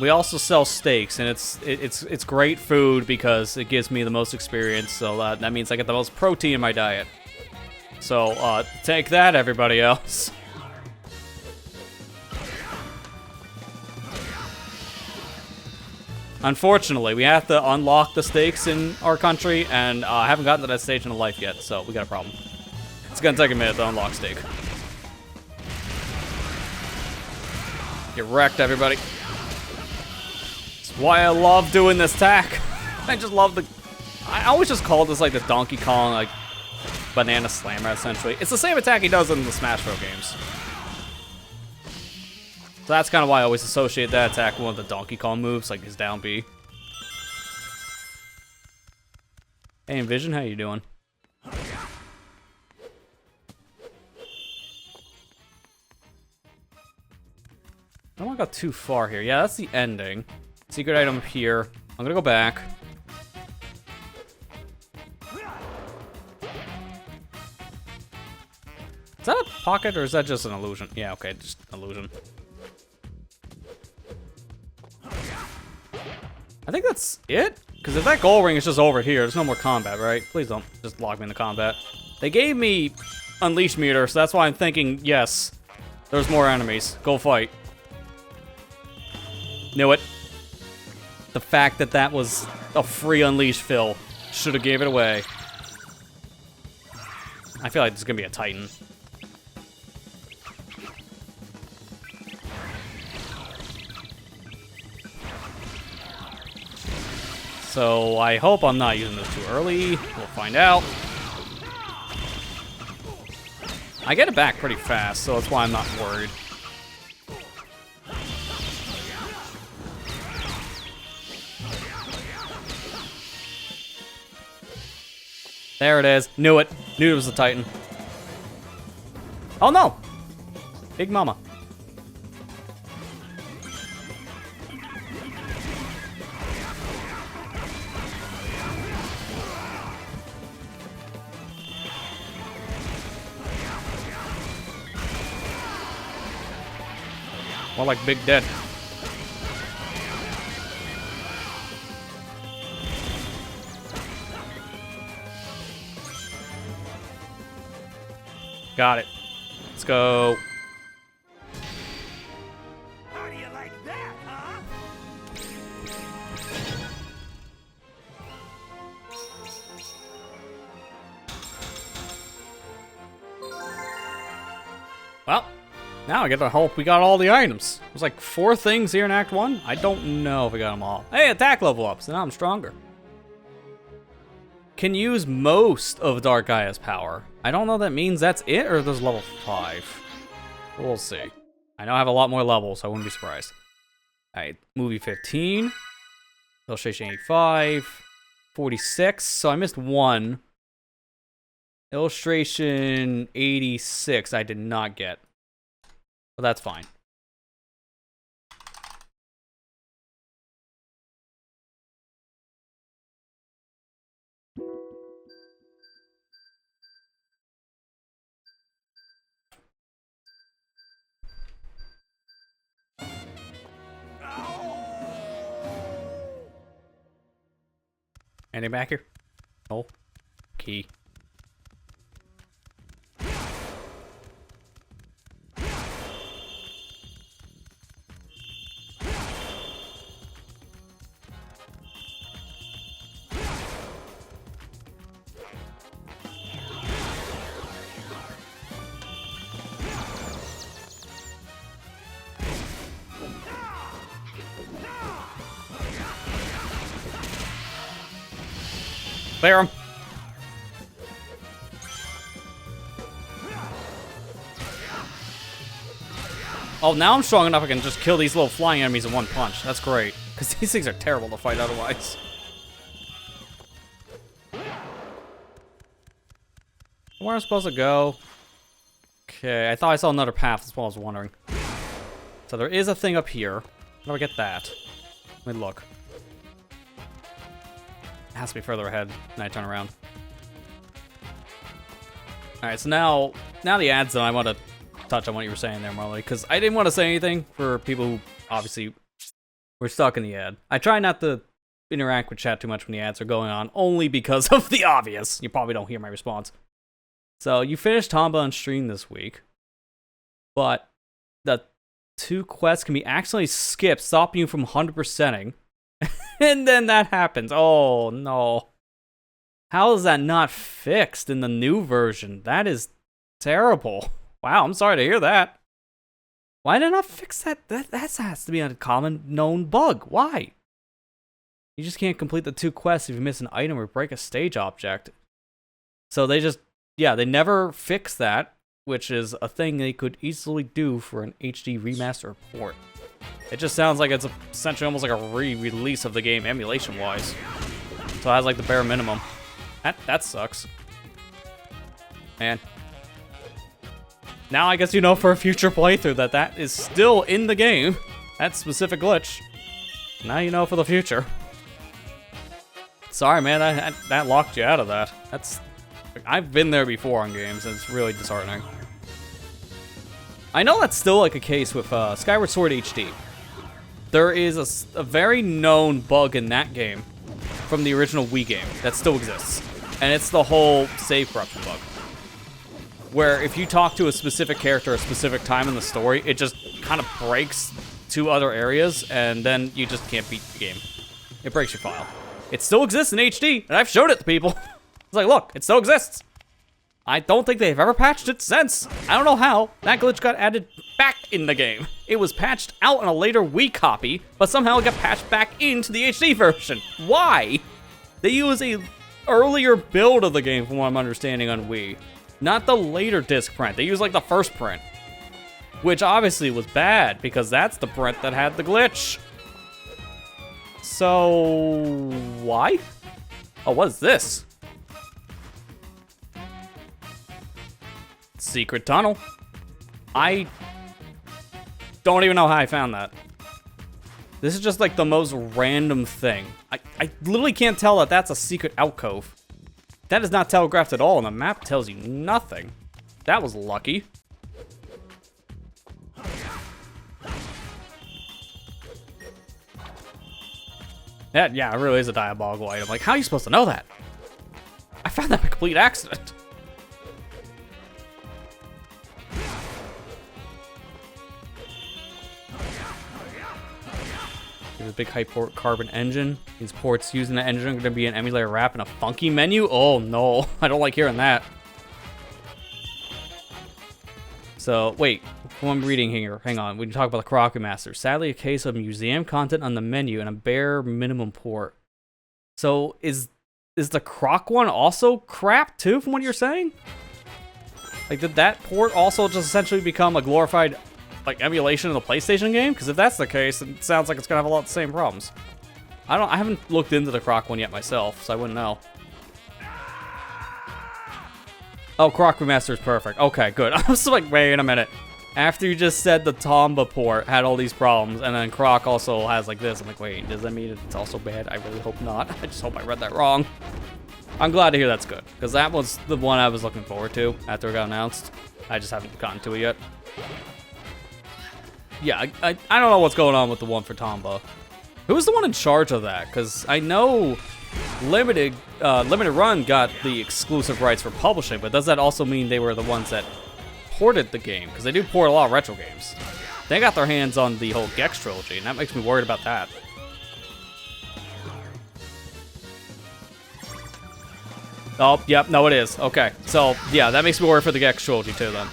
We also sell steaks, and it's great food because it gives me the most experience. So that means I get the most protein in my diet. So take that, everybody else. Unfortunately, we have to unlock the stakes in our country, and I haven't gotten to that stage in life yet, so we got a problem. It's gonna take a minute to unlock stake. Get wrecked, everybody. That's why I love doing this attack. I just love the... I always just call this like the Donkey Kong, like, banana slammer, essentially. It's the same attack he does in the Smash Bros. Games. So that's kind of why I always associate that attack with one of the Donkey Kong moves, like his down B. Hey, Envision, how you doing? I don't want to go too far here. Yeah, that's the ending. Secret item here. I'm gonna go back. Is that a pocket or is that just an illusion? Yeah, okay, just an illusion. I think that's it? Because if that gold ring is just over here, there's no more combat, right? Please don't just lock me into combat. They gave me Unleash meter, so that's why I'm thinking, yes, there's more enemies. Go fight. Knew it. The fact that that was a free Unleash fill should have gave it away. I feel like there's gonna be a Titan. So I hope I'm not using this too early. We'll find out. I get it back pretty fast, so that's why I'm not worried. There it is. Knew it. Knew it was a Titan. Oh no! Big Mama. More like Big Dead. Got it. Let's go. How do you like that, huh? Well, now I get to hope we got all the items. There's like 4 things here in Act 1. I don't know if we got them all. Hey, attack level up, so now I'm stronger. can use most of Dark Gaia's power. I don't know if that means that's it or there's level 5. We'll see. I know I have a lot more levels, so I wouldn't be surprised. Alright, movie 15. Illustration 85. 46, so I missed one. Illustration 86 I did not get. But that's fine. Anything back here? No. Key. Clear him. Oh, now I'm strong enough I can just kill these little flying enemies in one punch. That's great. Because these things are terrible to fight otherwise. Where am I supposed to go? Okay, I thought I saw another path. That's what I was wondering. So there is a thing up here. How do I get that? Let me look. It has to be further ahead when I turn around. Alright, so now the ad's done, I want to touch on what you were saying there, Marley, because I didn't want to say anything for people who obviously were stuck in the ad. I try not to interact with chat too much when the ads are going on, only because of the obvious. You probably don't hear my response. So, you finished Tomba on stream this week, but the 2 quests can be accidentally skipped, stopping you from 100%ing. And then that happens. Oh, no. How is that not fixed in the new version? That is terrible. Wow, I'm sorry to hear that. Why did I not fix that? That has to be a common known bug. Why? You just can't complete the 2 quests if you miss an item or break a stage object. So they just, yeah, they never fix that, which is a thing they could easily do for an HD remaster port. It just sounds like it's essentially almost like a re-release of the game emulation-wise. So it has like the bare minimum. That sucks. Man. Now I guess you know for a future playthrough that is still in the game. That specific glitch. Now you know for the future. Sorry, man, that locked you out of that. I've been there before on games, and it's really disheartening. I know that's still like a case with Skyward Sword HD. There is a very known bug in that game from the original Wii game that still exists. And it's the whole save corruption bug. Where if you talk to a specific character at a specific time in the story, it just kind of breaks to other areas, and then you just can't beat the game. It breaks your file. It still exists in HD, and I've showed it to people. It's like, look, it still exists. I don't think they've ever patched it since. I don't know how. That glitch got added back in the game. It was patched out in a later Wii copy, but somehow it got patched back into the HD version. Why? They use a earlier build of the game, from what I'm understanding, on Wii. Not the later disc print. They use like the first print. Which obviously was bad, because that's the print that had the glitch. So, why? Oh, what is this? Secret tunnel. I don't even know how I found that. This is just like the most random thing. I literally can't tell that that's a secret alcove. That is not telegraphed at all, and the map tells you nothing. That was lucky. That, yeah, it really is a diabolical item. Like, how are you supposed to know that? I found that by complete accident. There's a big high port carbon engine. These ports using the engine are going to be an emulator wrap and a funky menu. Oh no, I don't like hearing that. So wait, what I'm reading here, hang on. We can talk about the Crockett Master. Sadly, a case of museum content on the menu and a bare minimum port. So is is the Croc one also crap too, from what you're saying? Like, did that port also just essentially become a glorified, like, emulation of the PlayStation game? Because if that's the case, it sounds like it's gonna have a lot of the same problems. I haven't looked into the Croc one yet myself, so I wouldn't know. Oh, Croc Remaster is perfect. Okay, good. I was like, wait a minute. After you just said the Tomba port had all these problems, and then Croc also has like this, I'm like, wait, does that mean it's also bad? I really hope not. I just hope I read that wrong. I'm glad to hear that's good, because that was the one I was looking forward to after it got announced. I just haven't gotten to it yet. Yeah, I don't know what's going on with the one for Tomba. Who's the one in charge of that? Because I know Limited Run got the exclusive rights for publishing, but does that also mean they were the ones that ported the game? Because they do port a lot of retro games. They got their hands on the whole Gex trilogy, and that makes me worried about that. Oh, yep, no it is. Okay, so, yeah, that makes me worried for the Gex trilogy too, then.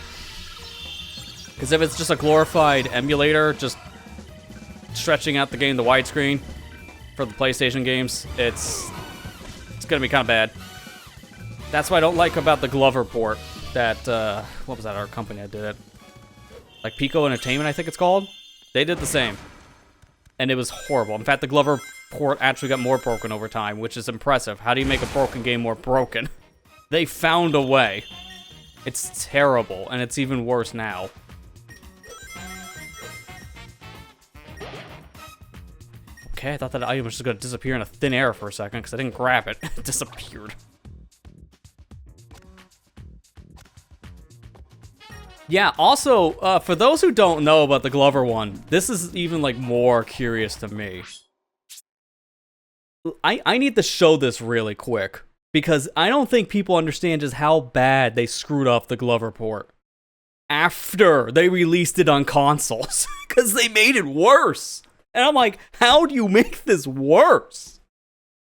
Because if it's just a glorified emulator, just stretching out the game to widescreen for the PlayStation games, it's gonna be kind of bad. That's what I don't like about the Glover port. That, what was that, our company that did it? Like Pico Entertainment, I think it's called? They did the same. And it was horrible. In fact, the Glover port actually got more broken over time, which is impressive. How do you make a broken game more broken? They found a way. It's terrible, and it's even worse now. Okay, I thought that item was just gonna disappear in a thin air for a second, because I didn't grab it. It disappeared. Yeah, also, for those who don't know about the Glover one, this is even, like, more curious to me. I need to show this really quick, because I don't think people understand just how bad they screwed up the Glover port after they released it on consoles, because they made it worse. And I'm like, how do you make this worse?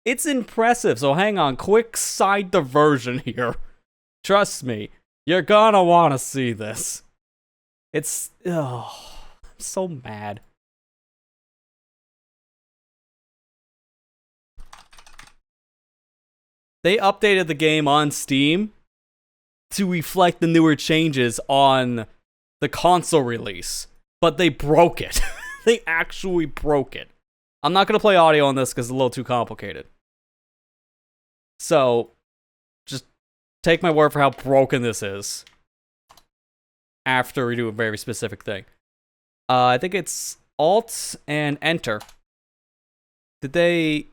It's impressive, so hang on, quick side diversion here. Trust me. You're gonna want to see this. It's... oh, I'm so mad. They updated the game on Steam to reflect the newer changes on the console release. But they broke it. They actually broke it. I'm not gonna play audio on this because it's a little too complicated. So, just take my word for how broken this is. After we do a very specific thing. I think it's Alt and Enter. Did they...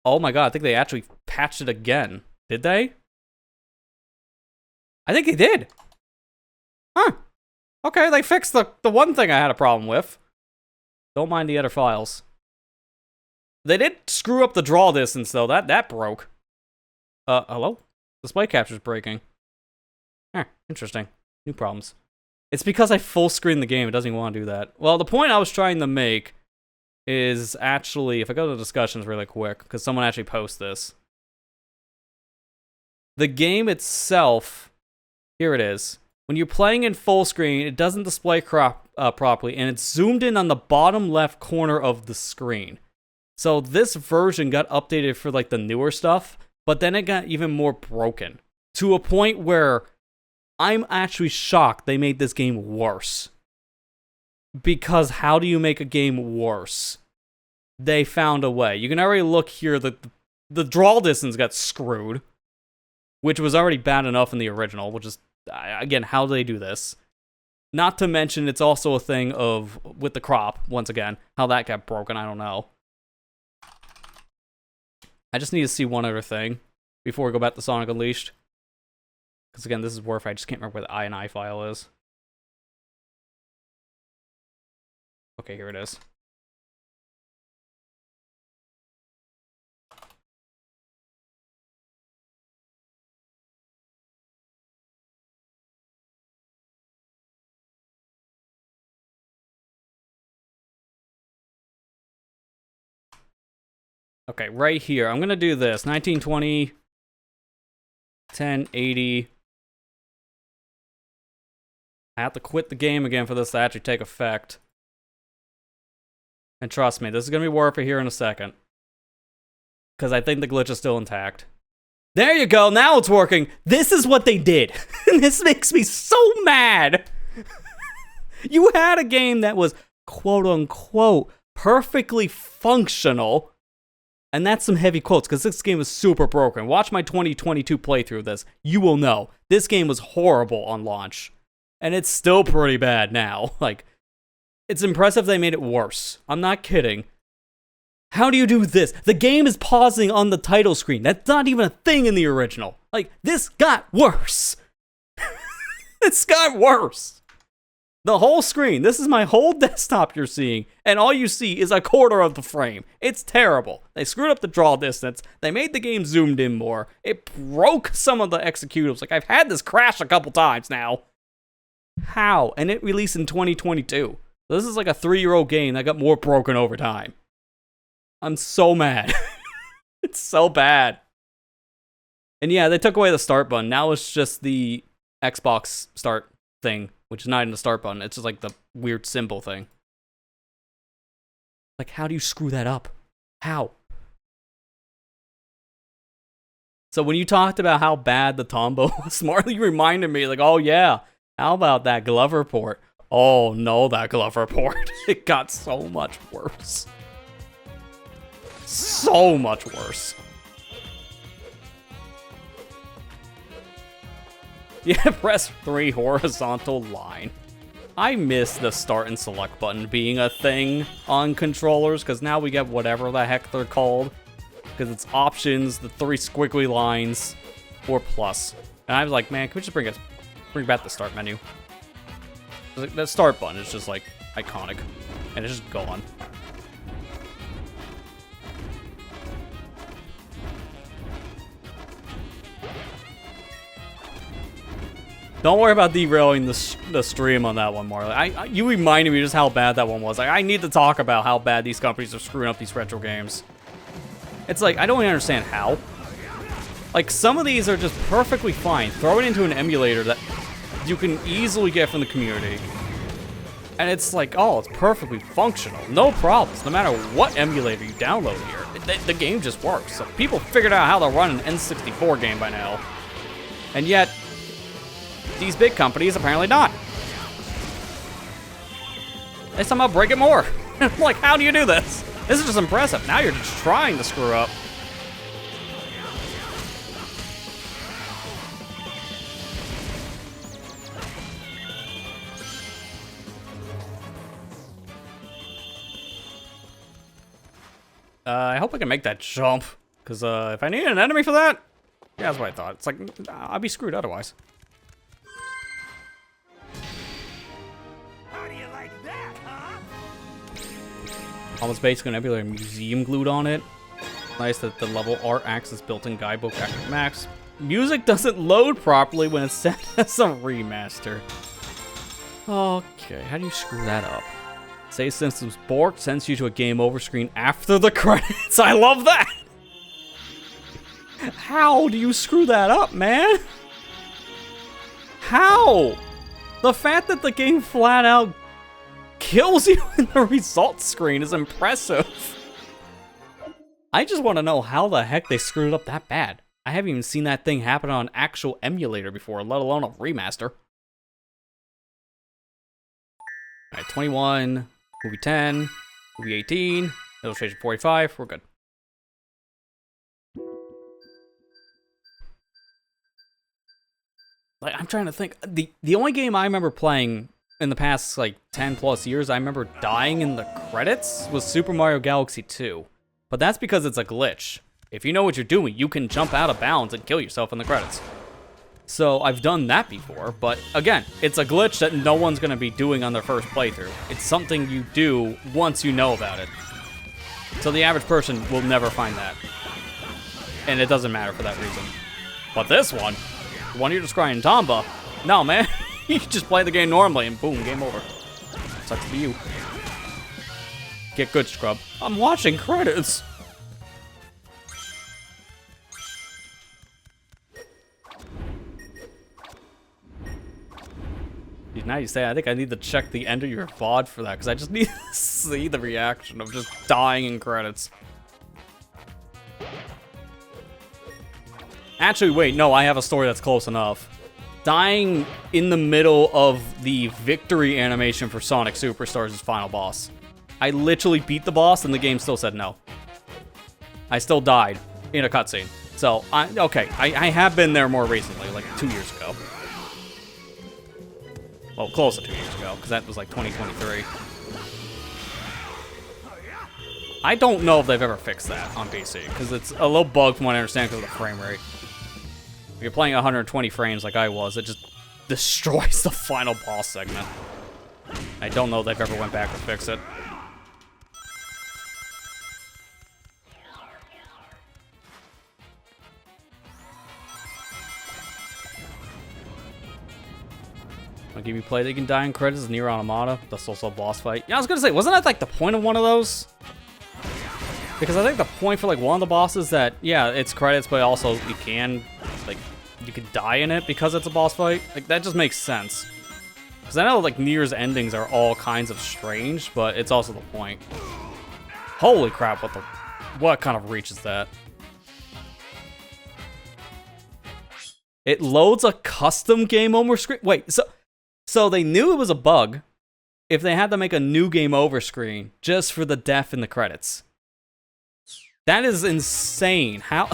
oh my god, I think they actually patched it again. Did they? I think they did. Huh. Okay, they fixed the one thing I had a problem with. Don't mind the other files. They did screw up the draw distance, though. That broke. Hello? Display capture's breaking. Interesting. New problems. It's because I full screen the game. It doesn't even want to do that. Well, the point I was trying to make is actually, if I go to discussions really quick, because someone actually posted this. The game itself, here it is. When you're playing in full screen, it doesn't display properly, and it's zoomed in on the bottom left corner of the screen. So this version got updated for like the newer stuff, but then it got even more broken. To a point where I'm actually shocked they made this game worse. Because how do you make a game worse? They found a way. You can already look here that the draw distance got screwed, which was already bad enough in the original, which is, again, how do they do this? Not to mention, it's also a thing of, with the crop, once again, how that got broken, I don't know. I just need to see one other thing before we go back to Sonic Unleashed. Because again, this is worth, I just can't remember where the INI file is. Okay, here it is. Okay, right here. I'm gonna do this. 1920, 1080. I have to quit the game again for this to actually take effect. And trust me, this is gonna be worth it here in a second. Because I think the glitch is still intact. There you go. Now it's working. This is what they did. This makes me so mad. You had a game that was quote unquote perfectly functional. And that's some heavy quotes because this game is super broken. Watch my 2022 playthrough of this. You will know. This game was horrible on launch. And it's still pretty bad now. Like, it's impressive they made it worse. I'm not kidding. How do you do this? The game is pausing on the title screen. That's not even a thing in the original. Like, this got worse. This got worse. The whole screen. This is my whole desktop you're seeing. And all you see is a quarter of the frame. It's terrible. They screwed up the draw distance. They made the game zoomed in more. It broke some of the executables. Like, I've had this crash a couple times now. How? And it released in 2022. This is like a 3-year-old game that got more broken over time. I'm so mad. It's so bad. And yeah, they took away the start button. Now it's just the Xbox start thing, which is not even the start button. It's just like the weird symbol thing. Like, how do you screw that up? How? So when you talked about how bad the Tombow was, Marley reminded me, like, oh yeah, how about that Glover port? Oh no, that Glover port. It got so much worse. So much worse. Yeah, press 3 horizontal line. I miss the start and select button being a thing on controllers, because now we get whatever the heck they're called. Because it's options, the 3 squiggly lines, or plus. And I was like, man, can we just bring back the start menu? Like, that start button is just like iconic, and it's just gone. Don't worry about derailing the stream on that one, Marley. You reminded me just how bad that one was. Like, I need to talk about how bad these companies are screwing up these retro games. It's like, I don't even understand how. Like, some of these are just perfectly fine. Throw it into an emulator that you can easily get from the community. And it's like, oh, it's perfectly functional. No problems, no matter what emulator you download here. The game just works. So people figured out how to run an N64 game by now. And yet, these big companies apparently not. They somehow break it more. Like, how do you do this? This is just impressive. Now you're just trying to screw up. I hope I can make that jump. Because if I need an enemy for that, yeah, that's what I thought. It's like, I'd be screwed otherwise. How do you like that, huh? Almost basically an emulator museum glued on it. Nice that the level art acts as built-in guidebook after max. Music doesn't load properly when it's set as a remaster. Okay, how do you screw that up? Save systems borked sends you to a game over screen after the credits. I love that! How do you screw that up, man? How? The fact that the game flat out kills you in the results screen is impressive. I just want to know how the heck they screwed it up that bad. I haven't even seen that thing happen on an actual emulator before, let alone a remaster. Alright, 21, movie 10, movie 18, illustration 45, we're good. Like, I'm trying to think. The only game I remember playing in the past, like, 10 plus years, I remember dying in the credits, was Super Mario Galaxy 2. But that's because it's a glitch. If you know what you're doing, you can jump out of bounds and kill yourself in the credits. So I've done that before, but again, it's a glitch that no one's going to be doing on their first playthrough. It's something you do once you know about it. So the average person will never find that. And it doesn't matter for that reason. But this one, the one you're describing, Tomba, no man, you just play the game normally and boom, game over. Sucks to be you. Get good, scrub. I'm watching credits. Now you say, I think I need to check the end of your VOD for that, because I just need to see the reaction of just dying in credits. Actually, wait, no, I have a story that's close enough. Dying in the middle of the victory animation for Sonic Superstars' final boss. I literally beat the boss and the game still said no. I still died in a cutscene. So, I have been there more recently, like 2 years ago. Well, close to 2 years ago, because that was like 2023. I don't know if they've ever fixed that on PC, because it's a little bug from what I understand because of the frame rate. If you're playing 120 frames like I was, it just destroys the final boss segment. I don't know if they've ever went back to fix it. I'll give you play that you can die in credits near Automata. That's also a boss fight. Yeah, I was gonna say, wasn't that like the point of one of those? Because I think the point for like one of the bosses that, yeah, it's credits, but also you can, like, you could die in it because it's a boss fight. Like, that just makes sense. Because I know, like, Nier's endings are all kinds of strange, but it's also the point. Holy crap, what kind of reach is that? It loads a custom game over screen? Wait, so they knew it was a bug if they had to make a new game over screen just for the death in the credits. That is insane. How,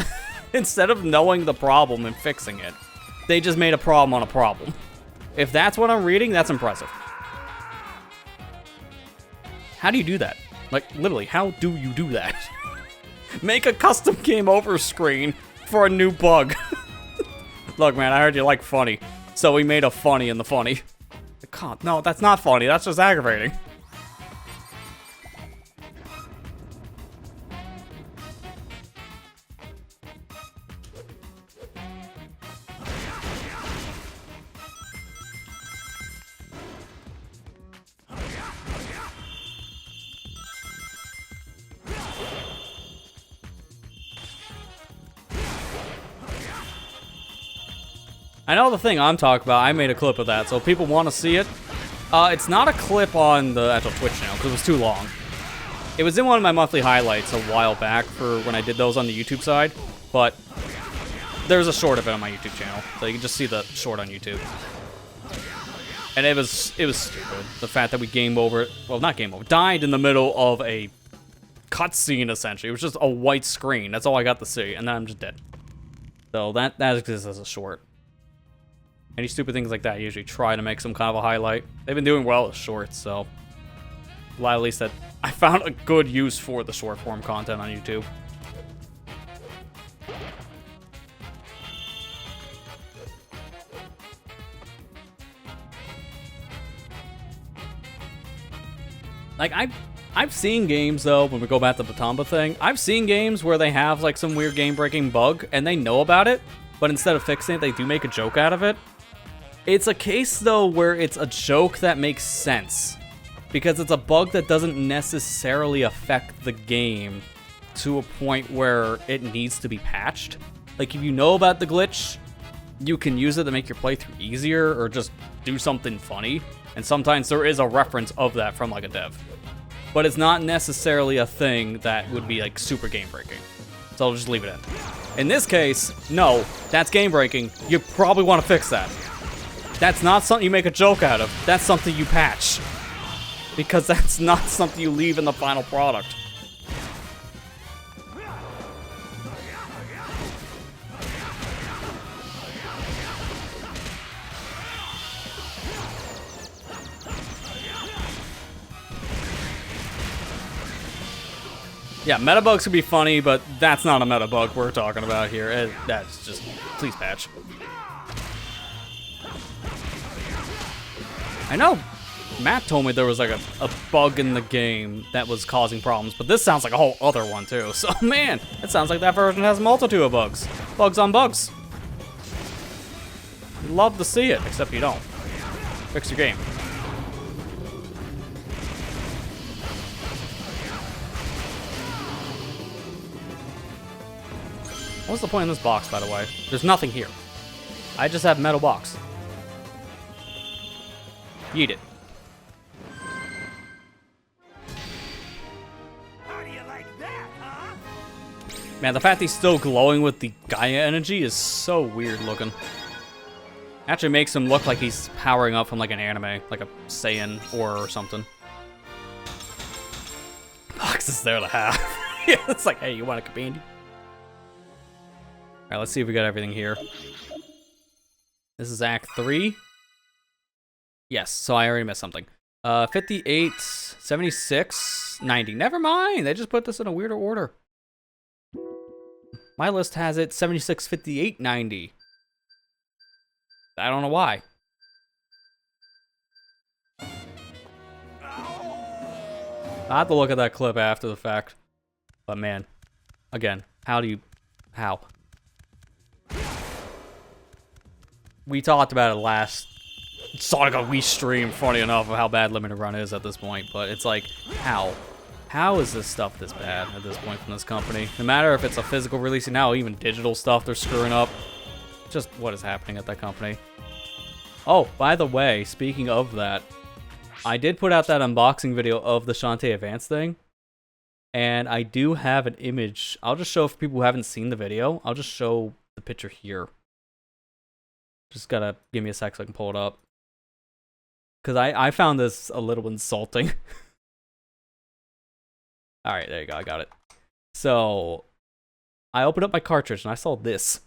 instead of knowing the problem and fixing it, they just made a problem on a problem. If that's what I'm reading, that's impressive. How do you do that? Like, literally, how do you do that? Make a custom game over screen for a new bug. Look, man, I heard you like funny, so we made a funny in the funny. God, no, that's not funny. That's just aggravating. I know the thing I'm talking about, I made a clip of that, so if people want to see it, it's not a clip on the actual Twitch channel, because it was too long. It was in one of my monthly highlights a while back for when I did those on the YouTube side, but there's a short of it on my YouTube channel, so you can just see the short on YouTube. And it was stupid. The fact that we died in the middle of a cutscene, essentially. It was just a white screen, that's all I got to see, and then I'm just dead. So that exists as a short. Any stupid things like that, I usually try to make some kind of a highlight. They've been doing well with shorts, so glad at least that I found a good use for the short form content on YouTube. Like, I've seen games, though, when we go back to the Tamba thing, I've seen games where they have, like, some weird game-breaking bug, and they know about it, but instead of fixing it, they do make a joke out of it. It's a case, though, where it's a joke that makes sense, because it's a bug that doesn't necessarily affect the game to a point where it needs to be patched. Like, if you know about the glitch, you can use it to make your playthrough easier, or just do something funny, and sometimes there is a reference of that from, like, a dev. But it's not necessarily a thing that would be, like, super game-breaking. So I'll just leave it in. In this case, no, that's game-breaking. You probably want to fix that. That's not something you make a joke out of. That's something you patch. Because that's not something you leave in the final product. Yeah, meta bugs could be funny, but that's not a meta bug we're talking about here. That's just, please patch. I know Matt told me there was like a bug in the game that was causing problems, but this sounds like a whole other one too. So man, it sounds like that version has a multitude of bugs. Bugs on bugs. You'd love to see it, except you don't. Fix your game. What's the point in this box, by the way? There's nothing here. I just have metal box. Eat it. How do you like that, huh? Man, the fact he's still glowing with the Gaia energy is so weird looking. Actually makes him look like he's powering up from like an anime, like a Saiyan or something. Fox is there to have. Yeah, it's like, hey, you want a companion? Alright, let's see if we got everything here. This is Act 3. Yes, so I already missed something. 58, 76, 90. Never mind, they just put this in a weirder order. My list has it 76, 58, 90. I don't know why. I have to look at that clip after the fact. But man, again, how? We talked about it last Sonic Unwiished stream, funny enough, of how bad Limited Run is at this point, but it's like, how? How is this stuff this bad at this point from this company? No matter if it's a physical release now, even digital stuff they're screwing up. Just what is happening at that company. Oh, by the way, speaking of that, I did put out that unboxing video of the Shantae Advance thing, and I do have an image. I'll just show for people who haven't seen the video. I'll just show the picture here. Just gotta give me a sec so I can pull it up. Because I found this a little insulting. Alright, there you go, I got it. So, I opened up my cartridge and I saw this.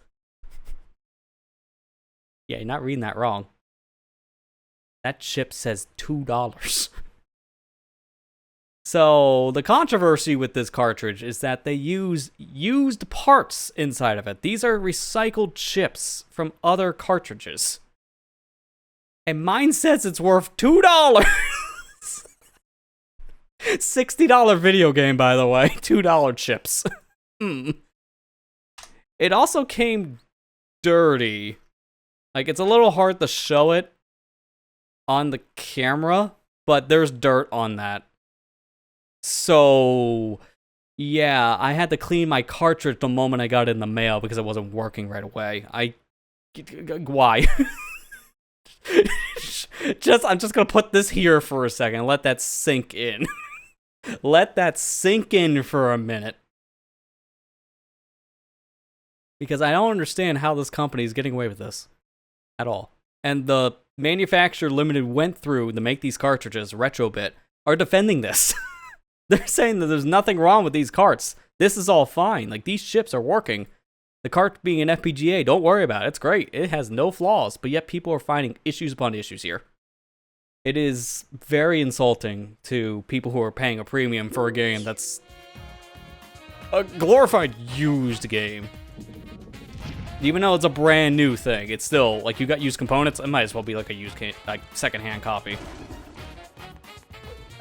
Yeah, you're not reading that wrong. That chip says $2. So, the controversy with this cartridge is that they use used parts inside of it. These are recycled chips from other cartridges. And mine says it's worth $2. $60 video game, by the way. $2 chips. It also came dirty. Like, it's a little hard to show it on the camera, but there's dirt on that. So, yeah, I had to clean my cartridge the moment I got it in the mail because it wasn't working right away. Why? I'm just gonna put this here for a second and let that sink in. Let that sink in for a minute. Because I don't understand how this company is getting away with this. At all. And the manufacturer Limited went through to make these cartridges, Retrobit, are defending this. They're saying that there's nothing wrong with these carts. This is all fine. Like, these chips are working. The cart being an FPGA, don't worry about it. It's great. It has no flaws. But yet people are finding issues upon issues here. It is very insulting to people who are paying a premium for a game that's a glorified used game. Even though it's a brand new thing, it's still, like, you got used components, it might as well be like a used, like, secondhand copy.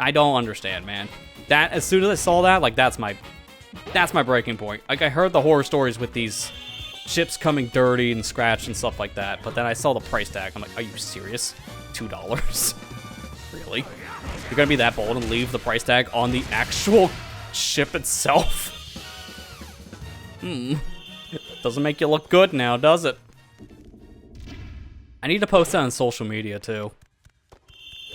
I don't understand, man. That, as soon as I saw that, like, that's my breaking point. Like, I heard the horror stories with these chips coming dirty and scratched and stuff like that, but then I saw the price tag. I'm like, are you serious? $2? Really? You're gonna be that bold and leave the price tag on the actual chip itself? Doesn't make you look good now, does it? I need to post that on social media, too.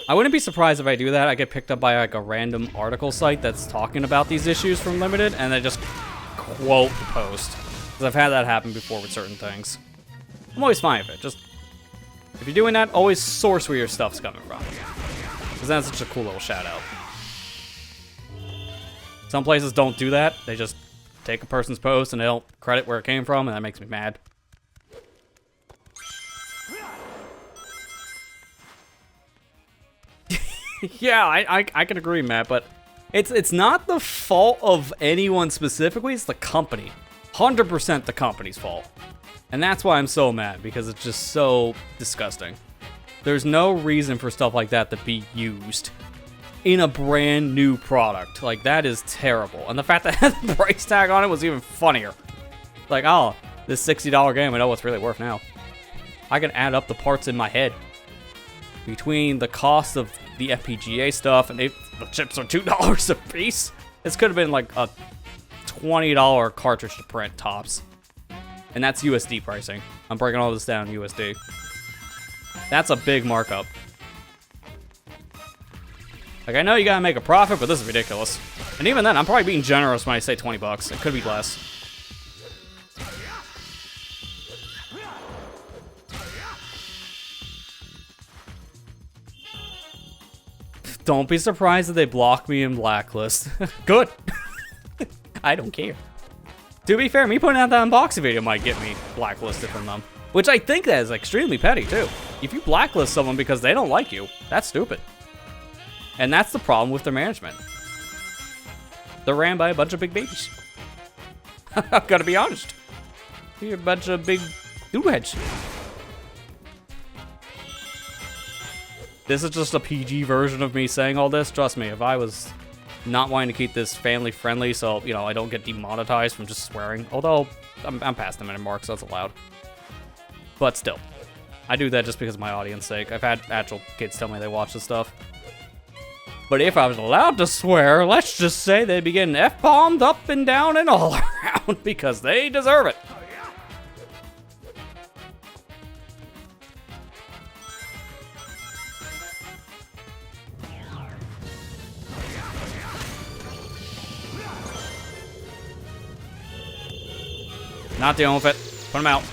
I wouldn't be surprised if I do that. I get picked up by, like, a random article site that's talking about these issues from Limited, and they just quote the post. Because I've had that happen before with certain things. I'm always fine with it. Just, if you're doing that, always source where your stuff's coming from. Because that's such a cool little shout-out. Some places don't do that. They just take a person's post and they don't credit where it came from, and that makes me mad. Yeah, I can agree, Matt, but it's not the fault of anyone specifically, it's the company. 100% the company's fault. And that's why I'm so mad, because it's just so disgusting. There's no reason for stuff like that to be used in a brand new product. Like, that is terrible. And the fact that the price tag on it was even funnier. Like, oh, this $60 game, I know what's really worth now. I can add up the parts in my head. Between the cost of the FPGA stuff and the chips are $2 a piece. This could have been like a $20 cartridge to print tops. And that's USD pricing. I'm breaking all this down USD. That's a big markup. Like, I know you gotta make a profit, but this is ridiculous. And even then, I'm probably being generous when I say 20 bucks. It could be less. Don't be surprised if they block me in Blacklist. Good. I don't care. To be fair, me putting out that unboxing video might get me blacklisted from them. Which I think that is extremely petty, too. If you blacklist someone because they don't like you, that's stupid. And that's the problem with their management. They're ran by a bunch of big babies. I've got to be honest. You're a bunch of big doodheads. This is just a PG version of me saying all this. Trust me, if I was not wanting to keep this family friendly so, you know, I don't get demonetized from just swearing. Although, I'm past the minute mark, so that's allowed. But still, I do that just because of my audience sake. I've had actual kids tell me they watch this stuff. But if I was allowed to swear, let's just say they'd be getting F-bombed up and down and all around because they deserve it. Not dealing with it. Put him out.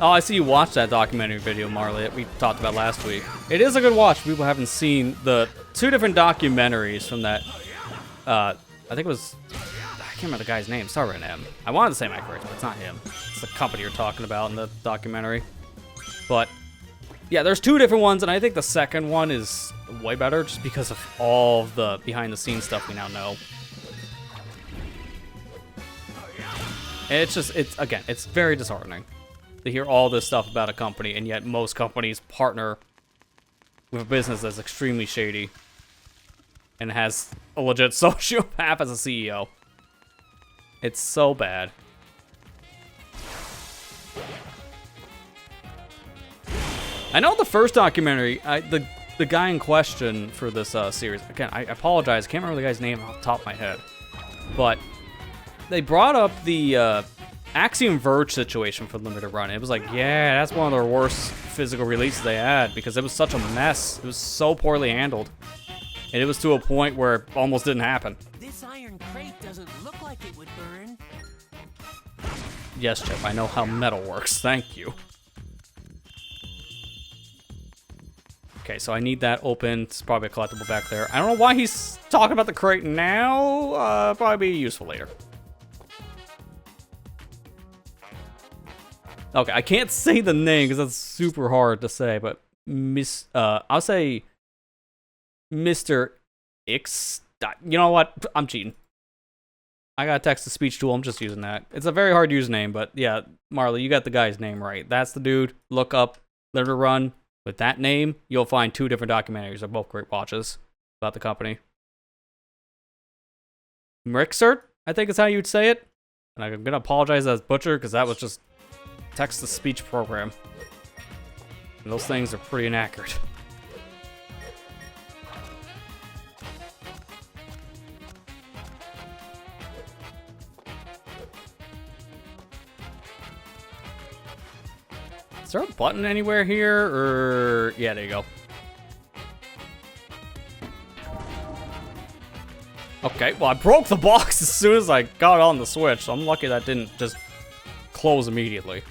Oh, I see you watched that documentary video, Marley, that we talked about last week. It is a good watch. People haven't seen the 2 different documentaries from that. I think it was... I can't remember the guy's name. Started with an M. I wanted to say Mike Rich, but it's not him. It's the company you're talking about in the documentary. But yeah, there's 2 different ones, and I think the second one is way better just because of all of the behind-the-scenes stuff we now know. And it's very disheartening to hear all this stuff about a company, and yet most companies partner with a business that's extremely shady and has a legit sociopath as a CEO. It's so bad. I know the first documentary, the guy in question for this series, again, I apologize, I can't remember the guy's name off the top of my head, but they brought up the Axiom Verge situation for Limited Run. It was like, yeah, that's one of their worst physical releases they had because it was such a mess. It was so poorly handled. And it was to a point where it almost didn't happen. This iron crate doesn't look like it would burn. Yes, Chip, I know how metal works. Thank you. Okay, so I need that open. It's probably a collectible back there. I don't know why he's talking about the crate now. Probably be useful later. Okay, I can't say the name because that's super hard to say, but I'll say Mr. X. You know what? I'm cheating. I got a text-to-speech tool. I'm just using that. It's a very hard username, but yeah, Marley, you got the guy's name right. That's the dude. Look up Limited Run. With that name, you'll find 2 different documentaries. They're both great watches about the company. Mrixert, I think is how you'd say it. And I'm going to apologize as Butcher because that was just text-to-speech program. And those things are pretty inaccurate. Is there a button anywhere here, or... Yeah, there you go. Okay, well, I broke the box as soon as I got on the Switch, so I'm lucky that didn't just close immediately.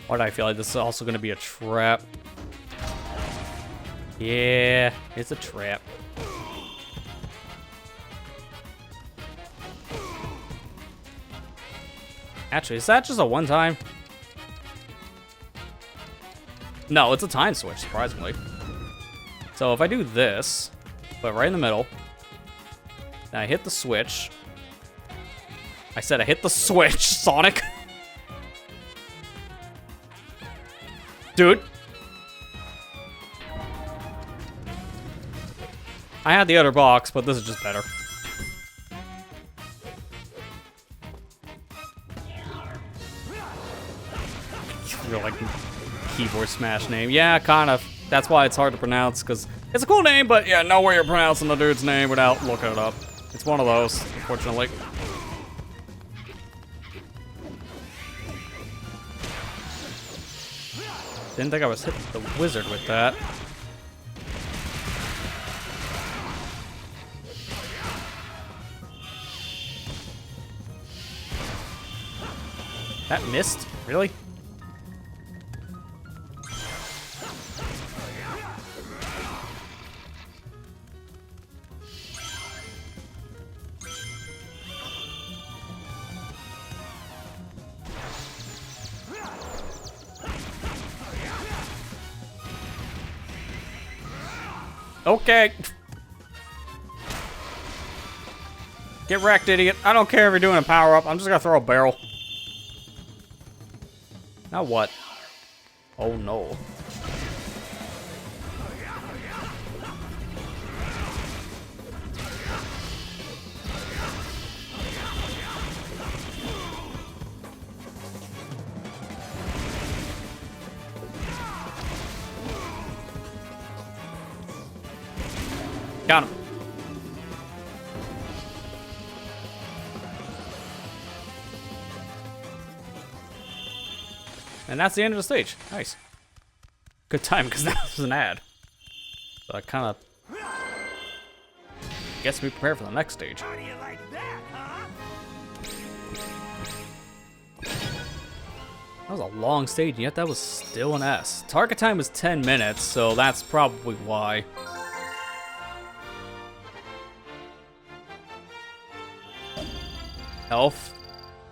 Why do I feel like this is also going to be a trap? Yeah, it's a trap. Actually, is that just a one-time? No, it's a time switch, surprisingly. So if I do this, put it right in the middle, then I hit the switch. I said I hit the switch, Sonic. Dude. I had the other box, but this is just better. real, like, keyboard smash name. Yeah, kind of. That's why it's hard to pronounce, because it's a cool name, but yeah, no way you're pronouncing the dude's name without looking it up. It's one of those, unfortunately. Didn't think I was hitting the wizard with that. That missed? Really? Okay. Get wrecked, idiot. I don't care if you're doing a power-up. I'm just gonna throw a barrel. Now what? Oh no. Got him. And that's the end of the stage. Nice. Good time, because that was an ad. So I kind of gets me prepared for the next stage. How do you like that, huh? That was a long stage, and yet that was still an S. Target time was 10 minutes, so that's probably why. Health.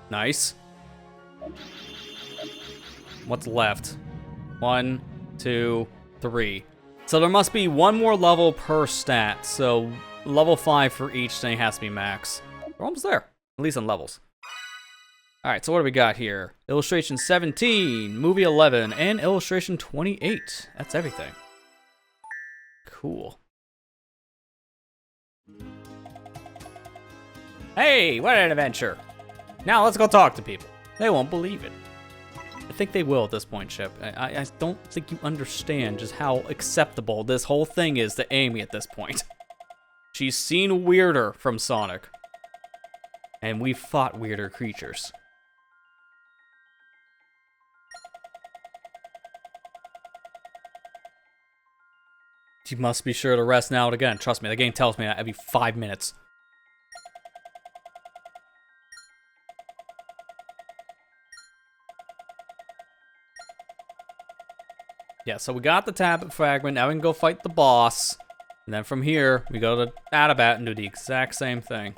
Nice. What's left? 1, 2, 3. So there must be one more level per stat. So level 5 for each thing has to be max. We're almost there, at least on levels. All right, so what do we got here? Illustration 17, movie 11, and illustration 28. That's everything. Cool. Hey, what an adventure. Now let's go talk to people. They won't believe it. I think they will at this point, Chip. I don't think you understand just how acceptable this whole thing is to Amy at this point. She's seen weirder from Sonic. And we've fought weirder creatures. You must be sure to rest now and again. Trust me, the game tells me that every 5 minutes. Yeah, so we got the tablet fragment. Now we can go fight the boss. And then from here, we go to Adabat and do the exact same thing.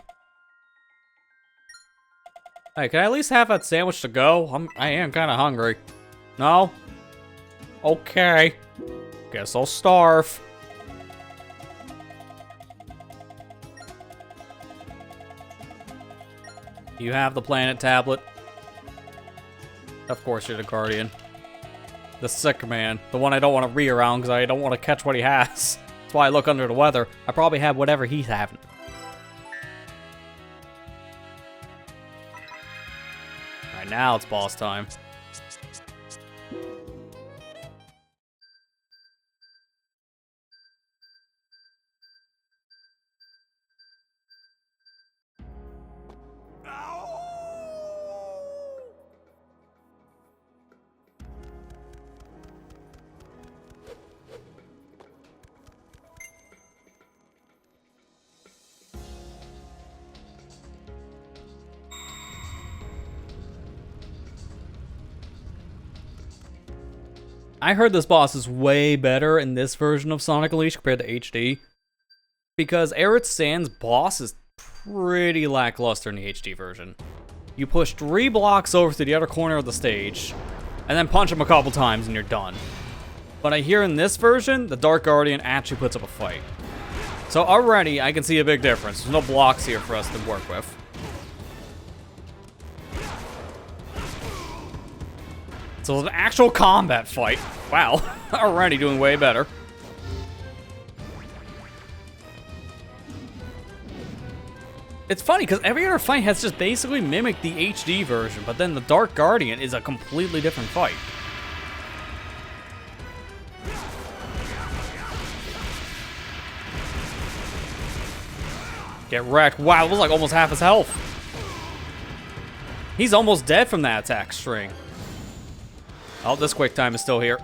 Hey, can I at least have that sandwich to go? I am kind of hungry. No? Okay. Guess I'll starve. You have the planet tablet. Of course you're the Guardian. The sick man. The one I don't want to re around because I don't want to catch what he has. That's why I look under the weather. I probably have whatever he's having. Alright, now it's boss time. I heard this boss is way better in this version of Sonic Unleashed compared to HD. Because Aerith Sand's boss is pretty lackluster in the HD version. You push 3 blocks over to the other corner of the stage, and then punch him a couple times and you're done. But I hear in this version, the Dark Guardian actually puts up a fight. So already, I can see a big difference. There's no blocks here for us to work with. So it's an actual combat fight. Wow, already doing way better. It's funny, because every other fight has just basically mimicked the HD version, but then the Dark Guardian is a completely different fight. Get wrecked. Wow, it was like almost half his health. He's almost dead from that attack string. Oh, this quick time is still here.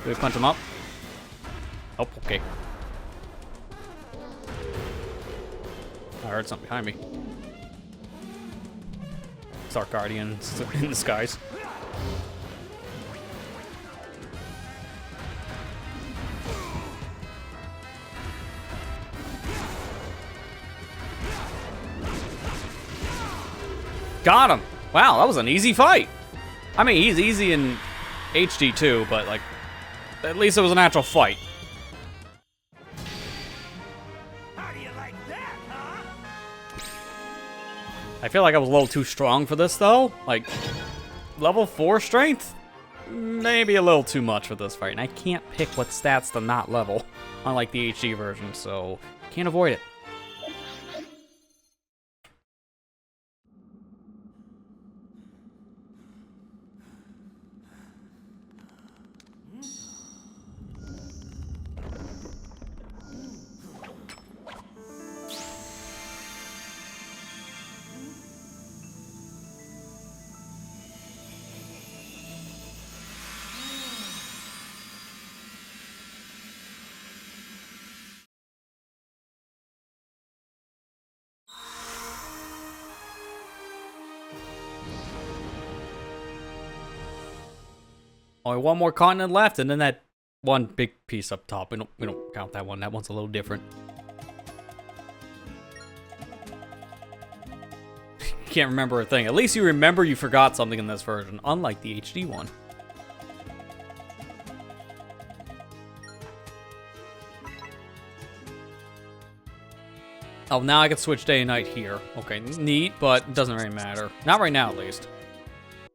Do we punch him up? Oh, okay. I heard something behind me. Stark Guardians in the skies. Got him! Wow, that was an easy fight. I mean, he's easy in HD too, but like, at least it was an actual fight. How do you like that, huh? I feel like I was a little too strong for this though. Like, level 4 strength? Maybe a little too much for this fight. And I can't pick what stats to not level, unlike the HD version, so can't avoid it. Only one more continent left, and then that one big piece up top. We don't count that one. That one's a little different. Can't remember a thing. At least you remember you forgot something in this version, unlike the HD one. Oh, now I can switch day and night here. Okay, neat, but it doesn't really matter. Not right now, at least.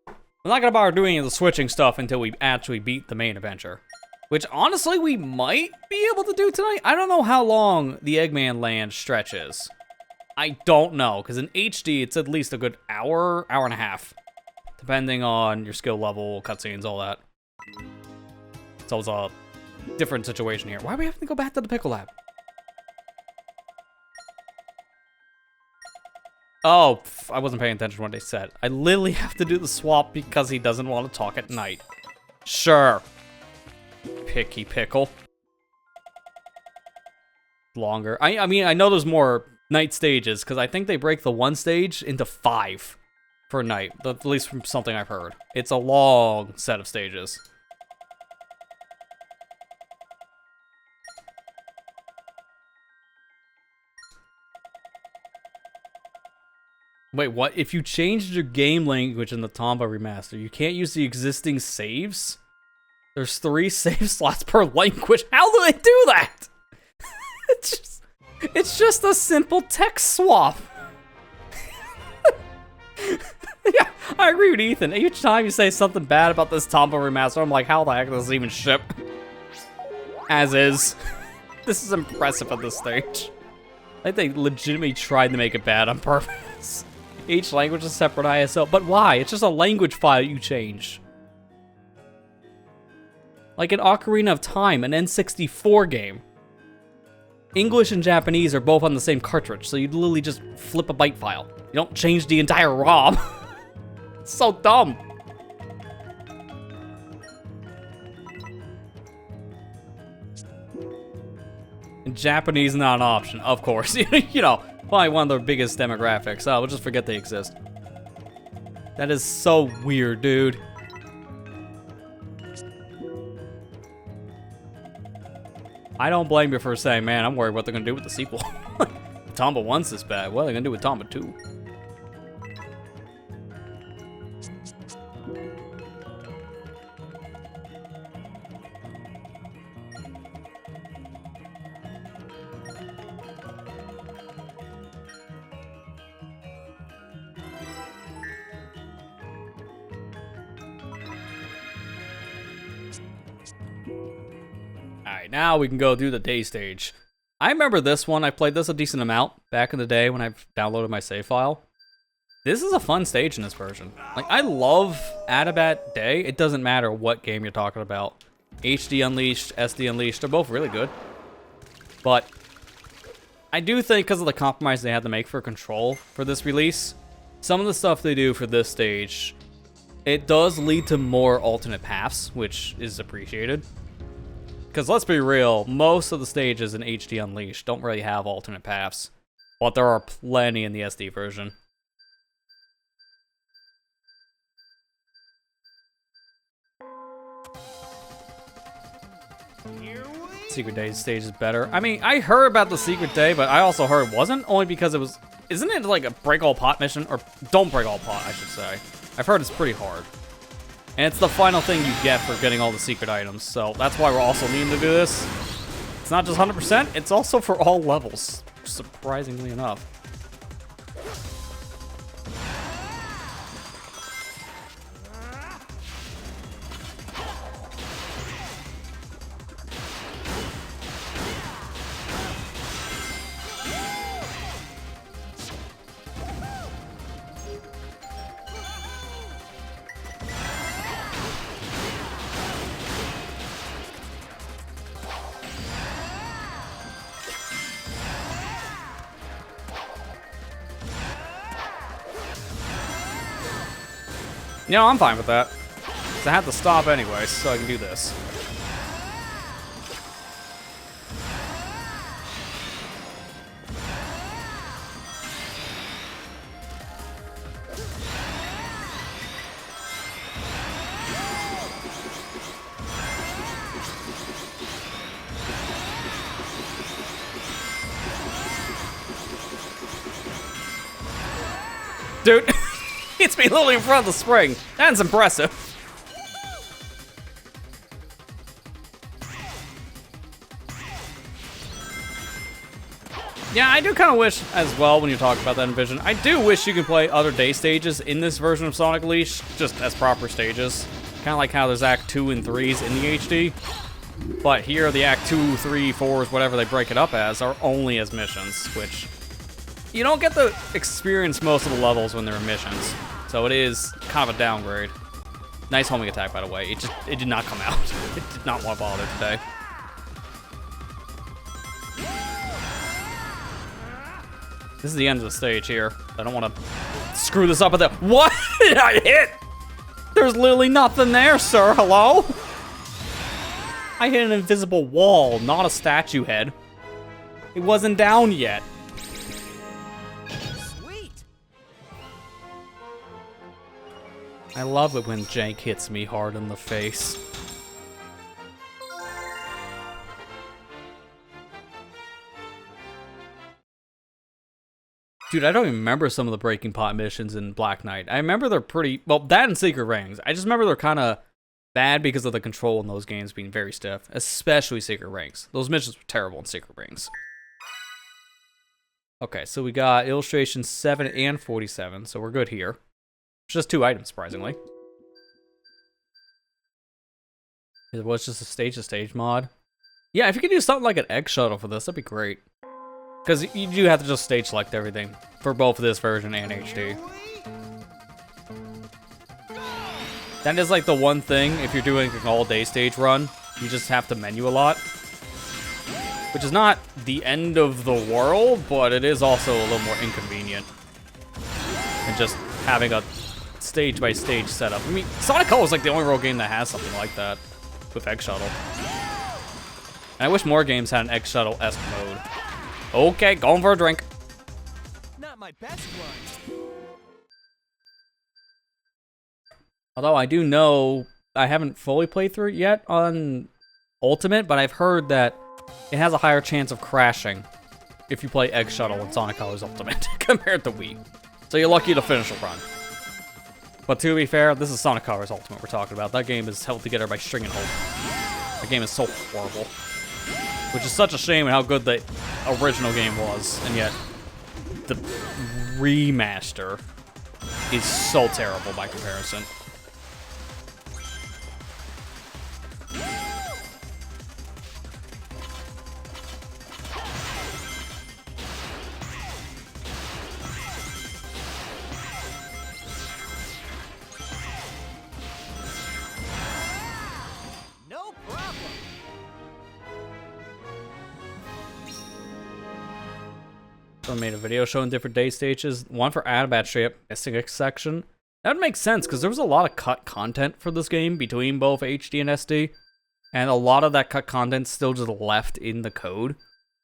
I'm not gonna bother doing the switching stuff until we actually beat the main adventure. Which, honestly, we might be able to do tonight. I don't know how long the Eggmanland stretch is. I don't know, because in HD, it's at least a good hour, hour and a half. Depending on your skill level, cutscenes, all that. So it's a different situation here. Why do we have to go back to the Pickle Lab? Oh, I wasn't paying attention to what they said. I literally have to do the swap because he doesn't want to talk at night. Sure. Picky pickle. Longer. I mean, I know there's more night stages because I think they break the one stage into 5 for night. At least from something I've heard. It's a long set of stages. Wait, what? If you changed your game language in the Tomba remaster, you can't use the existing saves? There's 3 save slots per language. How do they do that? It's just a simple text swap. Yeah, I agree with Ethan. Each time you say something bad about this Tomba remaster, I'm like, how the heck does this even ship? As is. This is impressive at this stage. I think they legitimately tried to make it bad on purpose. Each language is a separate ISO. But why? It's just a language file you change. Like an Ocarina of Time, an N64 game. English and Japanese are both on the same cartridge, so you literally just flip a byte file. You don't change the entire ROM. It's so dumb. And Japanese not an option, of course. You know, probably one of their biggest demographics. Oh, we'll just forget they exist. That is so weird, dude. I don't blame you for saying, man, I'm worried what they're gonna do with the sequel. Tomba 1's this bad. What are they gonna do with Tomba 2? Alright, now we can go do the day stage. I remember this one. I played this a decent amount back in the day when I downloaded my save file. This is a fun stage in this version. Like, I love Adabat Day. It doesn't matter what game you're talking about. HD Unleashed, SD Unleashed, they're both really good. But I do think because of the compromise they had to make for Control for this release, some of the stuff they do for this stage, it does lead to more alternate paths, which is appreciated. Because let's be real, most of the stages in HD Unleashed don't really have alternate paths, but there are plenty in the SD version. Secret Day stage is better. I mean, I heard about the Secret Day, but I also heard it wasn't, only because it was... Isn't it like a break all pot mission? Or don't break all pot, I should say. I've heard it's pretty hard. And it's the final thing you get for getting all the secret items, so that's why we're also needing to do this. It's not just 100%, it's also for all levels, surprisingly enough. You know, I'm fine with that. 'Cause I have to stop anyway, so I can do this. Dude, it's me literally in front of the spring. That's impressive. Yeah, I do kind of wish as well, when you talk about that in Vision, I do wish you could play other day stages in this version of Sonic Unleashed, just as proper stages. Kind of like how there's Act 2 and 3s in the HD. But here, the Act 2, 3, 4s, whatever they break it up as, are only as missions, which... You don't get to experience most of the levels when they're missions, so it is kind of a downgrade. Nice homing attack, by the way. It did not come out. It did not want to bother today. This is the end of the stage here. I don't want to screw this up with it. What did I hit? There's literally nothing there, sir. Hello? I hit an invisible wall, not a statue head. It wasn't down yet. I love it when Jank hits me hard in the face. Dude, I don't even remember some of the Breaking Pot missions in Black Knight. I remember they're pretty... Well, that and Secret Rings. I just remember they're kind of bad because of the control in those games being very stiff. Especially Secret Rings. Those missions were terrible in Secret Rings. Okay, so we got illustration 7 and 47, so we're good here. Just 2 items, surprisingly. It was just a stage-to-stage mod. Yeah, if you could do something like an egg shuttle for this, that'd be great. Because you do have to just stage select everything for both this version and HD. That is like the one thing, if you're doing an all-day stage run, you just have to menu a lot. Which is not the end of the world, but it is also a little more inconvenient. And just having a stage-by-stage setup. I mean, Sonic Color is like the only real game that has something like that with Egg Shuttle. And I wish more games had an Egg Shuttle-esque mode. Okay, going for a drink. Not my best one. Although I do know, I haven't fully played through it yet on Ultimate, but I've heard that it has a higher chance of crashing if you play Egg Shuttle in Sonic Colors Ultimate compared to Wii. So you're lucky to finish a run. But to be fair, this is Sonic Colors Ultimate we're talking about. That game is held together by string and hope. That game is so horrible. Which is such a shame how good the original game was, and yet the remaster is so terrible by comparison. Someone made a video showing different day stages. One for Adabat straight missing a section. That would make sense, because there was a lot of cut content for this game between both HD and SD. And a lot of that cut content still just left in the code.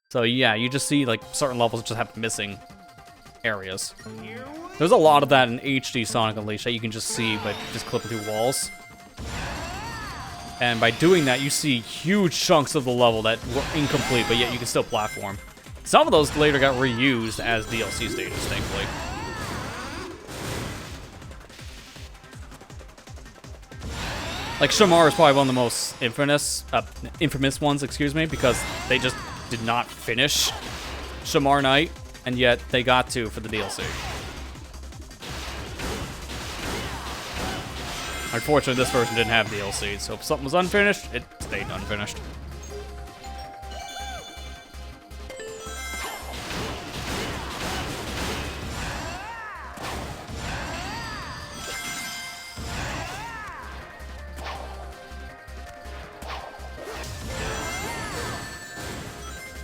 So yeah, you just see like certain levels just have missing areas. There's a lot of that in HD Sonic Unleashed that you can just see by just clipping through walls. And by doing that, you see huge chunks of the level that were incomplete, but yet you can still platform. Some of those later got reused as DLC stages, thankfully. Like, Shamar is probably one of the most infamous ones, excuse me, because they just did not finish Shamar Night, and yet they got to for the DLC. Unfortunately, this version didn't have DLC, so if something was unfinished, it stayed unfinished.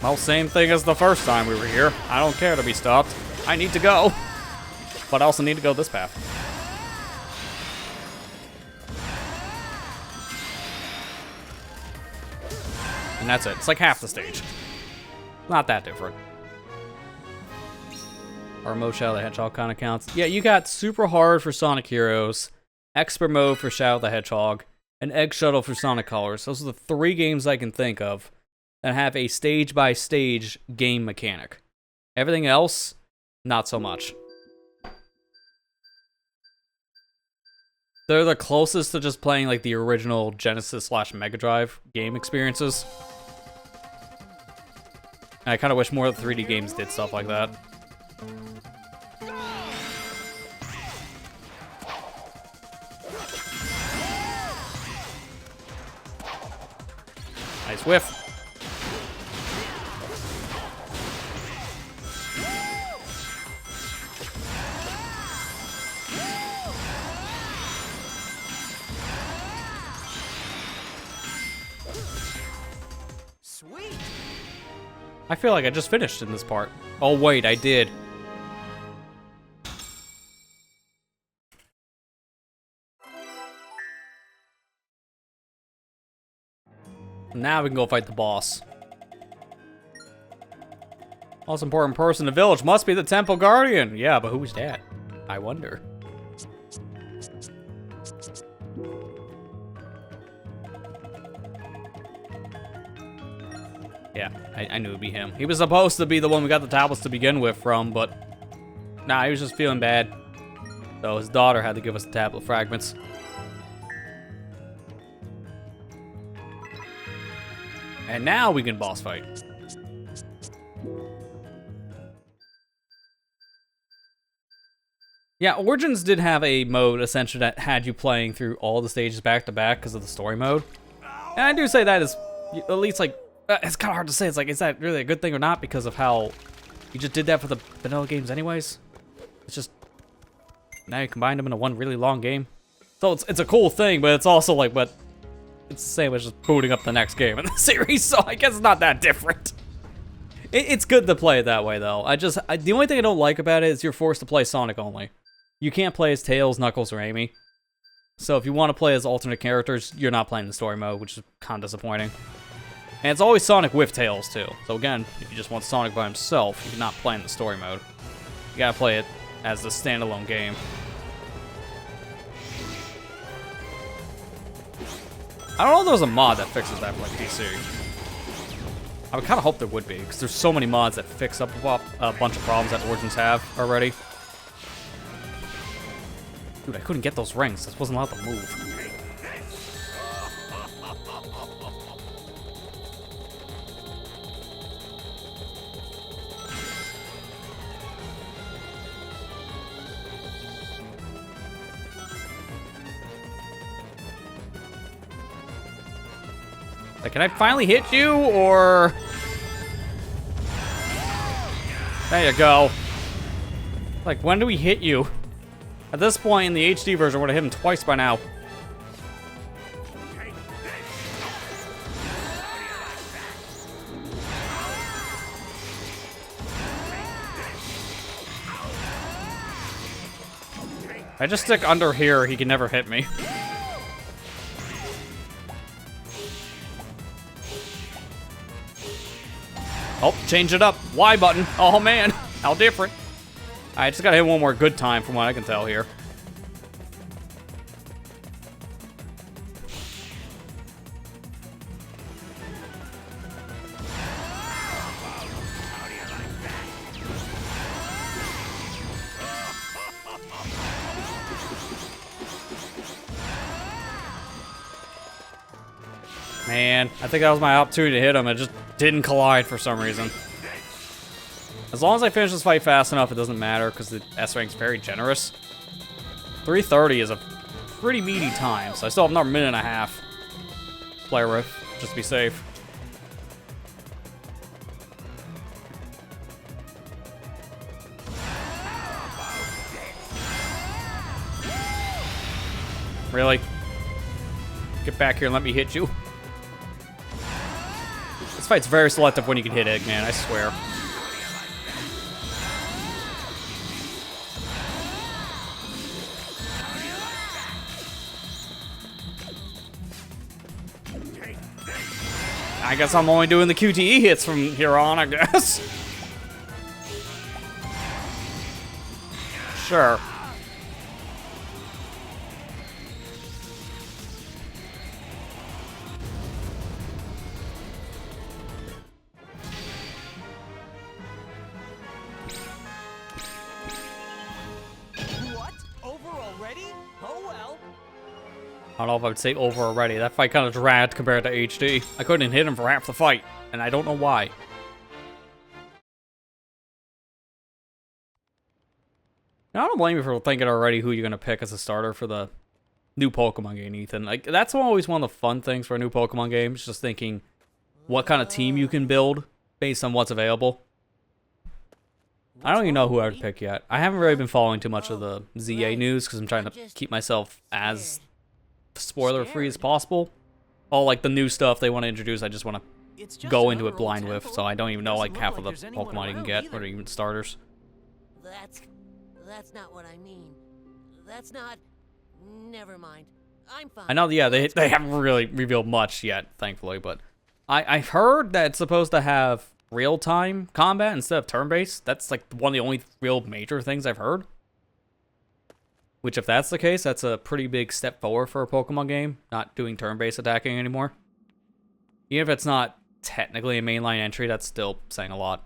Well, same thing as the first time we were here. I don't care to be stopped. I need to go. But I also need to go this path. And that's it. It's like half the stage. Not that different. Our mode Shadow the Hedgehog kind of counts. Yeah, you got Super Hard for Sonic Heroes, Expert Mode for Shadow the Hedgehog, and Egg Shuttle for Sonic Colors. Those are the 3 games I can think of that have a stage-by-stage game mechanic. Everything else, not so much. They're the closest to just playing like the original Genesis/Mega Drive game experiences. And I kind of wish more of the 3D games did stuff like that. Nice whiff. Sweet. I feel like I just finished in this part. Oh wait, I did. Now we can go fight the boss. Most important person in the village must be the Temple Guardian. Yeah, but who's that? I wonder. Yeah, I knew it'd be him. He was supposed to be the one we got the tablets to begin with from, but nah, he was just feeling bad. So his daughter had to give us the tablet fragments. And now we can boss fight. Yeah, Origins did have a mode essentially that had you playing through all the stages back to back because of the story mode. And I do say that is at least like, it's kind of hard to say. It's like, is that really a good thing or not because of how you just did that for the vanilla games anyways? It's just, now you combine them into one really long game. So it's a cool thing, but it's also like, but it's the same as just booting up the next game in the series, so I guess it's not that different. It's good to play it that way, though. The only thing I don't like about it is you're forced to play Sonic only. You can't play as Tails, Knuckles, or Amy. So if you want to play as alternate characters, you're not playing the story mode, which is kind of disappointing. And it's always Sonic with Tails, too. So again, if you just want Sonic by himself, you're not playing the story mode. You gotta play it as a standalone game. I don't know if there was a mod that fixes that for like PC. I would kind of hope there would be, because there's so many mods that fix up a bunch of problems that Origins have already. Dude, I couldn't get those rings. This wasn't allowed to move. Like, can I finally hit you, or... There you go. Like, when do we hit you? At this point in the HD version, I would have hit him twice by now. If I just stick under here, he can never hit me. Oh, change it up. Y button. Oh, man. How different. I just gotta hit one more good time from what I can tell here. Man, I think that was my opportunity to hit him. It just didn't collide for some reason. As long as I finish this fight fast enough, it doesn't matter because the S rank's very generous. 3:30 is a pretty meaty time, so I still have another minute and a half to play with, just to be safe. Really? Get back here and let me hit you. This fight's very selective when you can hit Eggman, I swear. I guess I'm only doing the QTE hits from here on, I guess. Sure. What? Over already? Oh well. I don't know if I would say over already. That fight kind of dragged compared to HD. I couldn't hit him for half the fight, and I don't know why. Now, I don't blame you for thinking already who you're going to pick as a starter for the new Pokemon game, Ethan. Like, that's always one of the fun things for a new Pokemon game, is just thinking what kind of team you can build based on what's available. I don't even know who I would pick yet. I haven't really been following too much of the ZA news because I'm trying to keep myself as spoiler-free as possible. All, like, the new stuff they want to introduce, I just want to go into it blind with, so I don't even know, like, half of the Pokemon you can get, or even starters. That's not what I mean. That's not... Never mind. I'm fine. I know, yeah, they haven't really revealed much yet, thankfully, but I've heard that it's supposed to have real-time combat instead of turn-based. That's, like, one of the only real major things I've heard. Which, if that's the case, that's a pretty big step forward for a Pokemon game, not doing turn-based attacking anymore. Even if it's not technically a mainline entry, that's still saying a lot.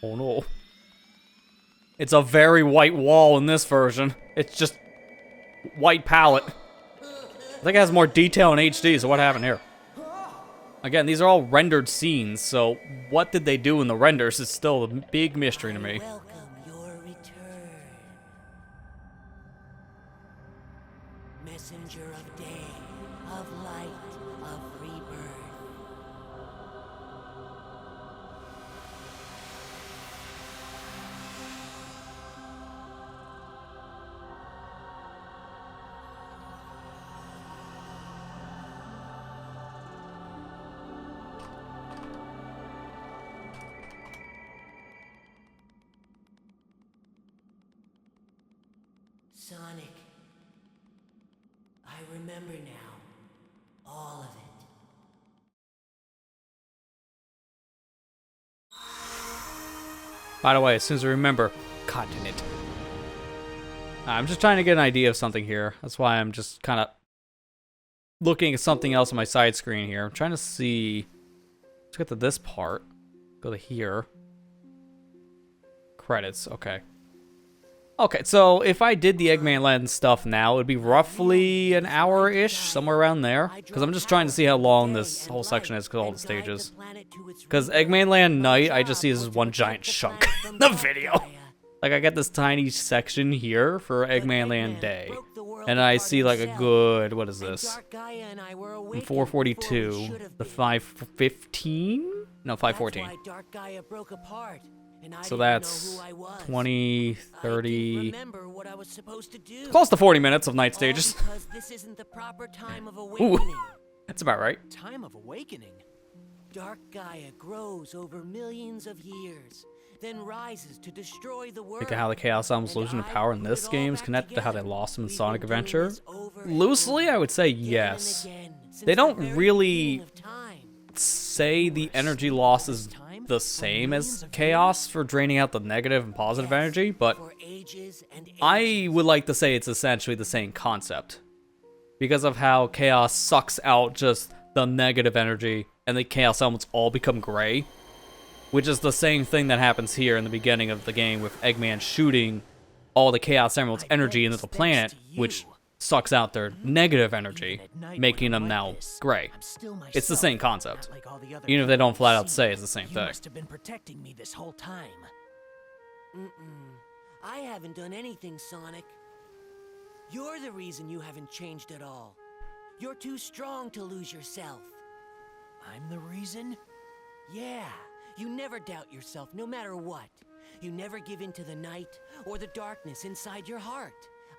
Oh no. It's a very white wall in this version. It's just white palette. I think it has more detail in HD, so what happened here? Again, these are all rendered scenes, so what did they do in the renders is still a big mystery to me. Welcome your return. Messenger of day, of light, of rebirth. Sonic, I remember now, all of it. By the way, as soon as I remember, continent. I'm just trying to get an idea of something here. That's why I'm just kind of looking at something else on my side screen here. I'm trying to see. Let's get to this part. Go to here. Credits, okay. Okay, so if I did the Eggmanland stuff now, it would be roughly an hour-ish, somewhere around there. Because I'm just trying to see how long this whole section is, because all the stages. Because Eggmanland Night, I just see this as one giant chunk in the video. Like, I get this tiny section here for Eggmanland Day. And I see like a good, what is this? Dark Gaia and I were awakened 442, before we should have the been. 515? No, 514. That's why Dark Gaia broke apart, and I So didn't that's know who I was. 20, I 30, didn't remember what I was supposed to do. close to 40 minutes of night All stages. because this isn't the proper time of awakening. That's about right. Time of awakening. Dark Gaia grows over millions of years, then rises to destroy the world. Think of how the Chaos Elements losing their power in this game is connected to how they lost them in Sonic Adventure. Loosely, I would say yes. They don't really say the energy loss is the same as Chaos for draining out the negative and positive energy, but I would like to say it's essentially the same concept. Because of how Chaos sucks out just the negative energy and the Chaos Elements all become gray. Which is the same thing that happens here in the beginning of the game with Eggman shooting all the Chaos Emerald's energy into the planet, which sucks out their negative energy, making them now gray. It's the same concept. Even if they don't flat out say it's the same You thing. must have been protecting me this whole time. I haven't done anything, Sonic. You're the reason you haven't changed at all. You're too strong to lose yourself. I'm the reason? Yeah, you never doubt yourself, no matter what. You never give in to the night or the darkness inside your heart.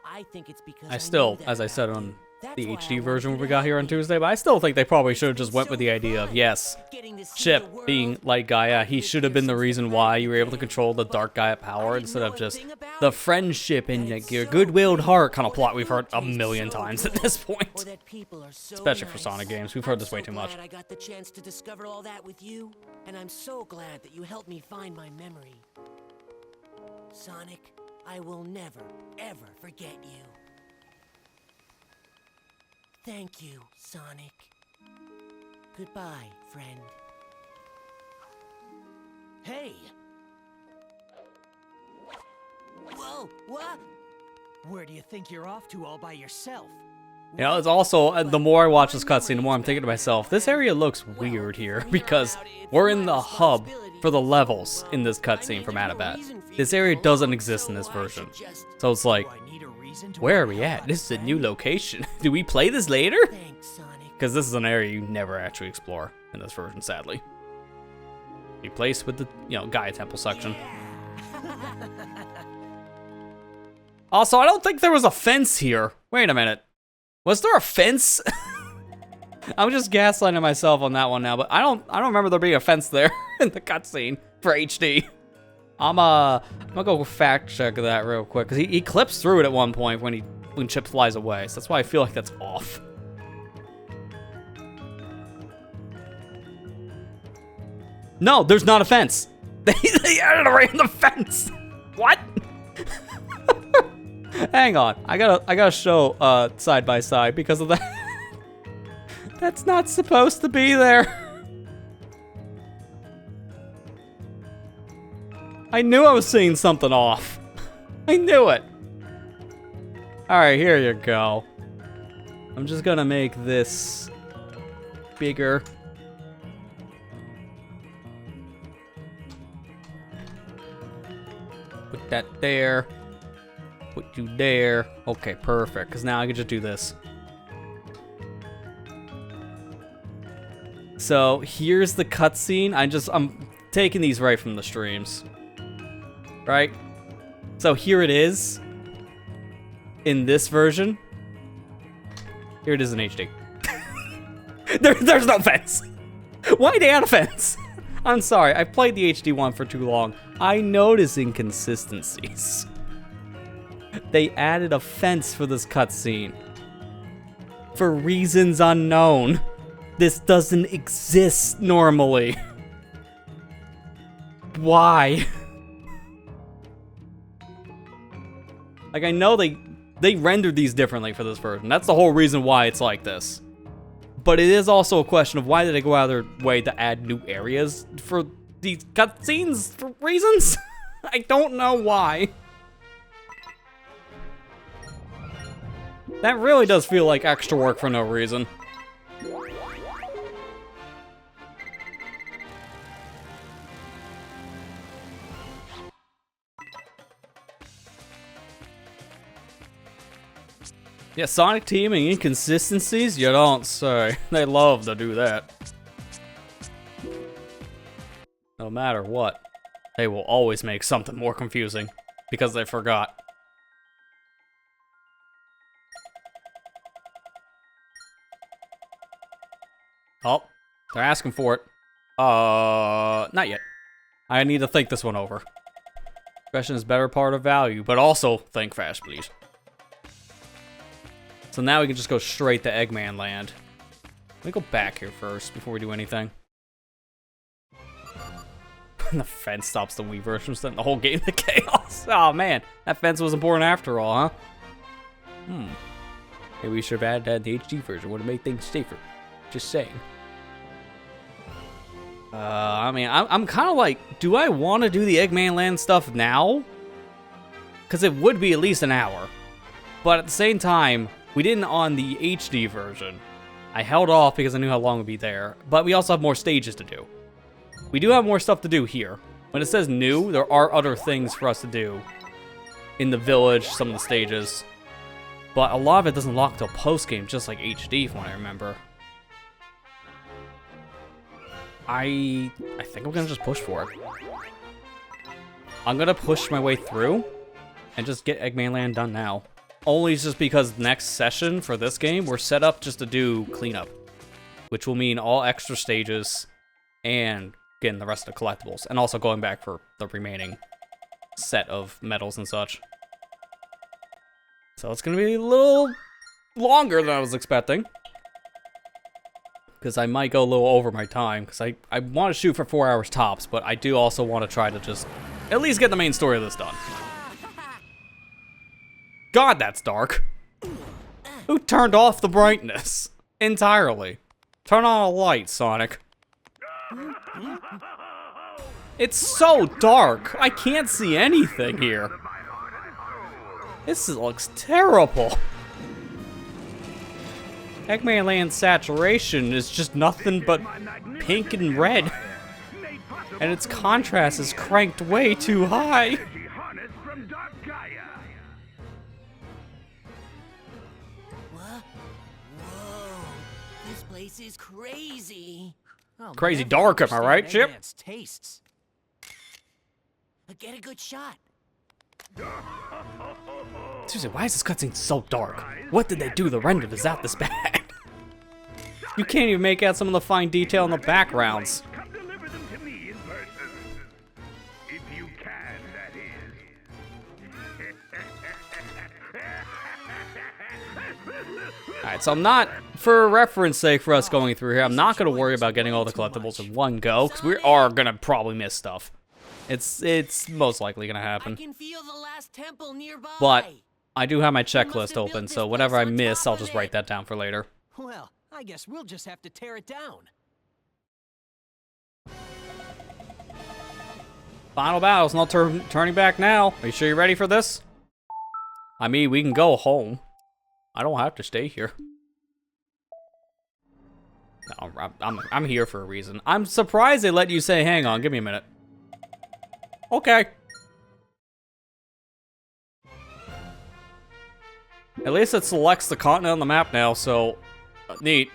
I think it's because I still, know that as I said about on you. That's the why I HD wanted version you when we to got help here on me. Tuesday, but I still think they probably should have just went with the So idea of, fun, yes, getting to see Chip the world being like Gaia, he like should have been the since reason the why very you were able to beginning. control the But Dark Gaia I power didn't instead know of a just thing about the it. friendship and And like, it's your so goodwill pretty, heart kind of or plot that we've heard food a tastes million so times at good, this or point. that people are so Especially for nice. Sonic games, we've heard this I'm way so too much. glad I got the chance to discover all that with you, and I'm so glad that you helped me find my memory. Sonic, I will never, ever forget you. Thank you, Sonic. Goodbye, friend. Hey! Whoa, what? Where do you think you're off to all by yourself? You know, it's also, the more I watch this cutscene, the more I'm thinking to myself, this area looks weird here, because we're in the hub for the levels in this cutscene from Adabat. This area doesn't exist in this version. So it's like, Do I need a reason to where are worry we at? about This is a friend? new location. Do we play this later? Thanks, Sonic. Because this is an area you never actually explore in this version, sadly. Replaced with the, Gaia Temple section. Also, I don't think there was a fence here. Wait a minute. Was there a fence? I'm just gaslighting myself on that one now, but I don't remember there being a fence there in the cutscene for HD. I'm gonna go fact check that real quick, because he clips through it at one point when Chip flies away, so that's why I feel like that's off. No, there's not a fence. They added a random fence. What? Hang on, I gotta show side by side because of that. That's not supposed to be there. I knew I was seeing something off. I knew it. All right, here you go. I'm just gonna make this bigger. Put that there. Put you there. Okay, perfect. Because now I can just do this. So here's the cutscene. I'm taking these right from the streams. Right? So here it is. In this version. Here it is in HD. There's no fence. Why they add a fence? I'm sorry, I played the HD one for too long. I notice inconsistencies. They added a fence for this cutscene. For reasons unknown. This doesn't exist normally. Why? Like, I know they rendered these differently for this version. That's the whole reason why it's like this. But it is also a question of why did they go out of their way to add new areas for these cutscenes for reasons? I don't know why. That really does feel like extra work for no reason. Yeah, Sonic teaming inconsistencies? You don't say. They love to do that. No matter what, they will always make something more confusing because they forgot. Oh, they're asking for it. Not yet. I need to think this one over. Question is better part of value, but also think fast, please. So now we can just go straight to Eggmanland. Let me go back here first before we do anything. The fence stops the Wii version from setting the whole game to chaos. Oh man, that fence was important after all, huh? Maybe we should have added that in the HD version. Would have made things safer. Just saying. I mean, I'm kind of like, do I want to do the Eggmanland stuff now? Because it would be at least an hour. But at the same time, we didn't on the HD version. I held off because I knew how long it would be there. But we also have more stages to do. We do have more stuff to do here. When it says new, there are other things for us to do. In the village, some of the stages. But a lot of it doesn't lock till post-game, just like HD from what I remember. I think I'm gonna just push for it. I'm gonna push my way through and just get Eggmanland done now. Only just because next session for this game, we're set up just to do cleanup. Which will mean all extra stages and getting the rest of the collectibles. And also going back for the remaining set of medals and such. So it's gonna be a little longer than I was expecting. Because I might go a little over my time, because I want to shoot for 4 hours tops, but I do also want to try to just at least get the main story of this done. God, that's dark. Who turned off the brightness? Entirely. Turn on a light, Sonic. It's so dark. I can't see anything here. This looks terrible. Eggmanland saturation is just nothing but pink and red. And its contrast is cranked way too high. What? Whoa. This place is crazy. Crazy dark, am I right, Chip? Tastes. Get a good shot. Seriously, why is this cutscene so dark? What did they do to the render to zap this bad? You can't even make out some of the fine detail in the backgrounds. Come deliver them to me in person. If you can, that is. Alright, so I'm not, for reference sake for us going through here, I'm not going to worry about getting all the collectibles in one go, because we are going to probably miss stuff. It's most likely going to happen. I can feel the last temple nearby. But I do have my checklist open, so whatever I miss, I'll just write that down for later. Well, I guess we'll just have to tear it down. Final battles, no turning back now. Are you sure you're ready for this? I mean, we can go home. I don't have to stay here. No, I'm here for a reason. I'm surprised they let you say, hang on, give me a minute. Okay. At least it selects the continent on the map now, so neat.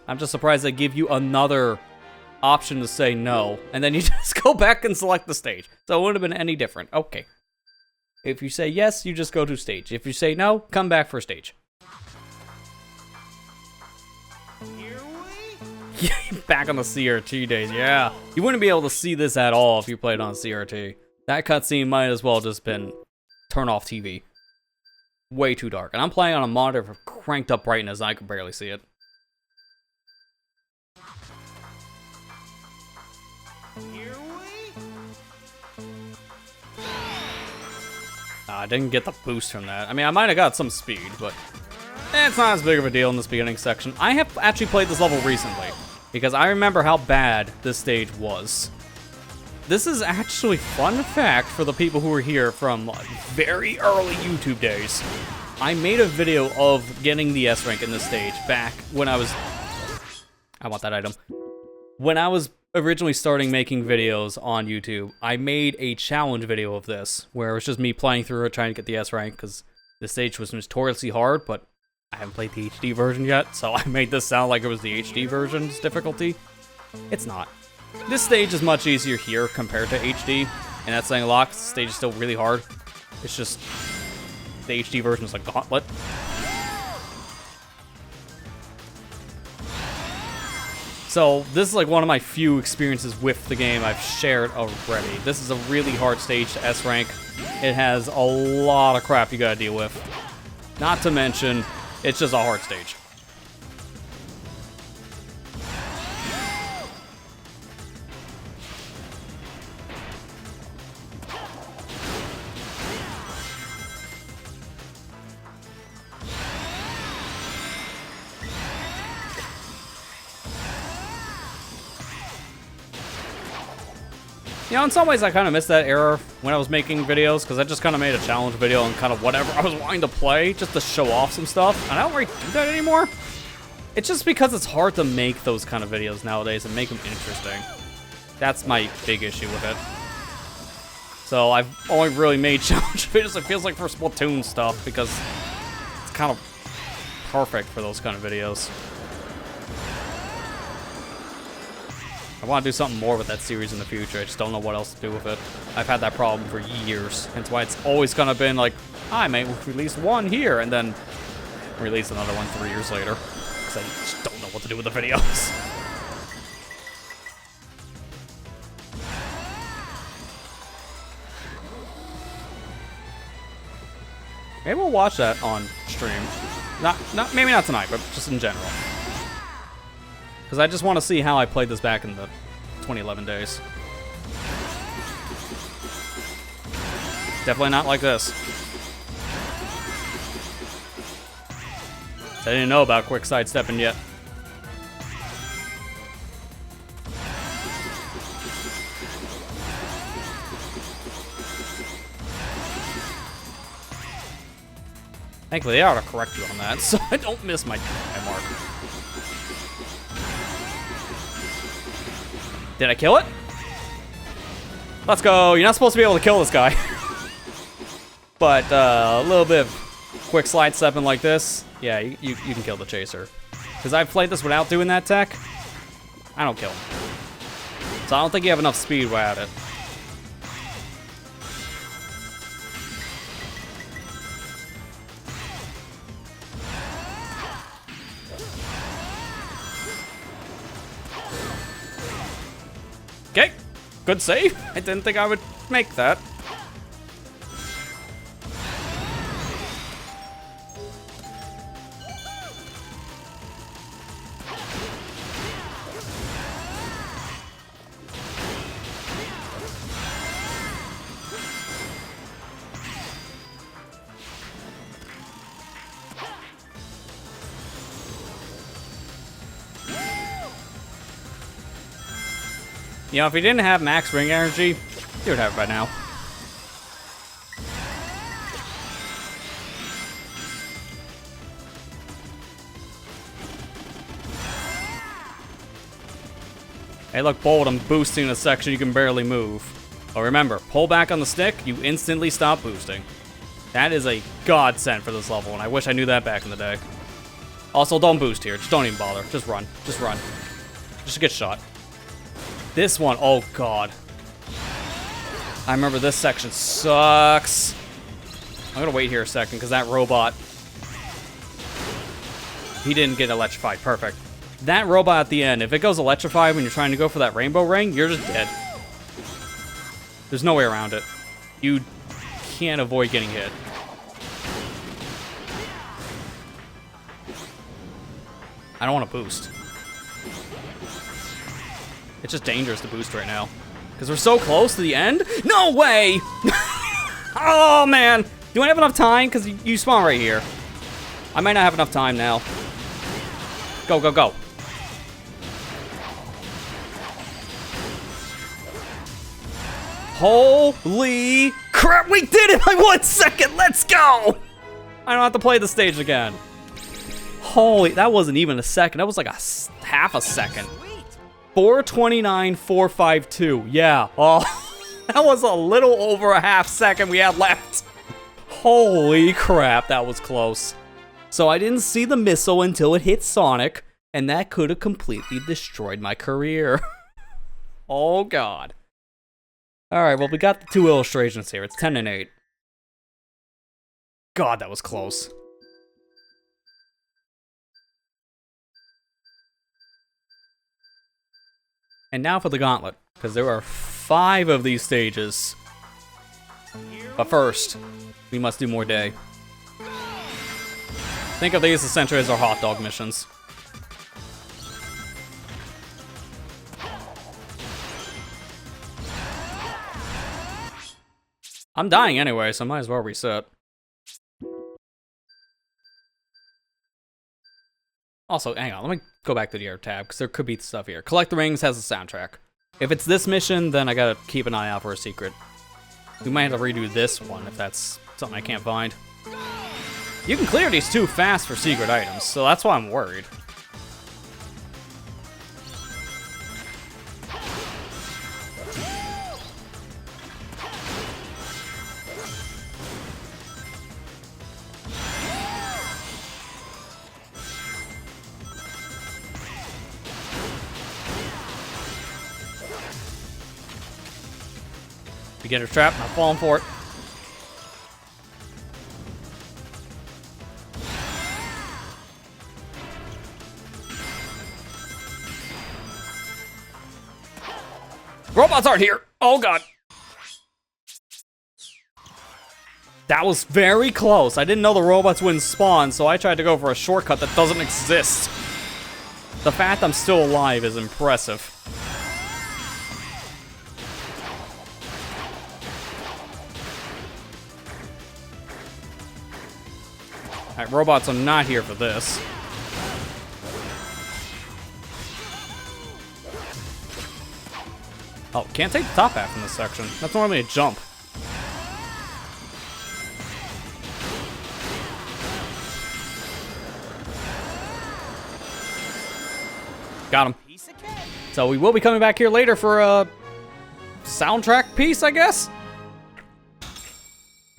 I'm just surprised they give you another option to say no, and then you just go back and select the stage. So it wouldn't have been any different. Okay. If you say yes, you just go to stage. If you say no, come back for stage. Back on the CRT days, yeah. You wouldn't be able to see this at all if you played on CRT. That cutscene might as well just been turn off TV. Way too dark. And I'm playing on a monitor for cranked up brightness and I can barely see it. I didn't get the boost from that. I mean, I might have got some speed, but it's not as big of a deal in this beginning section. I have actually played this level recently, because I remember how bad this stage was. This is actually, fun fact for the people who were here from very early YouTube days. I made a video of getting the S rank in this stage back when I was... I want that item. When I was originally starting making videos on YouTube, I made a challenge video of this, where it was just me playing through it, trying to get the S rank, because the stage was notoriously hard, but I haven't played the HD version yet, so I made this sound like it was the HD version's difficulty. It's not. This stage is much easier here compared to HD, and that's saying a lot, 'cause the stage is still really hard. It's just, the HD version is like Gauntlet. So, this is like one of my few experiences with the game I've shared already. This is a really hard stage to S rank. It has a lot of crap you gotta deal with. Not to mention, it's just a hard stage. You know, in some ways I kind of missed that era when I was making videos, because I just kind of made a challenge video and kind of whatever I was wanting to play, just to show off some stuff, and I don't really do that anymore. It's just because it's hard to make those kind of videos nowadays and make them interesting. That's my big issue with it. So I've only really made challenge videos, it feels like, for Splatoon stuff, because it's kind of perfect for those kind of videos. I want to do something more with that series in the future. I just don't know what else to do with it. I've had that problem for years. Hence why it's always kind of been like, I may release one here and then release another one 3 years later. Because I just don't know what to do with the videos. Maybe we'll watch that on stream. Maybe not tonight, but just in general. Because I just want to see how I played this back in the 2011 days. Definitely not like this. I didn't know about quick sidestepping yet. Thankfully, they ought to correct you on that, so I don't miss my mark. Did I kill it? Let's go. You're not supposed to be able to kill this guy. But a little bit of quick slide stepping like this, yeah, you can kill the chaser. Because I've played this without doing that tech. I don't kill him. So I don't think you have enough speed without it. Okay, good save. I didn't think I would make that. You know, if he didn't have max ring energy, he would have it by now. Hey, look, Bold, I'm boosting a section you can barely move. But remember, pull back on the stick, you instantly stop boosting. That is a godsend for this level, and I wish I knew that back in the day. Also, don't boost here. Just don't even bother. Just run. Just run. Just get shot. This one, oh god. I remember this section sucks. I'm gonna wait here a second, because that robot... He didn't get electrified. Perfect. That robot at the end, if it goes electrified when you're trying to go for that rainbow ring, you're just dead. There's no way around it. You can't avoid getting hit. I don't want to boost. It's just dangerous to boost right now. Because we're so close to the end. No way! Oh, man. Do I have enough time? Because you spawn right here. I might not have enough time now. Go, go, go. Holy crap, we did it by 1 second. Let's go. I don't have to play the stage again. Holy, that wasn't even a second. That was like a half a second. 429,452. Yeah. Oh, that was a little over a half second we had left. Holy crap, that was close. So I didn't see the missile until it hit Sonic, and that could have completely destroyed my career. Oh, God. All right, well, we got the 2 illustrations here. It's 10 and 8. God, that was close. And now for the gauntlet, because there are 5 of these stages. But first, we must do more day. Think of these essentially as our hot dog missions. I'm dying anyway, so I might as well reset. Also, hang on, let me go back to the air tab, because there could be stuff here. Collect the rings has a soundtrack. If it's this mission, then I gotta keep an eye out for a secret. We might have to redo this one if that's something I can't find. You can clear these too fast for secret items, so that's why I'm worried. Beginner's trap, not falling for it. Robots aren't here! Oh god! That was very close. I didn't know the robots wouldn't spawn, so I tried to go for a shortcut that doesn't exist. The fact I'm still alive is impressive. Alright, robots are not here for this. Oh, can't take the top half in this section. That's normally a jump. Got him. So we will be coming back here later for a soundtrack piece, I guess?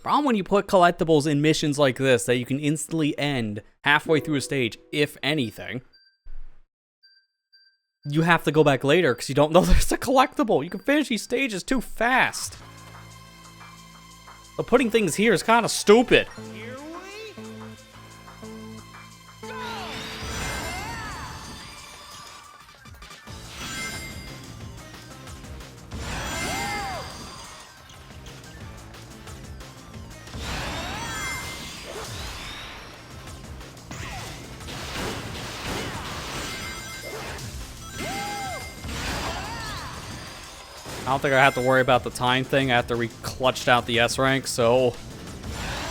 Problem when you put collectibles in missions like this that you can instantly end halfway through a stage, if anything. You have to go back later because you don't know there's a collectible. You can finish these stages too fast. But putting things here is kind of stupid. I don't think I have to worry about the time thing after we clutched out the S rank, so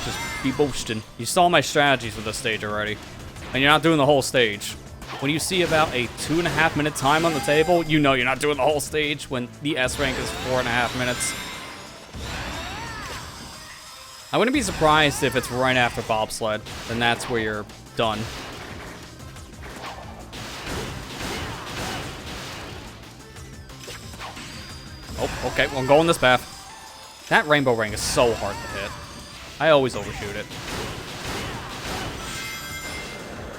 just be boosting. You saw my strategies for this stage already, and you're not doing the whole stage. When you see about a 2.5 minute time on the table, you know you're not doing the whole stage when the S rank is 4.5 minutes. I wouldn't be surprised if it's right after bobsled, then that's where you're done. Oh, okay, well, I'm going this path. That rainbow ring is so hard to hit. I always overshoot it.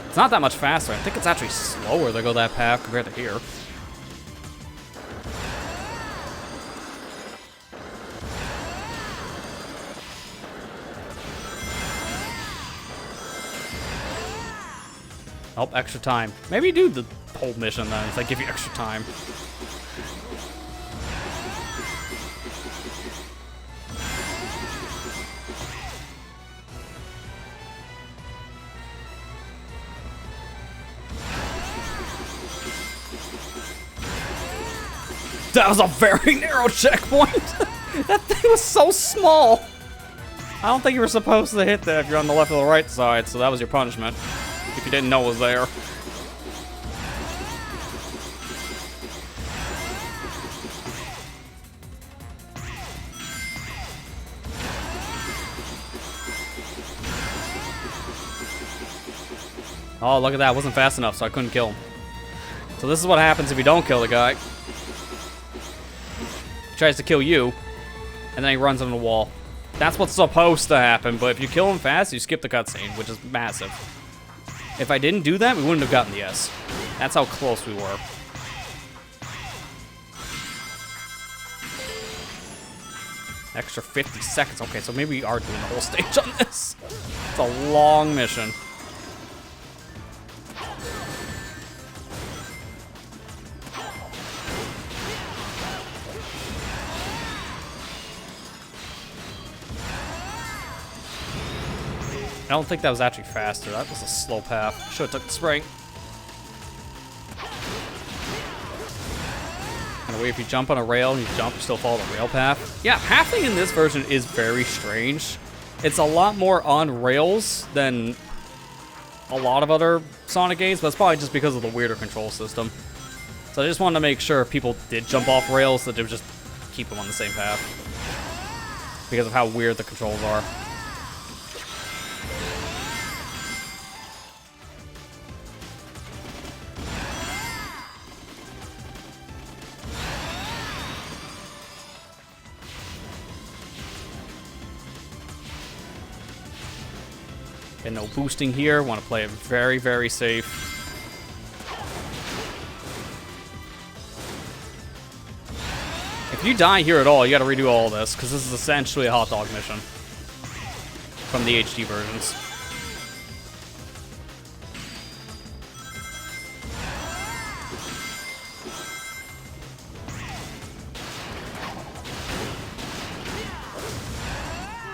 It's not that much faster. I think it's actually slower to go that path compared to here. Oh, extra time. Maybe do the whole mission then, if they give you extra time. That was a very narrow checkpoint. That thing was so small. I don't think you were supposed to hit that if you're on the left or the right side, so that was your punishment. If you didn't know it was there. Oh, look at that. I wasn't fast enough, so I couldn't kill him. So this is what happens if you don't kill the guy. He tries to kill you, and then he runs into the wall. That's what's supposed to happen, but if you kill him fast, you skip the cutscene, which is massive. If I didn't do that, we wouldn't have gotten the S. That's how close we were. Extra 50 seconds. Okay, so maybe we are doing the whole stage on this. It's a long mission. I don't think that was actually faster. That was a slow path. Should have took the spring. And wait, if you jump on a rail and you jump, you still follow the rail path. Yeah, pathing in this version is very strange. It's a lot more on rails than a lot of other Sonic games, but it's probably just because of the weirder control system. So I just wanted to make sure if people did jump off rails that they would just keep them on the same path. Because of how weird the controls are. And no boosting here. Want to play it very, very safe. If you die here at all, you got to redo all this, because this is essentially a hot dog mission from the HD versions.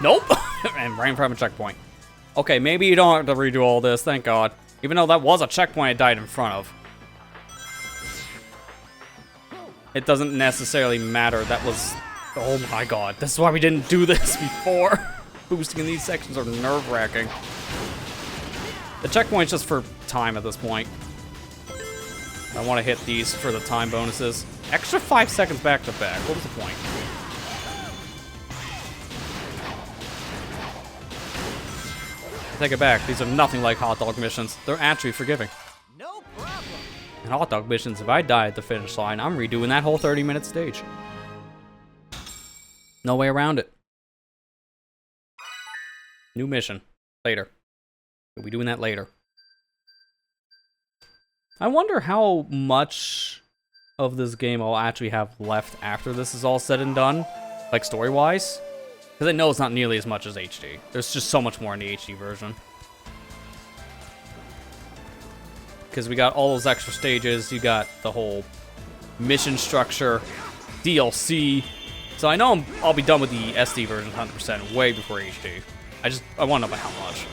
Nope. And right in front of a checkpoint. Okay, maybe you don't have to redo all this, thank God. Even though that was a checkpoint I died in front of. It doesn't necessarily matter, that was... Oh my God, this is why we didn't do this before. Boosting in these sections are nerve-wracking. The checkpoint's just for time at this point. I want to hit these for the time bonuses. Extra 5 seconds back to back, what was the point? Take it back. These are nothing like hot dog missions. They're actually forgiving. No problem. And hot dog missions, if I die at the finish line, I'm redoing that whole 30-minute stage. No way around it. New mission. Later. We'll be doing that later. I wonder how much of this game I'll actually have left after this is all said and done. Like, story-wise. Because I know it's not nearly as much as HD. There's just so much more in the HD version. Because we got all those extra stages, you got the whole mission structure, DLC. So I know I'll be done with the SD version 100% way before HD. I want to know by how much.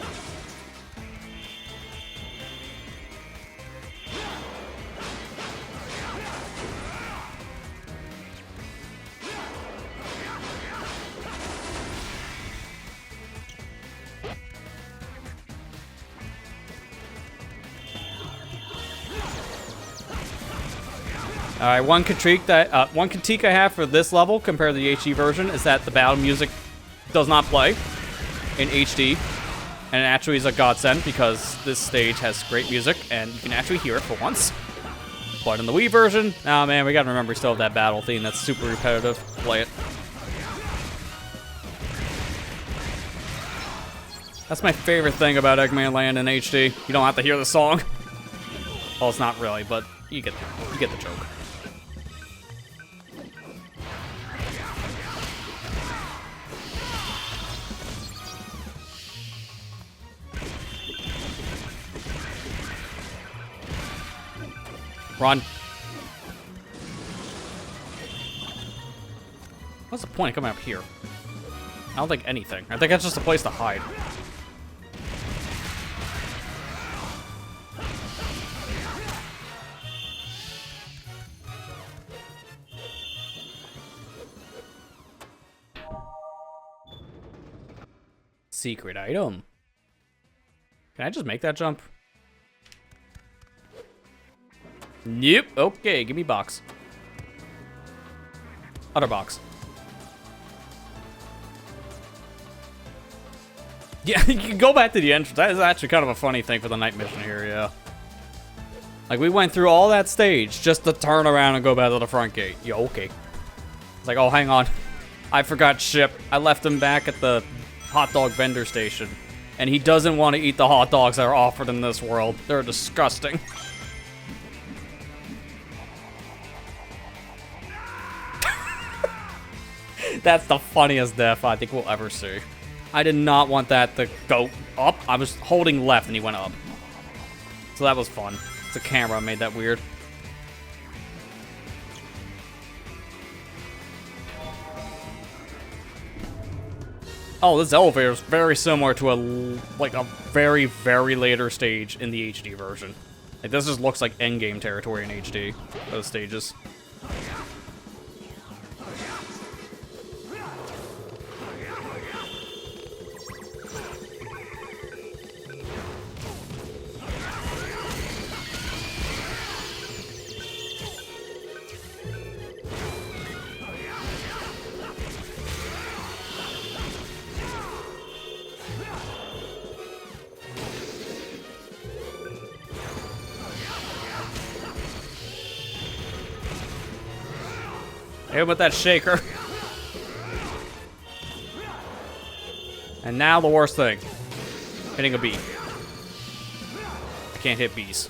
Alright, one critique I have for this level compared to the HD version is that the battle music does not play in HD. And it actually is a godsend because this stage has great music and you can actually hear it for once. But in the Wii version, oh man, we gotta remember we still have that battle theme that's super repetitive. Play it. That's my favorite thing about Eggmanland in HD. You don't have to hear the song. Well, it's not really, but you get the joke. Run. What's the point of coming up here? I don't think anything. I think that's just a place to hide. Secret item. Can I just make that jump? Nope. Okay, give me box. Other box. Yeah, you can go back to the entrance. That is actually kind of a funny thing for the night mission here, yeah. Like, we went through all that stage just to turn around and go back to the front gate. Yo, okay. It's like, oh, hang on. I forgot Chip. I left him back at the hot dog vendor station. And he doesn't want to eat the hot dogs that are offered in this world. They're disgusting. That's the funniest death I think we'll ever see. I did not want that to go up. I was holding left and he went up. So that was fun. The camera made that weird. Oh, this elevator is very similar to a very, very later stage in the HD version. Like, this just looks like endgame territory in HD, those stages. Hit him with that shaker. And now the worst thing. Hitting a bee. I can't hit bees.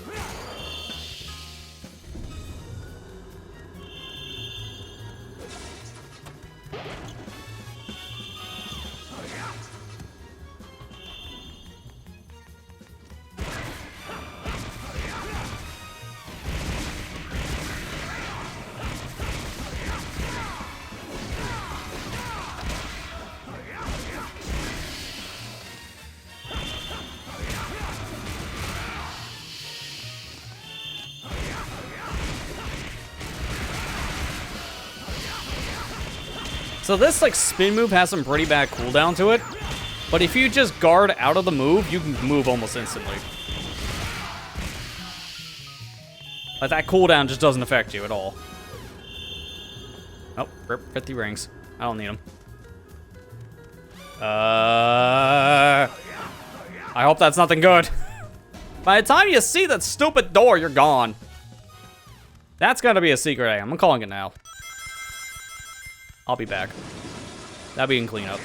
So this, like, spin move has some pretty bad cooldown to it. But if you just guard out of the move, you can move almost instantly. Like, that cooldown just doesn't affect you at all. Oh, rip 50 rings. I don't need them. I hope that's nothing good. By the time you see that stupid door, you're gone. That's gonna be a secret item. I'm calling it now. I'll be back. That'll be in cleanup.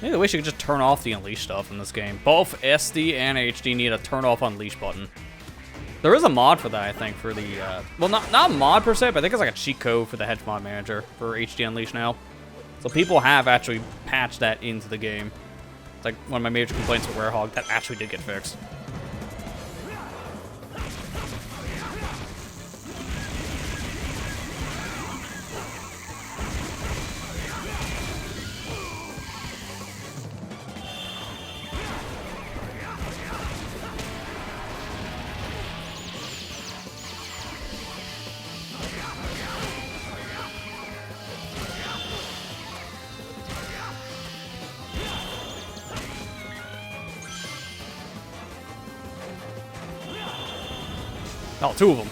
Maybe I wish you could just turn off the Unleash stuff in this game. Both SD and HD need a turn off Unleash button. There is a mod for that, I think, for the, well, not a mod per se, but I think it's like a cheat code for the Hedge Mod Manager for HD Unleash now. So people have actually patched that into the game. It's like one of my major complaints with Werehog. That actually did get fixed. Oh, two of them.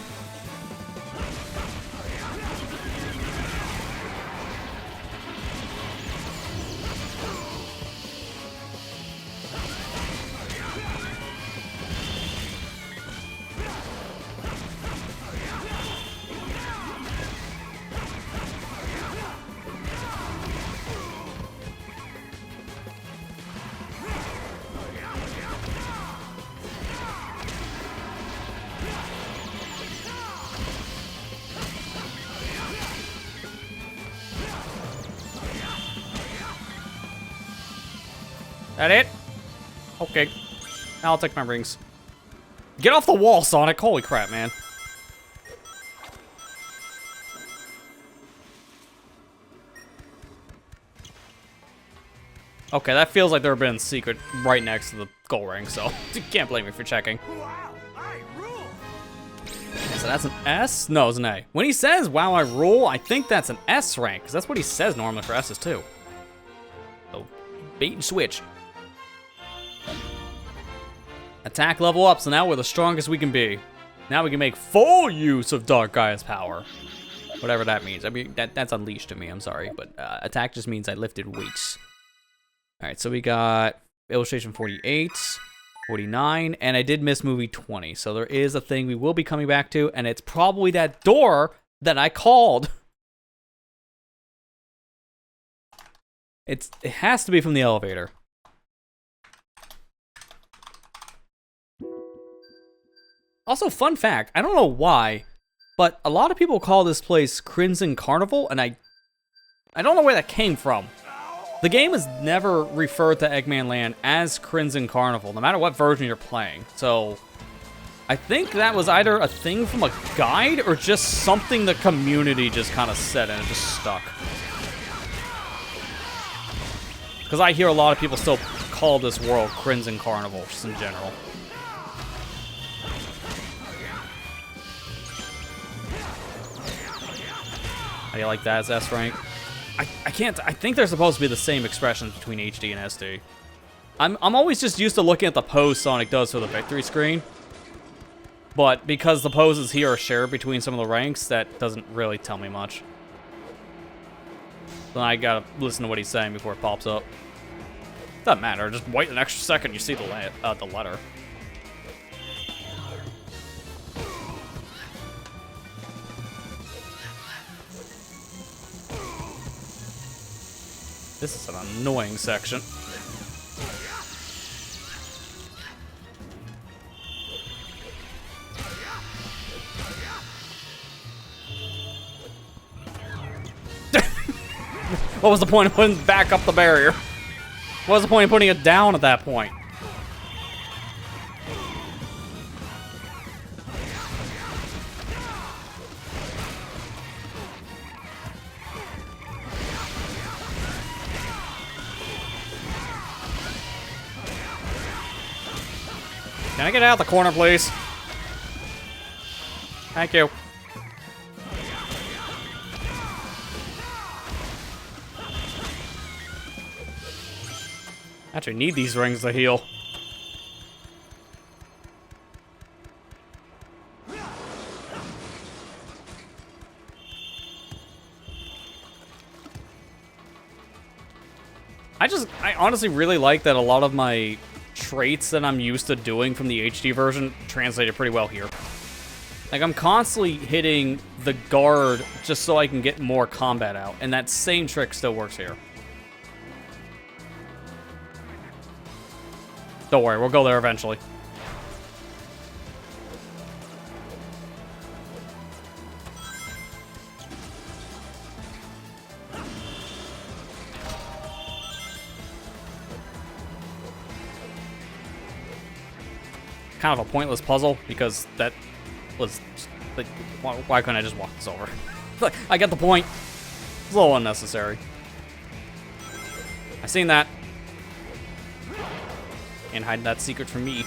That it? Okay. Now I'll take my rings. Get off the wall, Sonic. Holy crap, man. Okay, that feels like they're being secret right next to the goal ring, so you can't blame me for checking. Wow, I rule. So that's an S? No, it's an A. When he says, wow, I rule, I think that's an S rank, because that's what he says normally for S's too. So, bait and switch. Attack level up, so now we're the strongest we can be. Now we can make full use of Dark Gaia's power. Whatever that means. I mean, that's unleashed to me, I'm sorry. But attack just means I lifted weights. Alright, so we got illustration 48, 49, and I did miss movie 20. So there is a thing we will be coming back to, and it's probably that door that I called. It has to be from the elevator. Also, fun fact, I don't know why, but a lot of people call this place Crimson Carnival, and I don't know where that came from. The game has never referred to Eggmanland as Crimson Carnival, no matter what version you're playing. So, I think that was either a thing from a guide or just something the community just kind of said and it just stuck. Because I hear a lot of people still call this world Crimson Carnival, just in general. How do you like that as S rank? I think they're supposed to be the same expressions between HD and SD. I'm always just used to looking at the pose Sonic does for the victory screen. But because the poses here are shared between some of the ranks, that doesn't really tell me much. Then I gotta listen to what he's saying before it pops up. Doesn't matter, just wait an extra second, you see the letter. This is an annoying section. What was the point of putting back up the barrier? What was the point of putting it down at that point? Can I get out of the corner, please? Thank you. Actually need these rings to heal. I honestly really like that a lot of my traits that I'm used to doing from the HD version translated pretty well here. Like, I'm constantly hitting the guard just so I can get more combat out, and that same trick still works here. Don't worry, we'll go there eventually. Kind of a pointless puzzle because that was like, why couldn't I just walk this over? I get the point. It's a little unnecessary. I seen that. And hide that secret from me.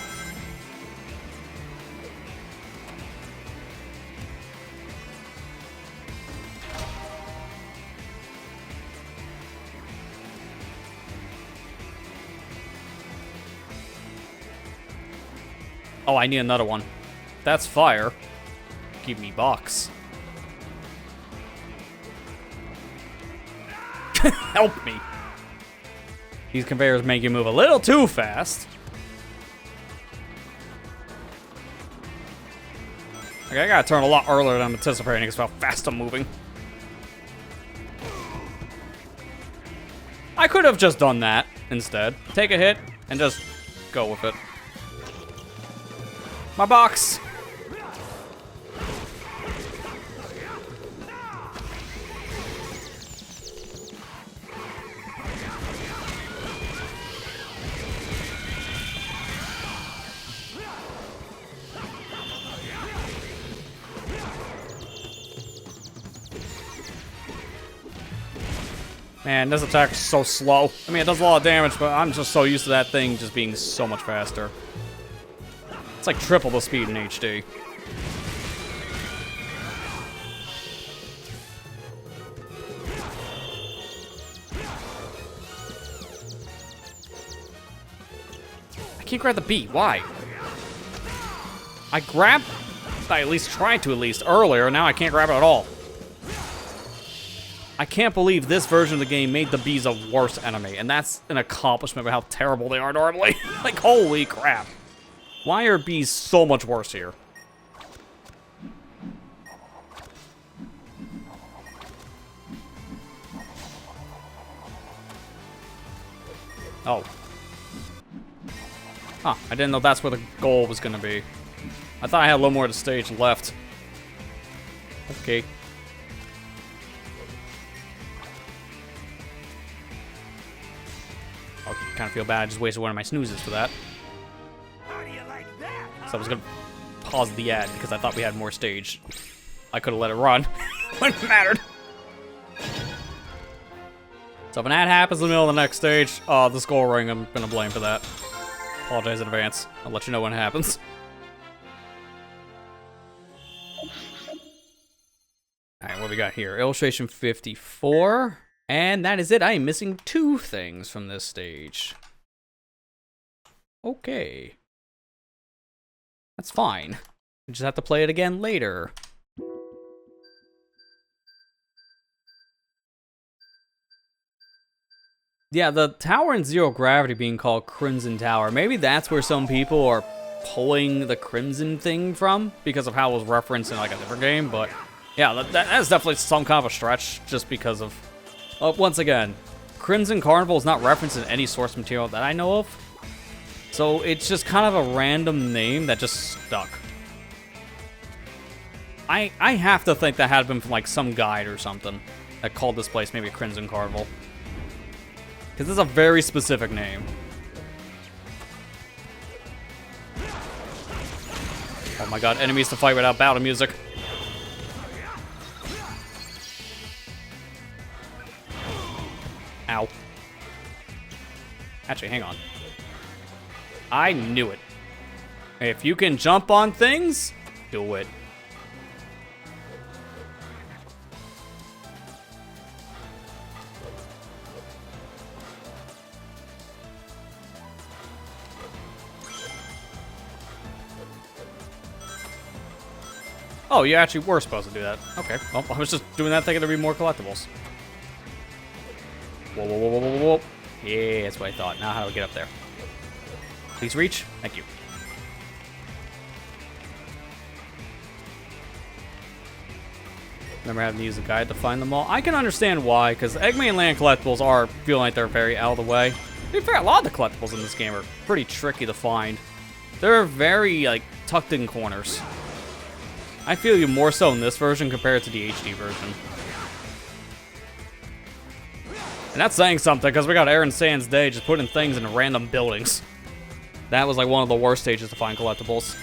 Oh, I need another one. That's fire. Give me box. Help me. These conveyors make you move a little too fast. Okay, I gotta turn a lot earlier than I'm anticipating because of how fast I'm moving. I could have just done that instead. Take a hit and just go with it. My box! Man, this attack is so slow. I mean, it does a lot of damage, but I'm just so used to that thing just being so much faster. It's like triple the speed in HD. I can't grab the B. Why? I grab... I at least tried to earlier. Now I can't grab it at all. I can't believe this version of the game made the bees a worse enemy, and that's an accomplishment of how terrible they are normally. Like, holy crap. Why are bees so much worse here? Oh. Huh, I didn't know that's where the goal was gonna be. I thought I had a little more of the stage left. Okay. I kind of feel bad. I just wasted one of my snoozes for that. How do you like that? So I was gonna pause the ad because I thought we had more stage. I could have let it run. Wouldn't have mattered. So if an ad happens in the middle of the next stage, the skull ring, I'm gonna blame for that. Apologize in advance. I'll let you know when it happens. Alright, what we got here? Illustration 54. And that is it. I am missing 2 things from this stage. Okay. That's fine. We just have to play it again later. Yeah, the tower in Zero Gravity being called Crimson Tower. Maybe that's where some people are pulling the Crimson thing from because of how it was referenced in like a different game. But yeah, that's definitely some kind of a stretch just because of... once again, Crimson Carnival is not referenced in any source material that I know of. So it's just kind of a random name that just stuck. I have to think that had been from like some guide or something that called this place maybe Crimson Carnival. Because this is a very specific name. Oh my god, enemies to fight without battle music. Ow. Actually, hang on. I knew it. If you can jump on things, do it. Oh, you actually were supposed to do that. Okay, well, I was just doing that thinking there'd be more collectibles. Whoa, whoa, whoa, whoa, whoa, whoa. Yeah, that's what I thought. Now how do I get up there? Please reach. Thank you. Remember having to use a guide to find them all? I can understand why, because Eggmanland collectibles are feeling like they're very out of the way. To be fair, a lot of the collectibles in this game are pretty tricky to find. They're very, like, tucked in corners. I feel you more so in this version compared to the HD version. And that's saying something, because we got Aaron Sands Day just putting things in random buildings. That was like one of the worst stages to find collectibles.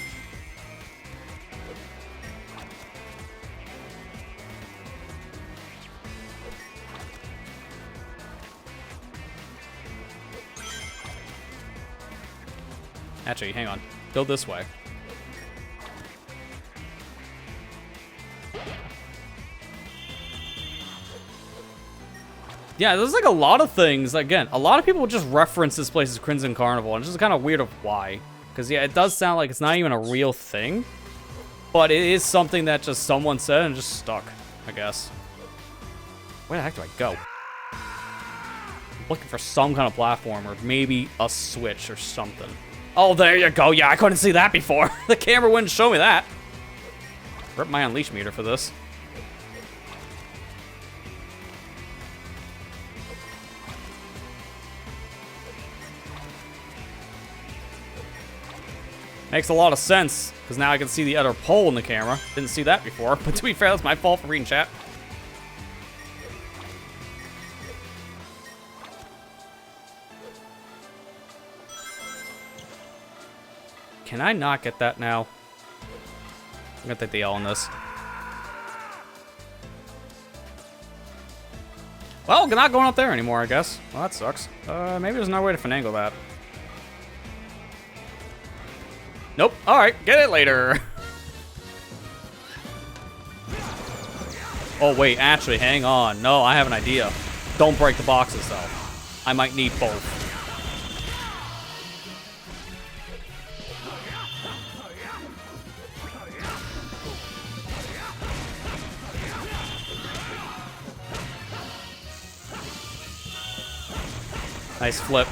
Actually, hang on. Go this way. Yeah, there's like a lot of things. Again, a lot of people just reference this place as Crimson Carnival, and it's just kind of weird of why. Because, yeah, it does sound like it's not even a real thing. But it is something that just someone said and just stuck, I guess. Where the heck do I go? I'm looking for some kind of platform, or maybe a switch or something. Oh, there you go. Yeah, I couldn't see that before. The camera wouldn't show me that. Rip my unleash meter for this. Makes a lot of sense, because now I can see the other pole in the camera. Didn't see that before, but to be fair, that's my fault for reading chat. Can I not get that now? I'm gonna take the L on this. Well, not going up there anymore, I guess. Well, that sucks. Maybe there's no way to finagle that. Nope. Alright, get it later. Oh, wait, actually, hang on. No, I have an idea. Don't break the boxes, though. I might need both. Nice flip.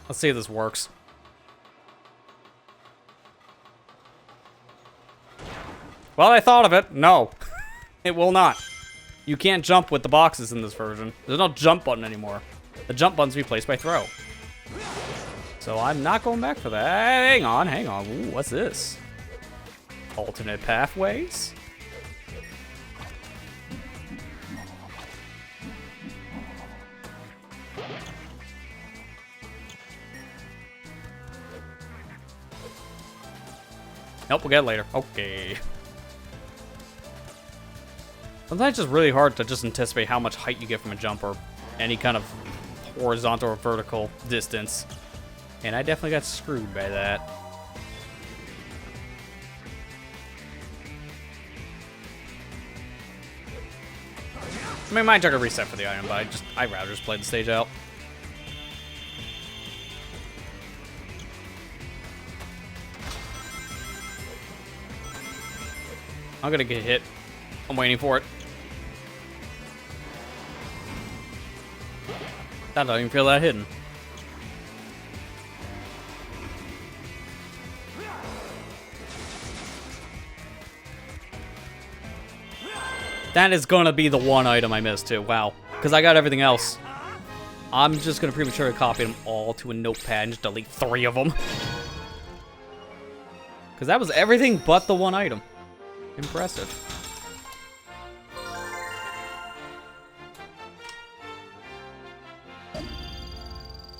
Let's see if this works. Well, I thought of it. No. It will not. You can't jump with the boxes in this version. There's no jump button anymore. The jump button's replaced by throw. So I'm not going back for that. Hang on, hang on. Ooh, what's this? Alternate pathways? Nope, we'll get it later. Okay. Sometimes it's just really hard to just anticipate how much height you get from a jump or any kind of horizontal or vertical distance. And I definitely got screwed by that. I mean, mine took a reset for the item, but I'd rather just play the stage out. I'm gonna get hit. I'm waiting for it. That don't even feel that hidden. That is gonna be the one item I missed too. Wow. Because I got everything else. I'm just gonna prematurely copy them all to a notepad and just delete 3 of them. Because that was everything but the one item. Impressive.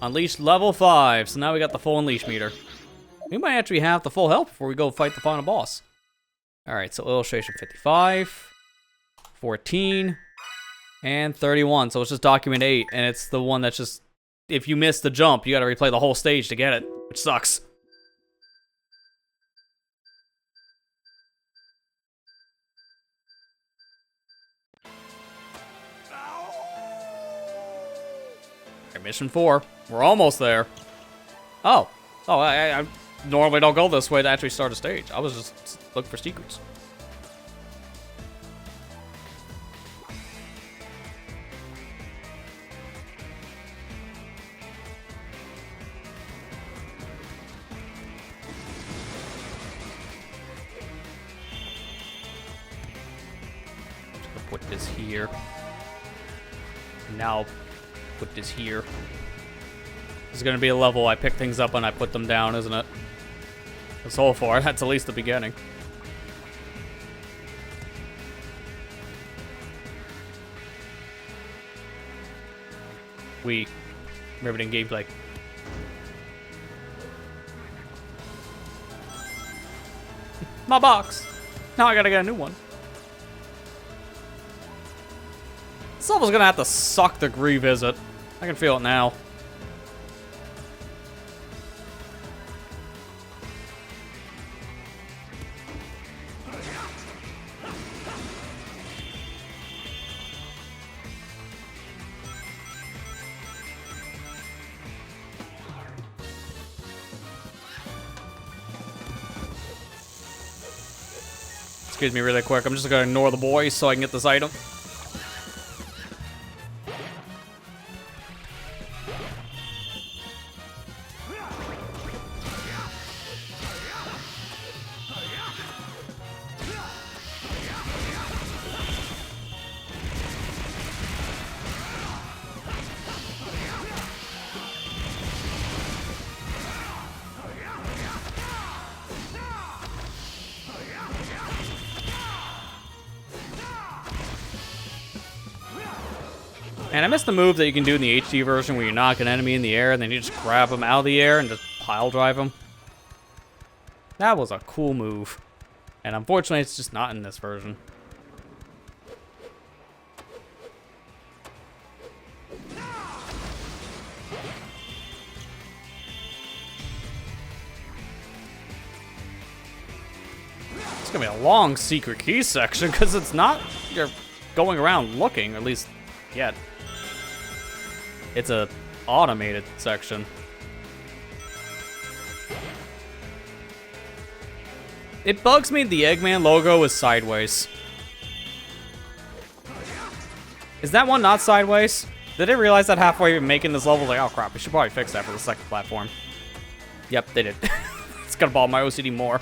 Unleashed level 5. So now we got the full unleash meter. We might actually have the full health before we go fight the final boss. Alright, so illustration 55, 14, and 31. So it's just document 8, and it's the one that's just, if you miss the jump, you gotta replay the whole stage to get it, which sucks. Okay, mission 4. We're almost there. Oh, I normally don't go this way to actually start a stage. I was just looking for secrets. Just gonna put this here. Now, put this here. This is going to be a level I pick things up and I put them down, isn't it? So far, that's at least the beginning. Riveting gameplay. My box! Now I gotta get a new one. This level's gonna have to suck to revisit. I can feel it now. Excuse me really quick, I'm just gonna ignore the boys so I can get this item. And I missed the move that you can do in the HD version where you knock an enemy in the air and then you just grab them out of the air and just pile drive them. That was a cool move. And unfortunately, it's just not in this version. It's gonna be a long secret key section because it's not you're going around looking, at least yet. It's a automated section. It bugs me the Eggman logo is sideways. Is that one not sideways? Did they realize that halfway making this level? Like, oh crap, we should probably fix that for the second platform. Yep, they did. It's gonna ball my OCD more.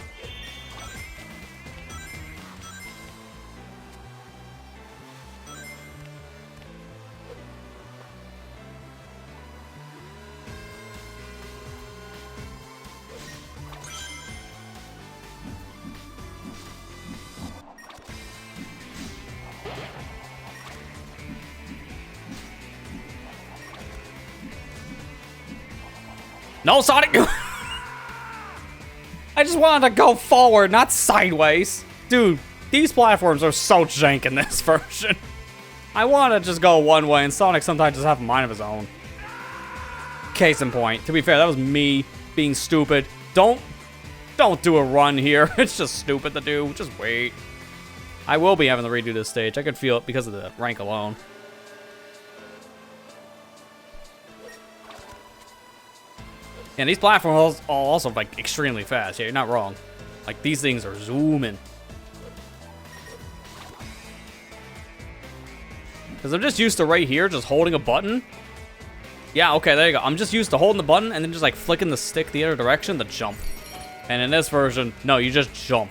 No, Sonic! I just wanted to go forward, not sideways. Dude, these platforms are so jank in this version. I want to just go one way, and Sonic sometimes just have a mind of his own. Case in point. To be fair, that was me being stupid. Don't do a run here. It's just stupid to do. Just wait. I will be having to redo this stage. I could feel it because of the rank alone. And these platforms are also, like, extremely fast. Yeah, you're not wrong. Like, these things are zooming. Because I'm just used to right here, just holding a button. Yeah, okay, there you go. I'm just used to holding the button and then just, like, flicking the stick the other direction to jump. And in this version, no, you just jump.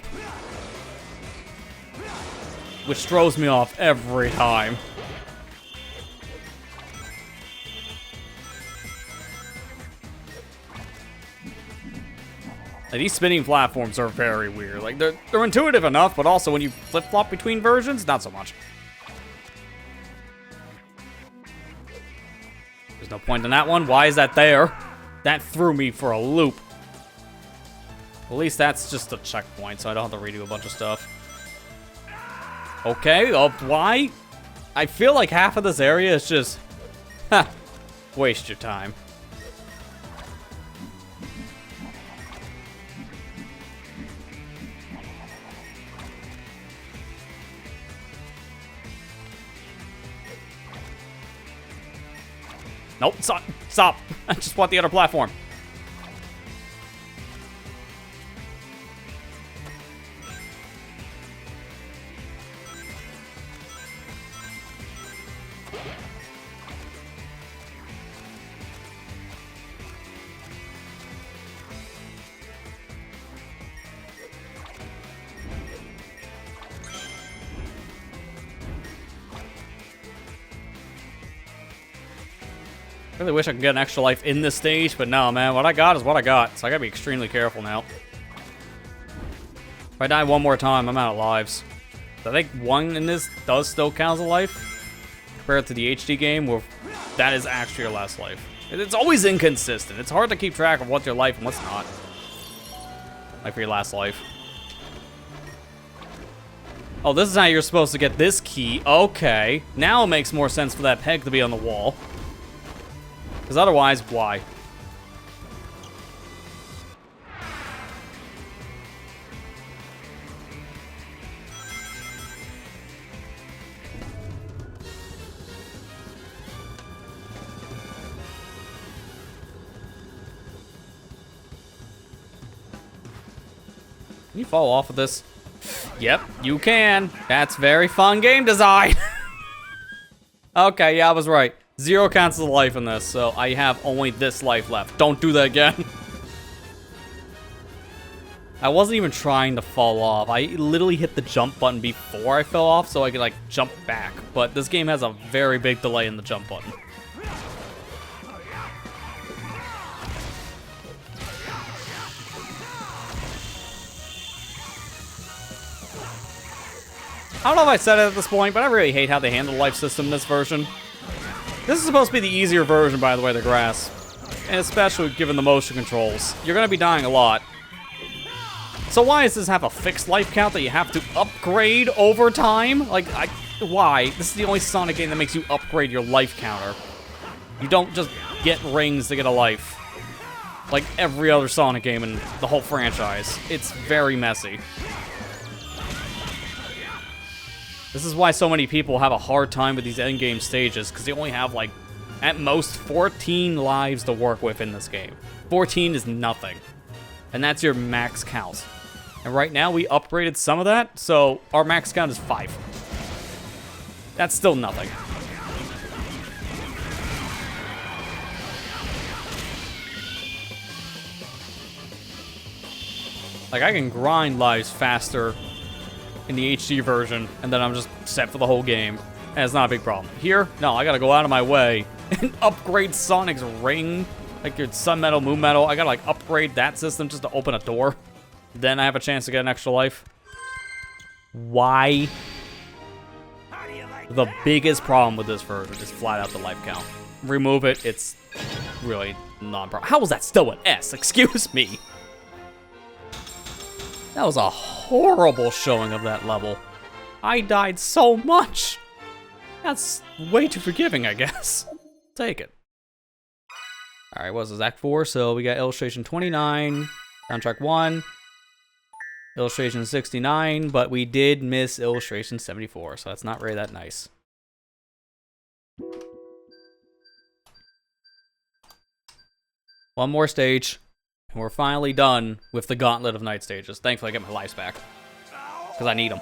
Which throws me off every time. Like, these spinning platforms are very weird. Like, they're intuitive enough, but also when you flip-flop between versions, not so much. There's no point in that one. Why is that there? That threw me for a loop. At least that's just a checkpoint, so I don't have to redo a bunch of stuff. Okay, why? I feel like half of this area is just... Ha! Waste your time. Nope, stop. I just want the other platform. I really wish I could get an extra life in this stage, but no, man. What I got is what I got, so I gotta be extremely careful now. If I die one more time, I'm out of lives. So I think one in this does still count as a life, compared to the HD game, where that is actually your last life. It's always inconsistent. It's hard to keep track of what's your life and what's not. Like for your last life. Oh, this is how you're supposed to get this key. Okay. Now it makes more sense for that peg to be on the wall. Because otherwise, why? Can you fall off of this? Yep, you can. That's very fun game design. Okay, yeah, I was right. 0 counts as a life in this, so I have only this life left. Don't do that again. I wasn't even trying to fall off. I literally hit the jump button before I fell off so I could, like, jump back. But this game has a very big delay in the jump button. I don't know if I said it at this point, but I really hate how they handle the life system in this version. This is supposed to be the easier version, by the way, the grass. And especially given the motion controls. You're going to be dying a lot. So why does this have a fixed life count that you have to upgrade over time? Like, why? This is the only Sonic game that makes you upgrade your life counter. You don't just get rings to get a life. Like every other Sonic game in the whole franchise. It's very messy. This is why so many people have a hard time with these endgame stages, because they only have, like, at most 14 lives to work with in this game. 14 is nothing. And that's your max count. And right now, we upgraded some of that, so our max count is 5. That's still nothing. Like, I can grind lives faster in the HD version, and then I'm just set for the whole game. And it's not a big problem. Here, no, I gotta go out of my way and upgrade Sonic's ring. Like your Sun Metal, Moon Metal. I gotta, like, upgrade that system just to open a door. Then I have a chance to get an extra life. Why? How do you like The that? biggest problem with this version is flat out the life count. Remove it, it's really non-problem. How was that still an S? Excuse me. That was a horrible showing of that level. I died so much. That's way too forgiving, I guess. Take it. Alright, what was this, Act 4? So we got illustration 29, soundtrack 1, illustration 69, but we did miss illustration 74, so that's not really that nice. One more stage, and we're finally done with the Gauntlet of Night stages. Thankfully, I get my lives back, because I need them.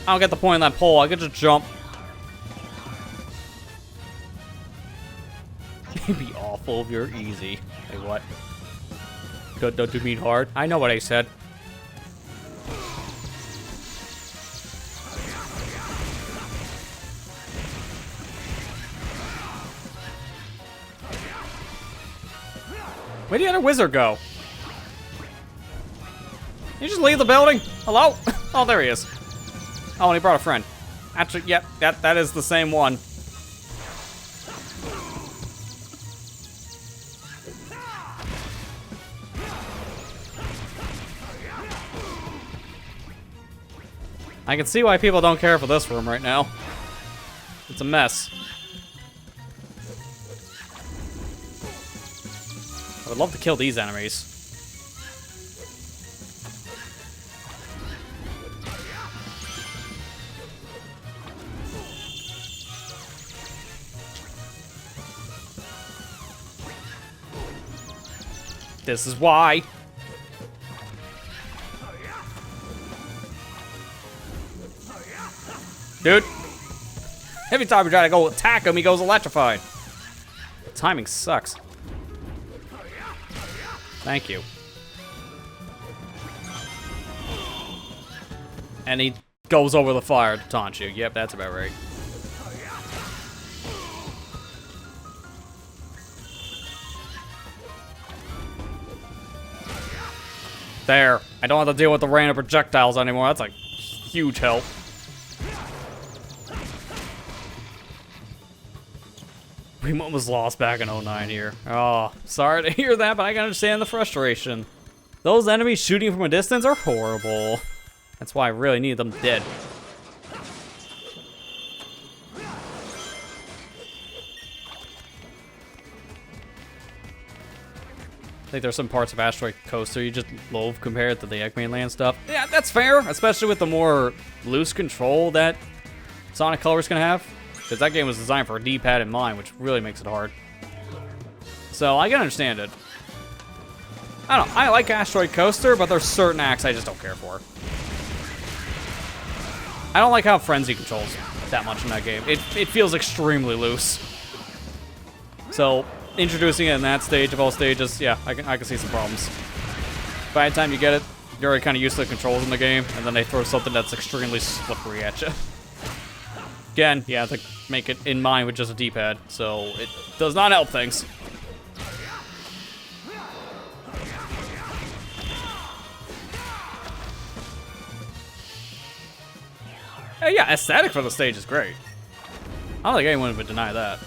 I don't get the point of that pole. I could just jump. It'd be awful if you're easy. Hey, what? Don't you mean hard? I know what I said. Where'd the other wizard go? Did you just leave the building? Hello? Oh, there he is. Oh, and he brought a friend. Actually, yep, that is the same one. I can see why people don't care for this room right now. It's a mess. I would love to kill these enemies. This is why. Dude. Every time we try to go attack him, he goes electrified. The timing sucks. Thank you. And he goes over the fire to taunt you. Yep, that's about right. There. I don't have to deal with the rain of projectiles anymore. That's a huge help. We almost lost back in 09 here. Oh, sorry to hear that, but I can understand the frustration. Those enemies shooting from a distance are horrible. That's why I really need them dead. I think there's some parts of Asteroid Coaster you just loathe compared to the Eggmanland stuff. Yeah, that's fair, especially with the more loose control that Sonic Color's gonna have. Because that game was designed for a D-pad in mind, which really makes it hard. So I can understand it. I don't know, I like Asteroid Coaster, but there's certain acts I just don't care for. I don't like how Frenzy controls that much in that game. It feels extremely loose. So introducing it in that stage of all stages, yeah, I can see some problems. By the time you get it, you're already kind of used to the controls in the game, and then they throw something that's extremely slippery at you. Again, yeah, to make it in mind with just a D-pad, so it does not help things. Hey, yeah, aesthetic for the stage is great. I don't think anyone would deny that.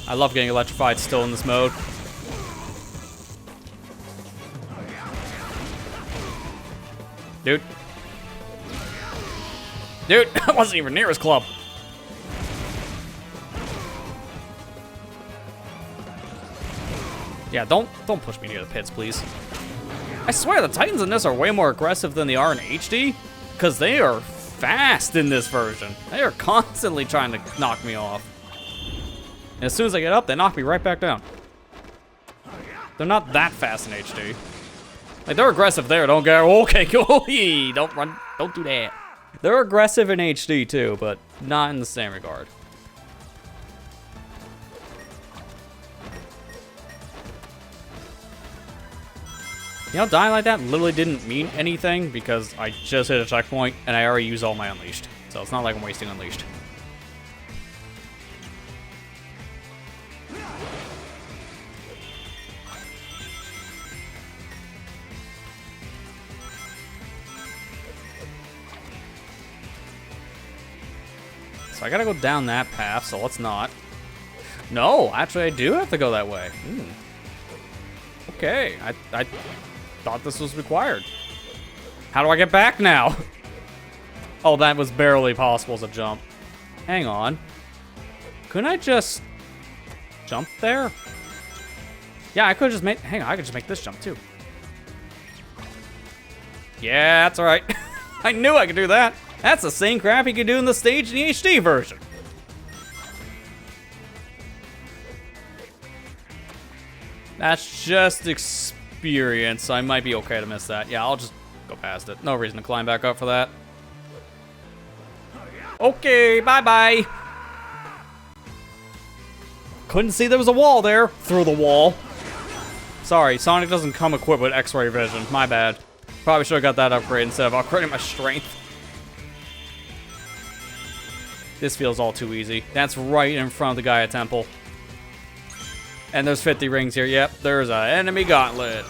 I love getting electrified still in this mode. Dude. Dude, I wasn't even near his club. Yeah, don't push me near the pits, please. I swear the Titans in this are way more aggressive than they are in HD, because they are fast in this version. They are constantly trying to knock me off. And as soon as I get up, they knock me right back down. They're not that fast in HD. Like, they're aggressive there, don't get, okay, go, don't run, don't do that. They're aggressive in HD too, but not in the same regard. You know, dying like that literally didn't mean anything because I just hit a checkpoint and I already used all my Unleashed. So it's not like I'm wasting Unleashed. So I gotta go down that path, so let's not. No, actually I do have to go that way. Okay, I thought this was required. How do I get back now? Oh, that was barely possible as a jump. Hang on. Couldn't I just jump there? Yeah, I could just make, hang on, I could just make this jump too. Yeah, that's all right. I knew I could do that. That's the same crap you can do in the stage in the HD version. That's just experience, so I might be okay to miss that. Yeah, I'll just go past it. No reason to climb back up for that. Okay, bye-bye. Couldn't see there was a wall there. Through the wall. Sorry, Sonic doesn't come equipped with X-ray vision. My bad. Probably should have got that upgrade instead of upgrading my strength. This feels all too easy. That's right in front of the Gaia Temple. And there's 50 rings here. Yep, there's an enemy gauntlet.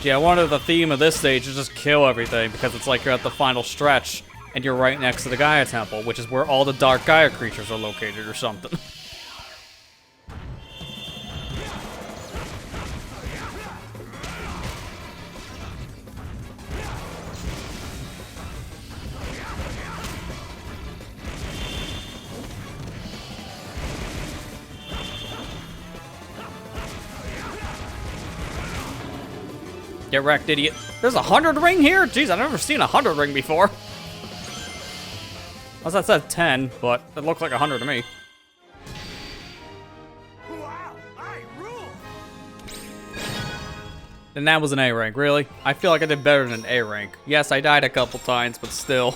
Yeah, one of the theme of this stage is just kill everything because it's like you're at the final stretch and you're right next to the Gaia Temple, which is where all the Dark Gaia creatures are located or something. Get wrecked, idiot. There's a 100 ring here? Jeez, I've never seen a 100 ring before. Unless that said 10, but it looked like 100 to me. Wow, I rule. And that was an A rank, really? I feel like I did better than an A rank. Yes, I died a couple times, but still.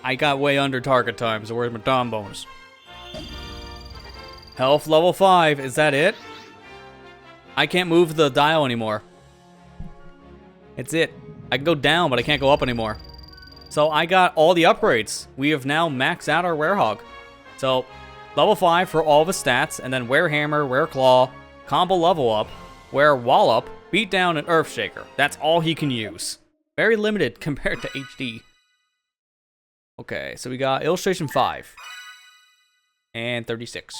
I got way under target time, so where's my Dom bonus? Health level 5, is that it? I can't move the dial anymore. It's it. I can go down, but I can't go up anymore. So I got all the upgrades. We have now maxed out our Werehog. So level 5 for all of his stats, and then Werehammer, Wereclaw, combo level up, Werewallop, Beatdown, and Earthshaker. That's all he can use. Very limited compared to HD. Okay, so we got Illustration 5. And 36.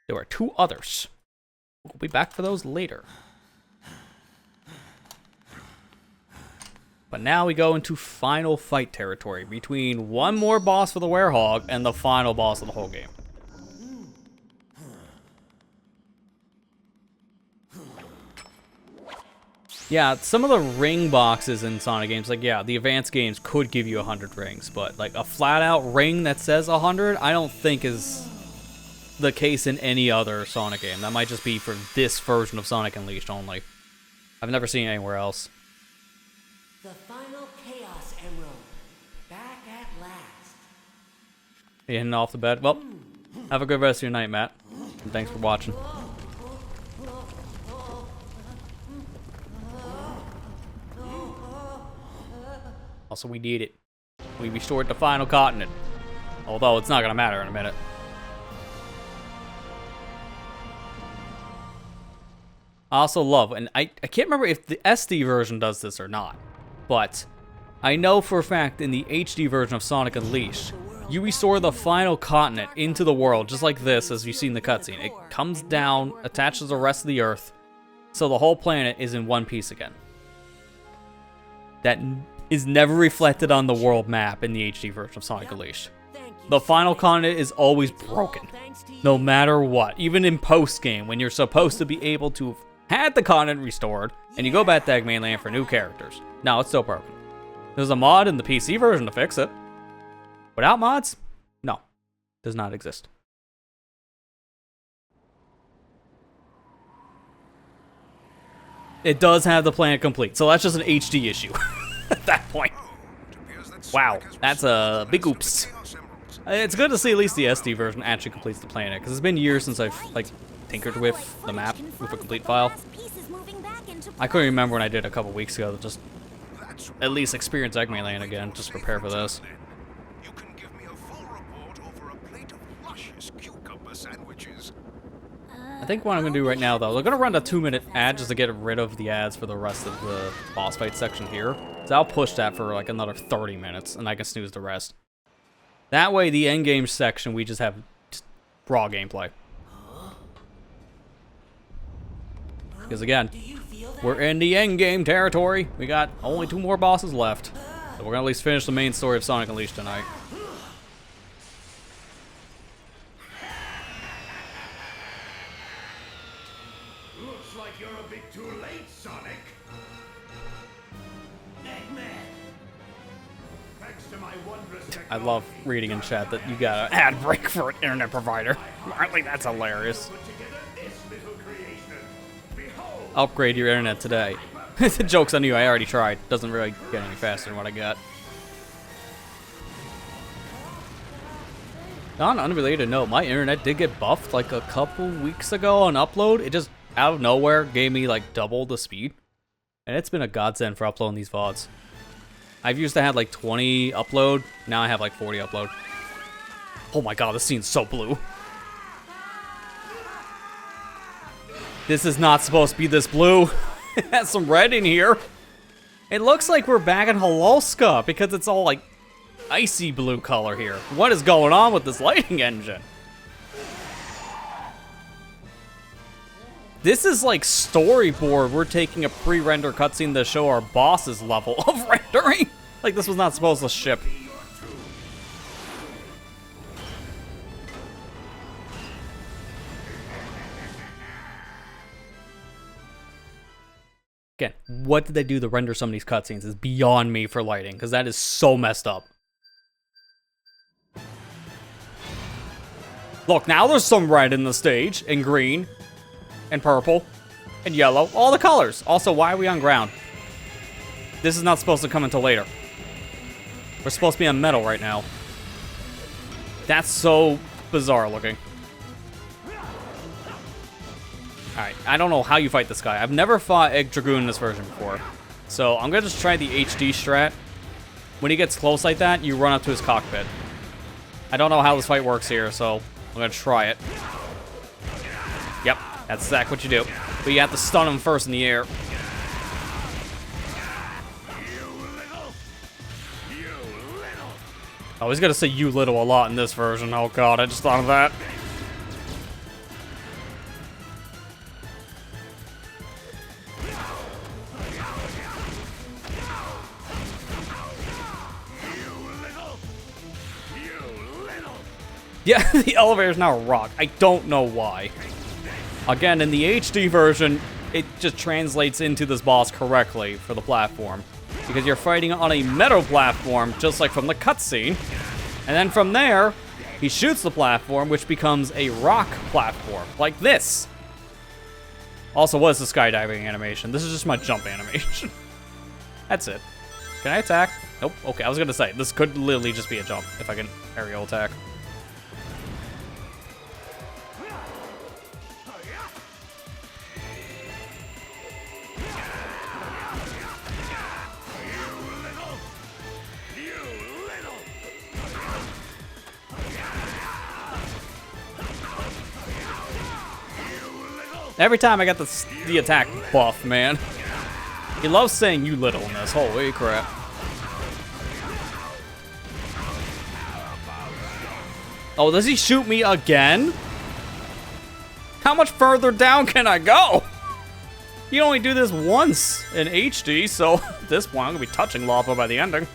There are 2 others. We'll be back for those later. But now we go into final fight territory between one more boss for the Werehog and the final boss of the whole game. Yeah, some of the ring boxes in Sonic games, like, yeah, the advanced games could give you 100 rings, but, like, a flat-out ring that says 100, I don't think is the case in any other Sonic game. That might just be for this version of Sonic Unleashed only. I've never seen it anywhere else. The final Chaos Emerald. Back at last. Getting off the bed. Well, have a good rest of your night, Matt. And thanks for watching. Also, we need it. We restored the final continent. Although it's not gonna matter in a minute. I also love, and I can't remember if the SD version does this or not, but I know for a fact in the HD version of Sonic Unleashed, you restore the final continent into the world, just like this, as you see in the cutscene. It comes down, attaches the rest of the Earth, so the whole planet is in one piece again. That is never reflected on the world map in the HD version of Sonic Unleashed. The final continent is always broken, no matter what. Even in post-game, when you're supposed to be able to have had the continent restored, and you go back to Eggmanland for new characters. No, it's still broken. There's a mod in the PC version to fix it. Without mods? No. Does not exist. It does have the planet complete, so that's just an HD issue at that point. Wow, that's a big oops. It's good to see at least the SD version actually completes the planet, because it's been years since I've, like, tinkered with the map with a complete file. I couldn't remember when I did a couple weeks ago to just at least experience Eggmanland again, just prepare for this. You can give me a full report over a plate of luscious cucumber sandwiches. I think what I'm going to do right now, though, we're going to run a 2-minute ad just to get rid of the ads for the rest of the boss fight section here. So I'll push that for like another 30 minutes, and I can snooze the rest. That way, the endgame section, we just have raw gameplay. Because again, we're in the endgame territory. We got only 2 more bosses left. So we're going to at least finish the main story of Sonic Unleashed tonight. Looks like you're a bit too late, Sonic. Eggman. Thanks to my wondrous I love reading in chat that you got an ad break for an internet provider. I think that's hilarious. put together this little creation. Behold. Upgrade your internet today. The joke's on you, I already tried. Doesn't really get any faster than what I got. On an unrelated note, my internet did get buffed like a couple weeks ago on upload. It just, out of nowhere, gave me like double the speed. And it's been a godsend for uploading these VODs. I've used to have like 20 upload, now I have like 40 upload. Oh my god, this scene's so blue. This is not supposed to be this blue. It has some red in here. It looks like we're back in Holoska because it's all like icy blue color here. What is going on with this lighting engine? This is like storyboard. We're taking a pre-render cutscene to show our boss's level of rendering. Like this was not supposed to ship. Again, what did they do to render some of these cutscenes is beyond me for lighting, because that is so messed up. Look, now there's some red in the stage, and green, and purple, and yellow, all the colors. Also, why are we on ground? This is not supposed to come until later. We're supposed to be on metal right now. That's so bizarre looking. Alright, I don't know how you fight this guy. I've never fought Egg Dragoon in this version before. So I'm gonna just try the HD strat. When he gets close like that, you run up to his cockpit. I don't know how this fight works here, so I'm gonna try it. Yep, that's exactly what you do. But you have to stun him first in the air. Oh, he's gonna say "you little" a lot in this version. Oh god, I just thought of that. Yeah, the elevator's now a rock. I don't know why. Again, in the HD version, it just translates into this boss correctly for the platform. Because you're fighting on a metal platform, just like from the cutscene. And then from there, he shoots the platform, which becomes a rock platform, like this. Also, what is the skydiving animation? This is just my jump animation. That's it. Can I attack? Nope. Okay, I was gonna say, this could literally just be a jump, if I can aerial attack. Every time I got the attack buff, man. He loves saying you little in this. Holy crap. Oh, does he shoot me again? How much further down can I go? You only do this once in HD, so at this point I'm gonna be touching lava by the ending.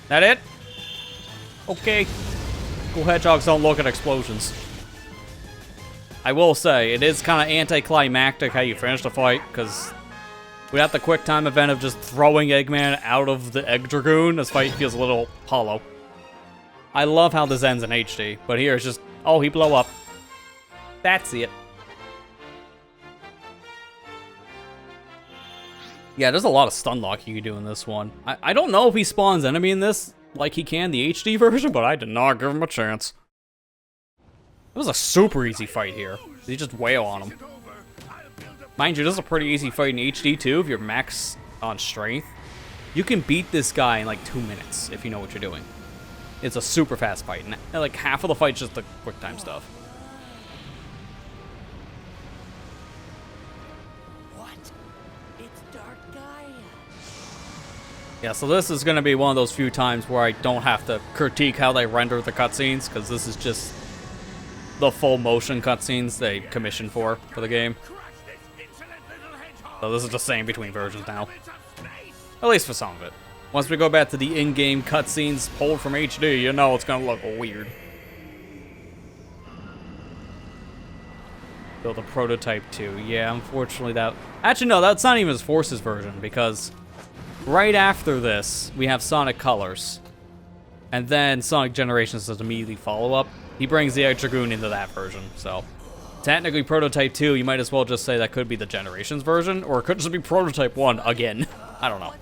That it? Okay. Cool hedgehogs don't look at explosions. I will say, it is kind of anticlimactic how you finish the fight, because without the quick time event of just throwing Eggman out of the Egg Dragoon, this fight feels a little hollow. I love how this ends in HD, but here it's just, oh, he blow up. That's it. Yeah, there's a lot of stun lock you can do in this one. I don't know if he spawns enemy in this like he can the HD version, but I did not give him a chance. It was a super easy fight here. You just wail on him. Mind you, this is a pretty easy fight in HD too, if you're max on strength. You can beat this guy in like 2 minutes if you know what you're doing. It's a super fast fight, and like half of the fight's just the quick time stuff. Yeah, so this is going to be one of those few times where I don't have to critique how they render the cutscenes, because this is just the full motion cutscenes they commissioned for the game. So this is the same between versions now. At least for some of it. Once we go back to the in-game cutscenes pulled from HD, you know it's going to look weird. Build a prototype 2. Yeah, unfortunately that... Actually, no, that's not even his Forces version, because... right after this, we have Sonic Colors. And then Sonic Generations does immediately follow up. He brings the Egg Dragoon into that version, so... technically, Prototype 2, you might as well just say that could be the Generations version, or it could just be Prototype 1 again. I don't know.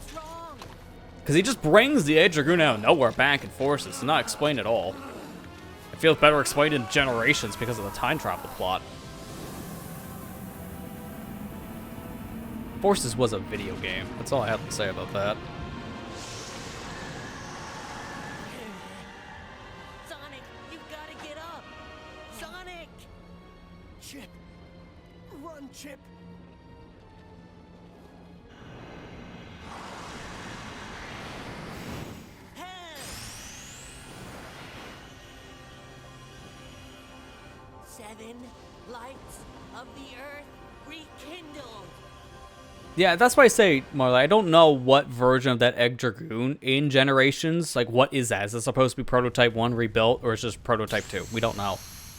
Because he just brings the Egg Dragoon out of nowhere back in Forces. It's not explained at all. It feels better explained in Generations because of the time travel plot. Forces was a video game. That's all I have to say about that. Sonic, you gotta get up! Sonic! Chip! Run, Chip! Seven lights of the earth rekindled. Yeah, that's why I say, Marla, I don't know what version of that Egg Dragoon in Generations, like, what is that? Is it supposed to be Prototype 1 rebuilt, or is it just Prototype 2? We don't know.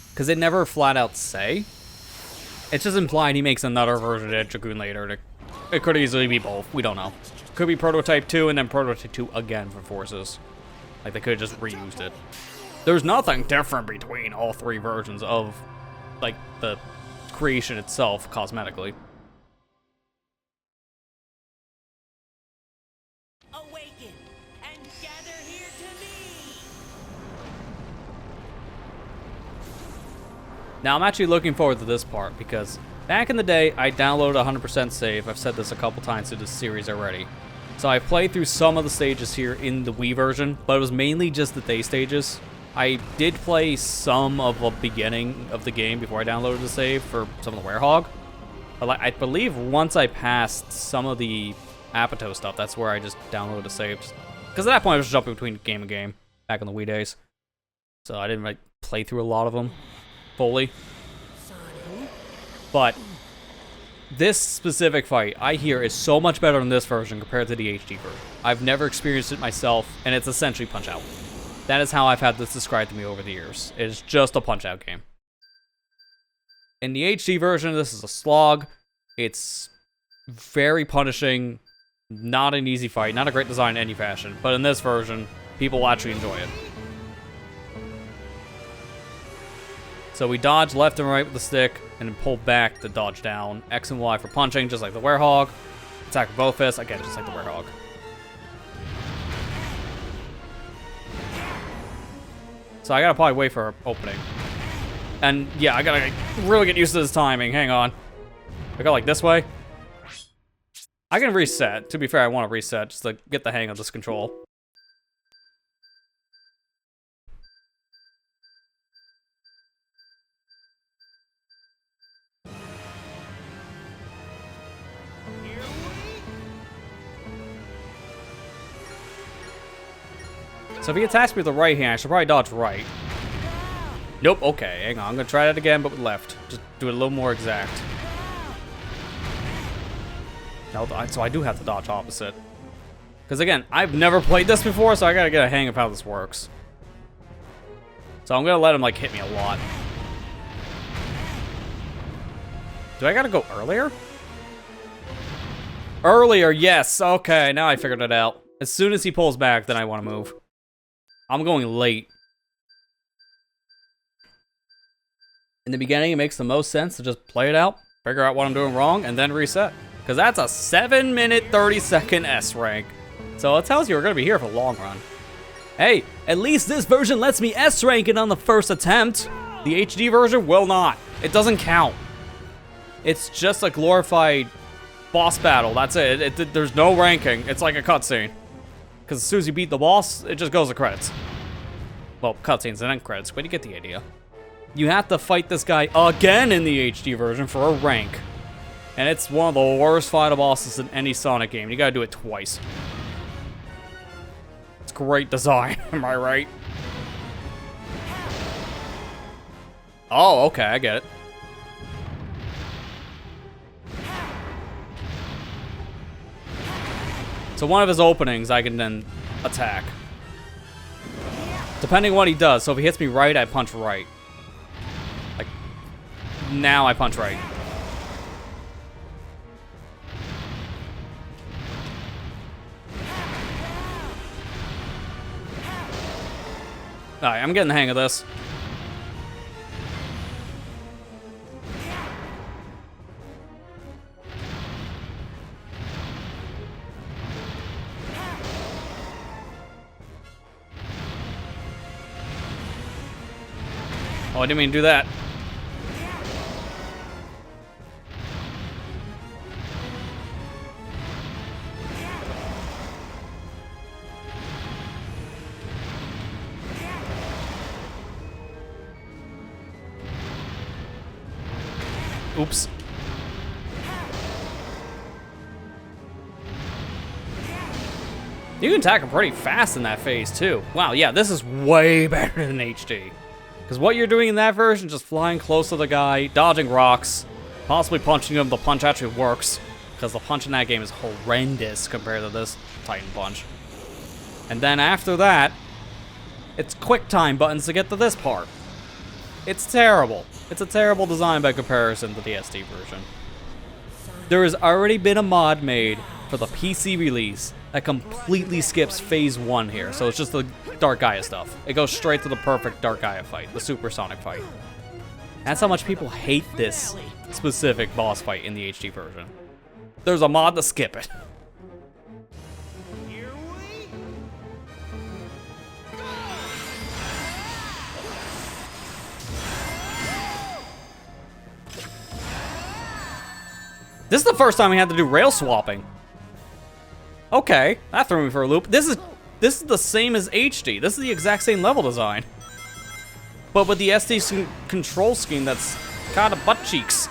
Because they never flat out say. It's just implied he makes another version of Egg Dragoon later. It could easily be both. We don't know. Could be Prototype 2 and then Prototype 2 again for Forces. Like, they could have just reused it. There's nothing different between all three versions of, like, the creation itself, cosmetically. Awaken and gather here to me. Now, I'm actually looking forward to this part, because back in the day, I downloaded 100% save. I've said this a couple times through this series already. So I played through some of the stages here in the Wii version, but it was mainly just the day stages. I did play some of the beginning of the game before I downloaded the save for some of the Werehog. But I believe once I passed some of the Apatow stuff, that's where I just downloaded a save. Because at that point, I was jumping between game and game back in the Wii days. So I didn't play through a lot of them fully. But this specific fight, I hear, is so much better in this version compared to the HD version. I've never experienced it myself, and it's essentially Punch-Out. That is how I've had this described to me over the years. It is just a Punch-Out game. In the HD version, this is a slog. It's very punishing, not an easy fight, not a great design in any fashion. But in this version, people will actually enjoy it. So we dodge left and right with the stick, and then pull back to dodge down. X and Y for punching, just like the Werehog. Attack with both fists. Again, just like the Werehog. So I gotta probably wait for her opening. And yeah, I gotta really get used to this timing. Hang on. I go like this way. I can reset. To be fair, I want to reset just to get the hang of this control. So if he attacks me with the right hand, I should probably dodge right. Nope, okay, hang on. I'm gonna try that again, but with left. Just do it a little more exact. No, so I do have to dodge opposite. Because again, I've never played this before, so I gotta get a hang of how this works. So I'm gonna let him, like, hit me a lot. Do I gotta go earlier? Earlier, yes. Okay, now I figured it out. As soon as he pulls back, then I want to move. I'm going late. In the beginning, it makes the most sense to just play it out, figure out what I'm doing wrong, and then reset. Because that's a 7-minute, 30-second S rank. So it tells you we're going to be here for the long run. Hey, at least this version lets me S rank it on the first attempt. The HD version will not. It doesn't count. It's just a glorified boss battle. That's it. There's no ranking. It's like a cutscene. Because as soon as you beat the boss, it just goes to credits. Well, cutscenes and then credits, but you get the idea. You have to fight this guy again in the HD version for a rank. And it's one of the worst final bosses in any Sonic game. You gotta do it twice. It's great design, am I right? Oh, okay, I get it. So one of his openings, I can then attack. Depending on what he does. So if he hits me right, I punch right. Like, now I punch right. Alright, I'm getting the hang of this. Oh, I didn't mean to do that. Oops. You can attack him pretty fast in that phase, too. Wow, yeah, this is way better than HD. Because what you're doing in that version, just flying close to the guy, dodging rocks, possibly punching him, the punch actually works. Because the punch in that game is horrendous compared to this Titan punch. And then after that, it's quick time buttons to get to this part. It's terrible. It's a terrible design by comparison to the SD version. There has already been a mod made for the PC release that completely skips phase 1 here. So it's just the Dark Gaia stuff. It goes straight to the perfect Dark Gaia fight, the Super Sonic fight. That's how much people hate this specific boss fight in the HD version. There's a mod to skip it. This is the first time we had to do rail swapping. Okay, that threw me for a loop. This is the same as HD. This is the exact same level design. But with the SD control scheme that's kind of butt cheeks.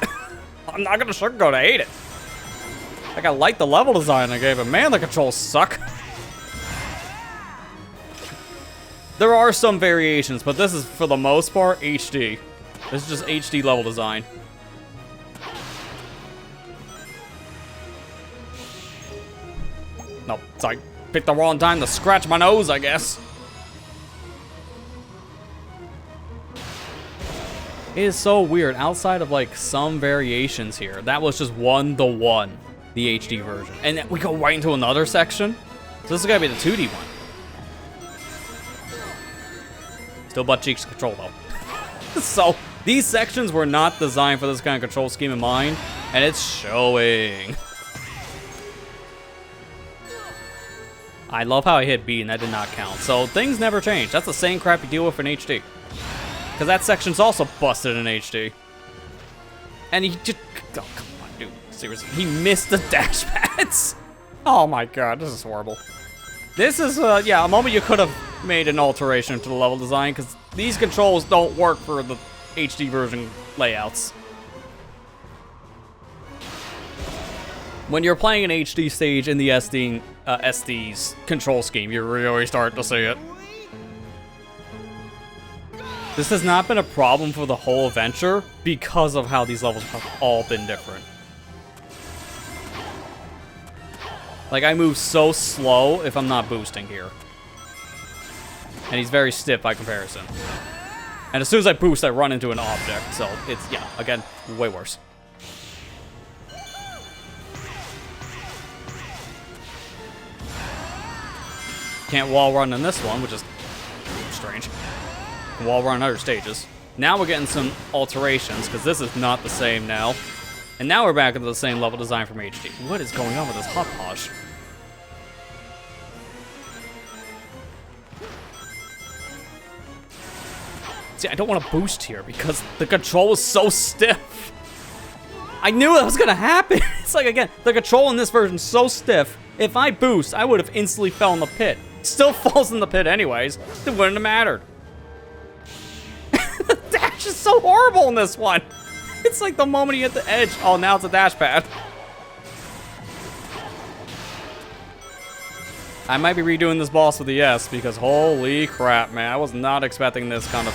I'm not gonna sugarcoat, I hate it. Like, I like the level design I gave, but man, the controls suck. There are some variations, but this is, for the most part, HD. This is just HD level design. Nope, it's like, picked the wrong time to scratch my nose, I guess. It is so weird. Outside of, like, some variations here, that was just 1-to-1, the HD version. And then we go right into another section. So this is gonna be the 2D one. Still butt cheeks control, though. So, these sections were not designed for this kind of control scheme in mind, and it's showing. I love how I hit B and that did not count. So things never change. That's the same crap you deal with in HD. Because that section's also busted in HD. And he just... Oh, come on, dude. Seriously. He missed the dash pads. Oh my god, this is horrible. This is, yeah, a moment you could have made an alteration to the level design, because these controls don't work for the HD version layouts. When you're playing an HD stage in the SD's control scheme, you really start to see it. This has not been a problem for the whole adventure because of how these levels have all been different. Like, I move so slow if I'm not boosting here. And he's very stiff by comparison. And as soon as I boost, I run into an object. So, it's, yeah, again, way worse. Can't wall run in this one, which is strange. Wall run on other stages. Now we're getting some alterations, because this is not the same now. And now we're back into the same level design from HD. What is going on with this hodgepodge? See, I don't want to boost here because the control is so stiff. I knew that was going to happen. It's like, again, the control in this version is so stiff. If I boost, I would have instantly fell in the pit. Still falls in the pit anyways. It wouldn't have mattered. The dash is so horrible in this one. It's like the moment you hit the edge. Oh, now it's a dash pad. I might be redoing this boss with the S because holy crap, man. I was not expecting this kind of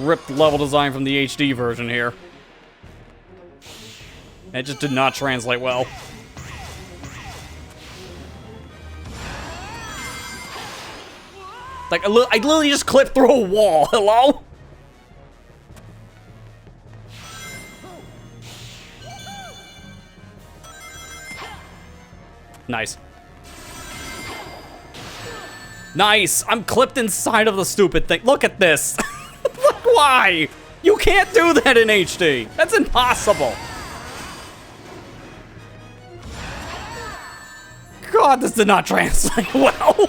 ripped level design from the HD version here. It just did not translate well. Like, I literally just clipped through a wall. Hello? Nice. Nice! I'm clipped inside of the stupid thing. Look at this! Look, why? You can't do that in HD! That's impossible! God, this did not translate well!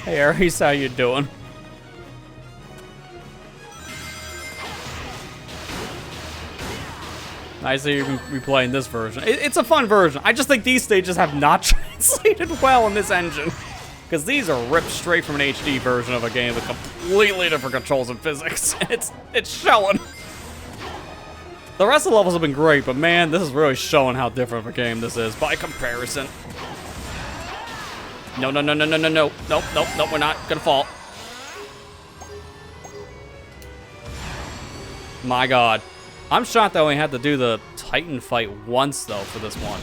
Hey Aries, how you doing? Nice that you're replaying this version. It's a fun version. I just think these stages have not translated well in this engine. Because these are ripped straight from an HD version of a game with completely different controls and physics. It's showing. The rest of the levels have been great, but man, this is really showing how different of a game this is by comparison. No, no, no, no, no, no, no. Nope, nope, nope, we're not gonna fall. My god. I'm shocked that I only had to do the Titan fight once, though, for this one.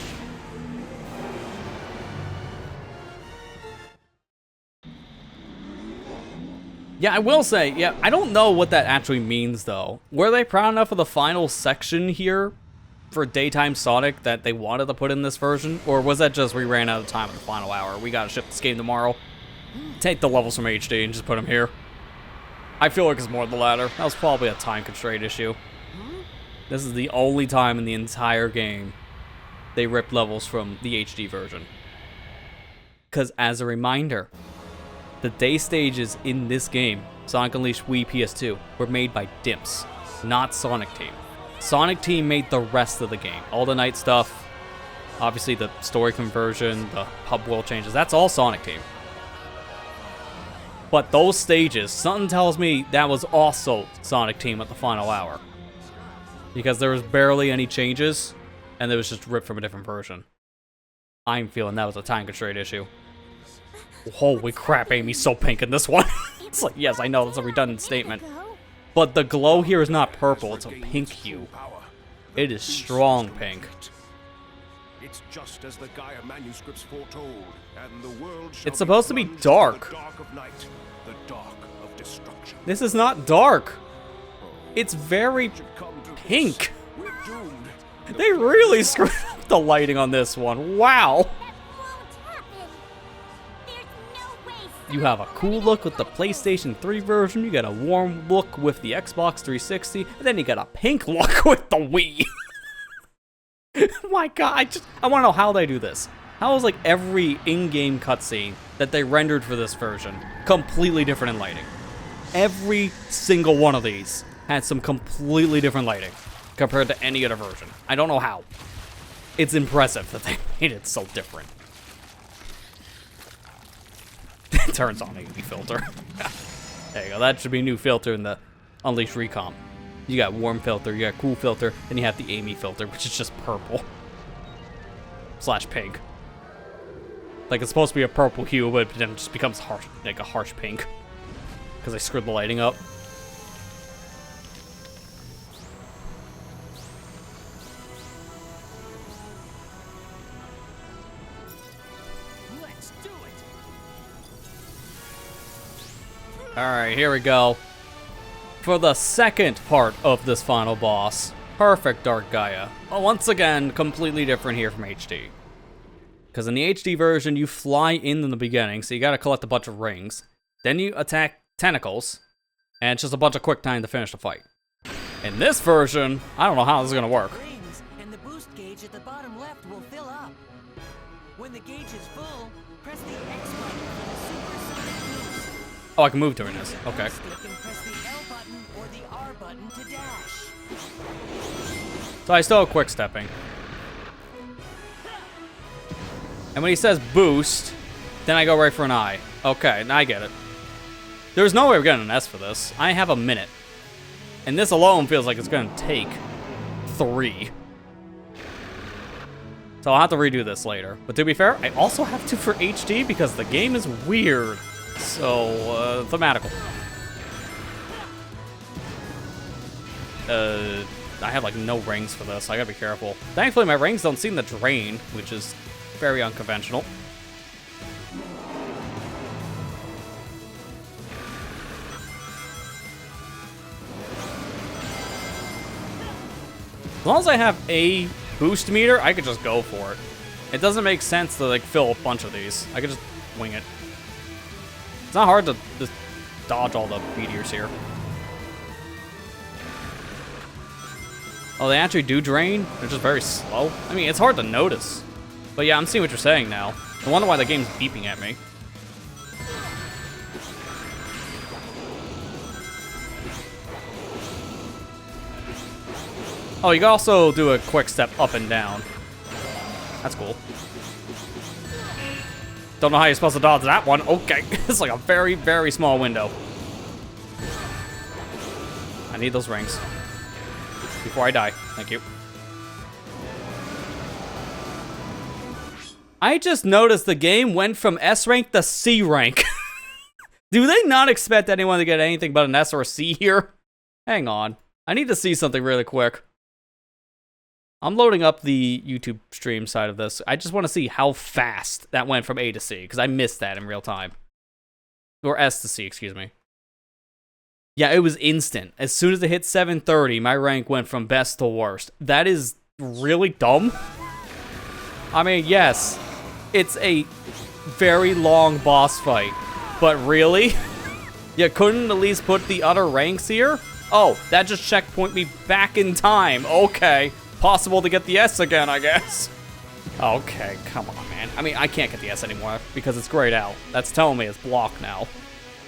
Yeah, I will say, yeah, I don't know what that actually means, though. Were they proud enough of the final section here for Daytime Sonic that they wanted to put in this version? Or was that just we ran out of time in the final hour? We gotta ship this game tomorrow. Take the levels from HD and just put them here. I feel like it's more the latter. That was probably a time constraint issue. This is the only time in the entire game they ripped levels from the HD version. Because as a reminder, the day stages in this game, Sonic Unleashed Wii PS2, were made by Dimps, not Sonic Team. Sonic Team made the rest of the game. All the night stuff, obviously the story conversion, the hub world changes, that's all Sonic Team. But those stages, something tells me that was also Sonic Team at the final hour. Because there was barely any changes, and it was just ripped from a different version. I'm feeling that was a time constraint issue. Holy crap, Amy's so pink in this one. It's like, yes, I know, that's a redundant statement. But the glow here is not purple, it's a pink hue. It is strong pink. It's just as the Gaia manuscripts foretold, and the world shall It's supposed to be dark. The dark of night, the dark of destruction. This is not dark. It's very pink. We're doomed. They really screwed up the lighting on this one. Wow. You have a cool look with the PlayStation 3 version, you got a warm look with the Xbox 360, and then you got a pink look with the Wii. My god, I want to know how they do this. How is like every in-game cutscene that they rendered for this version completely different in lighting? Every single one of these had some completely different lighting compared to any other version. I don't know how. It's impressive that they made it so different. It turns on AV filter. There you go. That should be a new filter in the Unleashed Recomp. You got warm filter, you got cool filter, then you have the Amy filter, which is just purple. / pink. Like, it's supposed to be a purple hue, but then it just becomes harsh, like a harsh pink. Because they screwed the lighting up. Let's do it. Alright, here we go. For the second part of this final boss, Perfect Dark Gaia. Well, once again, completely different here from HD. Because in the HD version, you fly in the beginning, so you gotta collect a bunch of rings. Then you attack tentacles, and it's just a bunch of quick time to finish the fight. In this version, I don't know how this is gonna work. Rings, and the boost gauge at the bottom left will fill up. When the gauge is full, press the X button for the supersonic boost. Oh, I can move during this. Okay. Stick and press the L button or the R button to dash. So I still have quick stepping. And when he says boost, then I go right for an I. Okay, now I get it. There's no way we're getting an S for this. I have a minute. And this alone feels like it's gonna take 3. So I'll have to redo this later. But to be fair, I also have to for HD because the game is weird. So, thematical. I have like no rings for this, so I gotta be careful. Thankfully, my rings don't seem to drain, which is very unconventional. As long as I have a boost meter, I could just go for it. It doesn't make sense to like fill a bunch of these. I could just wing it. It's not hard to just dodge all the meteors here. Oh, they actually do drain? They're just very slow? I mean, it's hard to notice. But yeah, I'm seeing what you're saying now. I wonder why the game's beeping at me. Oh, you can also do a quick step up and down. That's cool. Don't know how you're supposed to dodge that one. Okay, it's like a very, very small window. I need those rings before I die. Thank you. I just noticed the game went from S rank to C rank. Do they not expect anyone to get anything but an S or a C here? Hang on. I need to see something really quick. I'm loading up the YouTube stream side of this. I just want to see how fast that went from A to C, because I missed that in real time. Or S to C, excuse me. Yeah, it was instant. As soon as it hit 730, my rank went from best to worst. That is really dumb. I mean, yes, it's a very long boss fight, but really? You couldn't at least put the other ranks here? Oh, that just checkpoint me back in time. Okay. Possible to get the S again, I guess. Okay, come on, man. I mean, I can't get the S anymore because it's grayed out. That's telling me it's blocked now.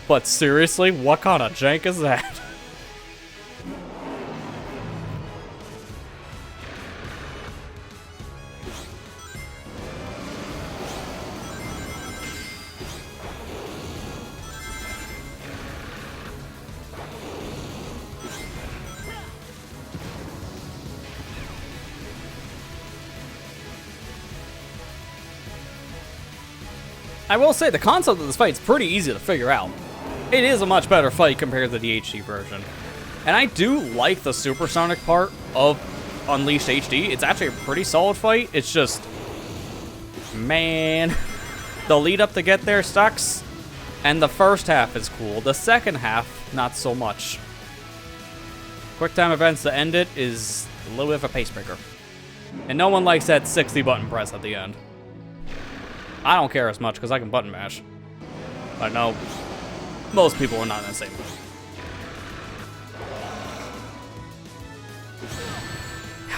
But seriously, what kind of jank is that? I will say, the concept of this fight is pretty easy to figure out. It is a much better fight compared to the HD version. And I do like the supersonic part of Unleashed HD. It's actually a pretty solid fight. It's just, man, the lead up to get there sucks. And the first half is cool. The second half, not so much. Quick time events to end it is a little bit of a pace breaker. And no one likes that 60 button press at the end. I don't care as much because I can button mash. I know most people are not in the same mood.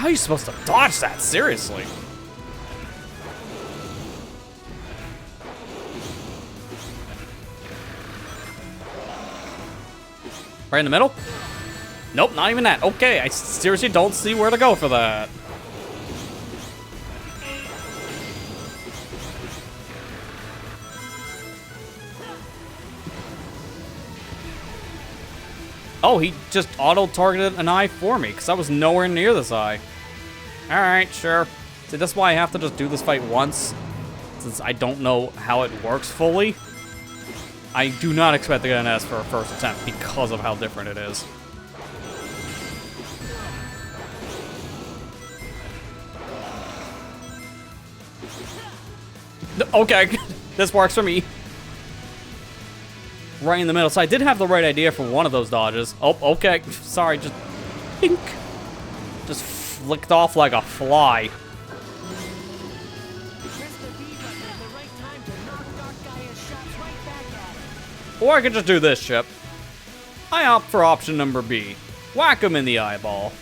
How are you supposed to dodge that? Seriously. Right in the middle? Nope, not even that. Okay, I seriously don't see where to go for that. Oh, he just auto-targeted an eye for me, because I was nowhere near this eye. Alright, sure. See, that's why I have to just do this fight once, since I don't know how it works fully. I do not expect to get an S for a first attempt, because of how different it is. Okay, this works for me. Right in the middle. So I did have the right idea for one of those dodges. Oh, okay. Sorry, just... Pink. Just flicked off like a fly. Or I could just do this, Chip. I opt for option number B. Whack him in the eyeball.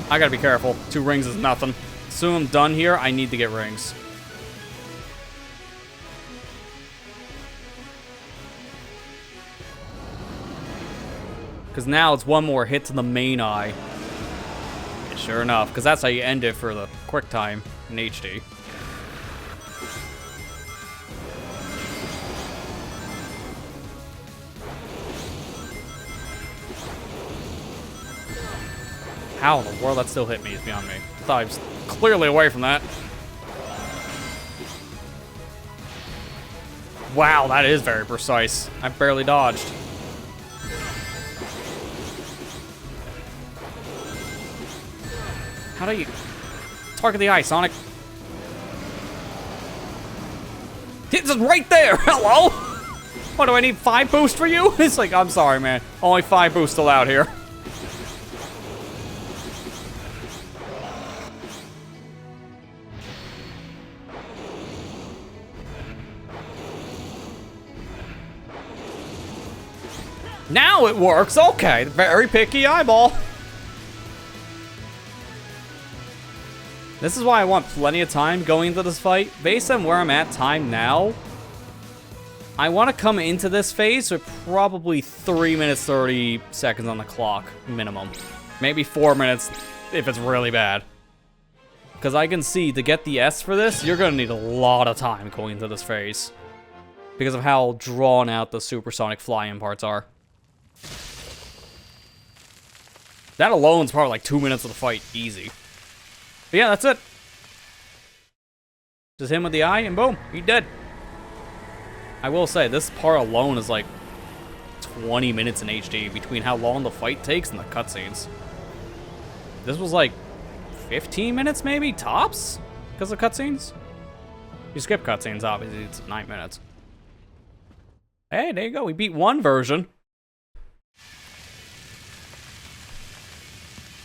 I gotta be careful. 2 rings is nothing. As soon as I'm done here, I need to get rings. Because now it's one more hit to the main eye. And sure enough, because that's how you end it for the quick time in HD. How in the world that still hit me is beyond me. I thought I was clearly away from that. Wow, that is very precise. I barely dodged. How do you target the eye, Sonic? It's right there! Hello? What, do I need 5 boosts for you? It's like, I'm sorry, man. Only 5 boosts allowed here. Now it works. Okay, very picky eyeball. This is why I want plenty of time going into this fight. Based on where I'm at time now, I want to come into this phase with probably 3 minutes 30 seconds on the clock minimum. Maybe 4 minutes if it's really bad. Because I can see to get the S for this, you're going to need a lot of time going into this phase. Because of how drawn out the supersonic flying parts are. That alone is probably like 2 minutes of the fight, easy. But yeah, that's it. Just him with the eye, and boom, he dead. I will say, this part alone is like 20 minutes in HD between how long the fight takes and the cutscenes. This was like 15 minutes maybe, tops? Because of cutscenes? You skip cutscenes, obviously, it's 9 minutes. Hey, there you go, we beat one version.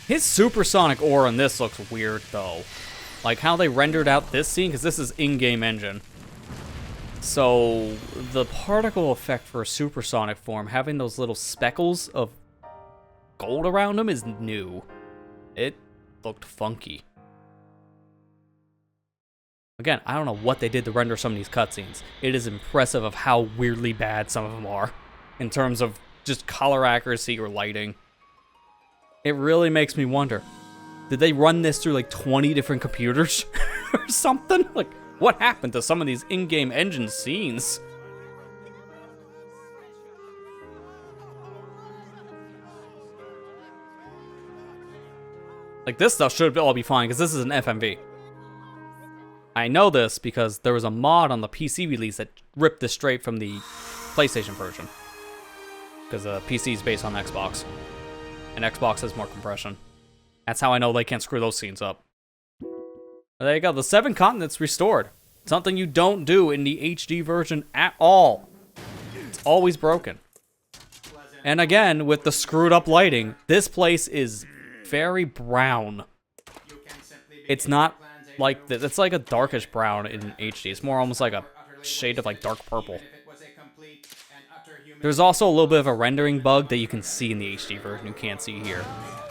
His supersonic aura in this looks weird, though. Like, how they rendered out this scene, because this is in-game engine. So, the particle effect for a supersonic form, having those little speckles of gold around him is new. It looked funky. Again, I don't know what they did to render some of these cutscenes. It is impressive of how weirdly bad some of them are, in terms of just color accuracy or lighting. It really makes me wonder, did they run this through like 20 different computers or something? Like, what happened to some of these in-game engine scenes? Like, this stuff should all be fine, because this is an FMV. I know this because there was a mod on the PC release that ripped this straight from the PlayStation version. Because the PC is based on Xbox. And Xbox has more compression. That's how I know they can't screw those scenes up. There you go, the 7 continents restored. Something you don't do in the HD version at all. It's always broken. And again, with the screwed up lighting, this place is very brown. It's not like this. It's like a darkish brown in HD. It's more almost like a shade of like dark purple. There's also a little bit of a rendering bug that you can see in the HD version you can't see here.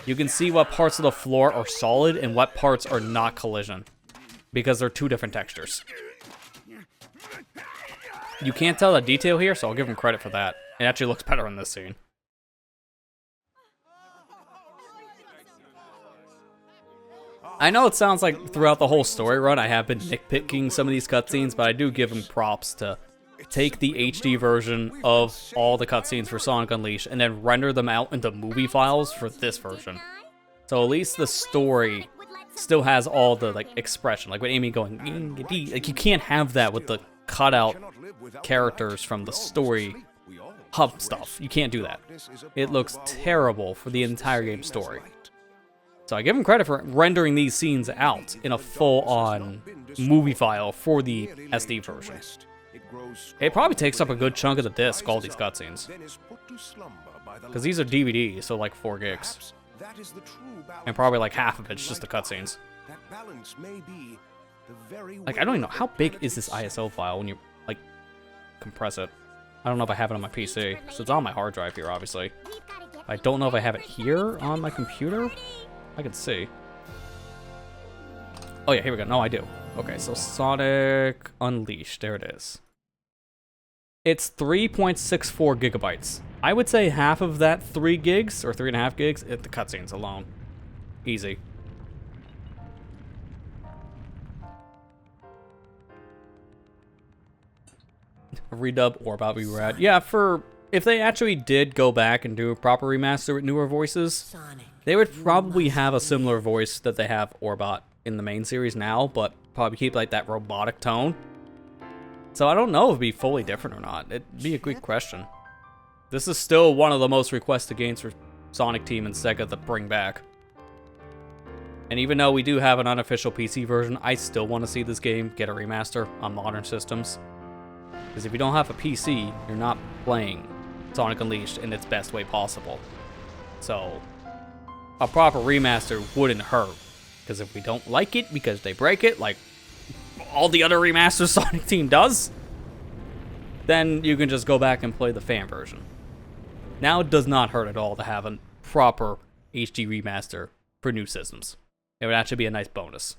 You can see what parts of the floor are solid and what parts are not collision, because they're two different textures. You can't tell the detail here, so I'll give him credit for that. It actually looks better in this scene. I know it sounds like throughout the whole story run I have been nitpicking some of these cutscenes, but I do give him props to take the HD version of all the cutscenes for Sonic Unleashed and then render them out into movie files for this version. So at least the story still has all the like expression, like with Amy going, like you can't have that with the cutout characters from the story hub stuff. You can't do that. It looks terrible for the entire game story. So I give him credit for rendering these scenes out in a full-on movie file for the SD version. It probably takes up a good chunk of the disc, all these cutscenes. Because these are DVDs, so like 4 gigs. And probably like half of it's just the cutscenes. Like, I don't even know, how big is this ISO file when you, like, compress it? I don't know if I have it on my PC. So it's on my hard drive here, obviously. I don't know if I have it here on my computer. I can see. Oh yeah, here we go. No, I do. Okay, so Sonic Unleashed. There it is. It's 3.64 gigabytes. I would say half of that 3 gigs, or 3.5 gigs, the cutscenes alone. Easy. Redub or Bobby Rad. Yeah, if they actually did go back and do a proper remaster with newer voices, they would probably have a similar voice that they have Orbot in the main series now, but probably keep like that robotic tone. So I don't know if it'd be fully different or not. It'd be a good question. This is still one of the most requested games for Sonic Team and Sega to bring back. And even though we do have an unofficial PC version, I still want to see this game get a remaster on modern systems. Because if you don't have a PC, you're not playing Sonic Unleashed in its best way possible. So a proper remaster wouldn't hurt. Because if we don't like it because they break it, like all the other remasters Sonic Team does, then you can just go back and play the fan version. Now it does not hurt at all to have a proper HD remaster for new systems. It would actually be a nice bonus.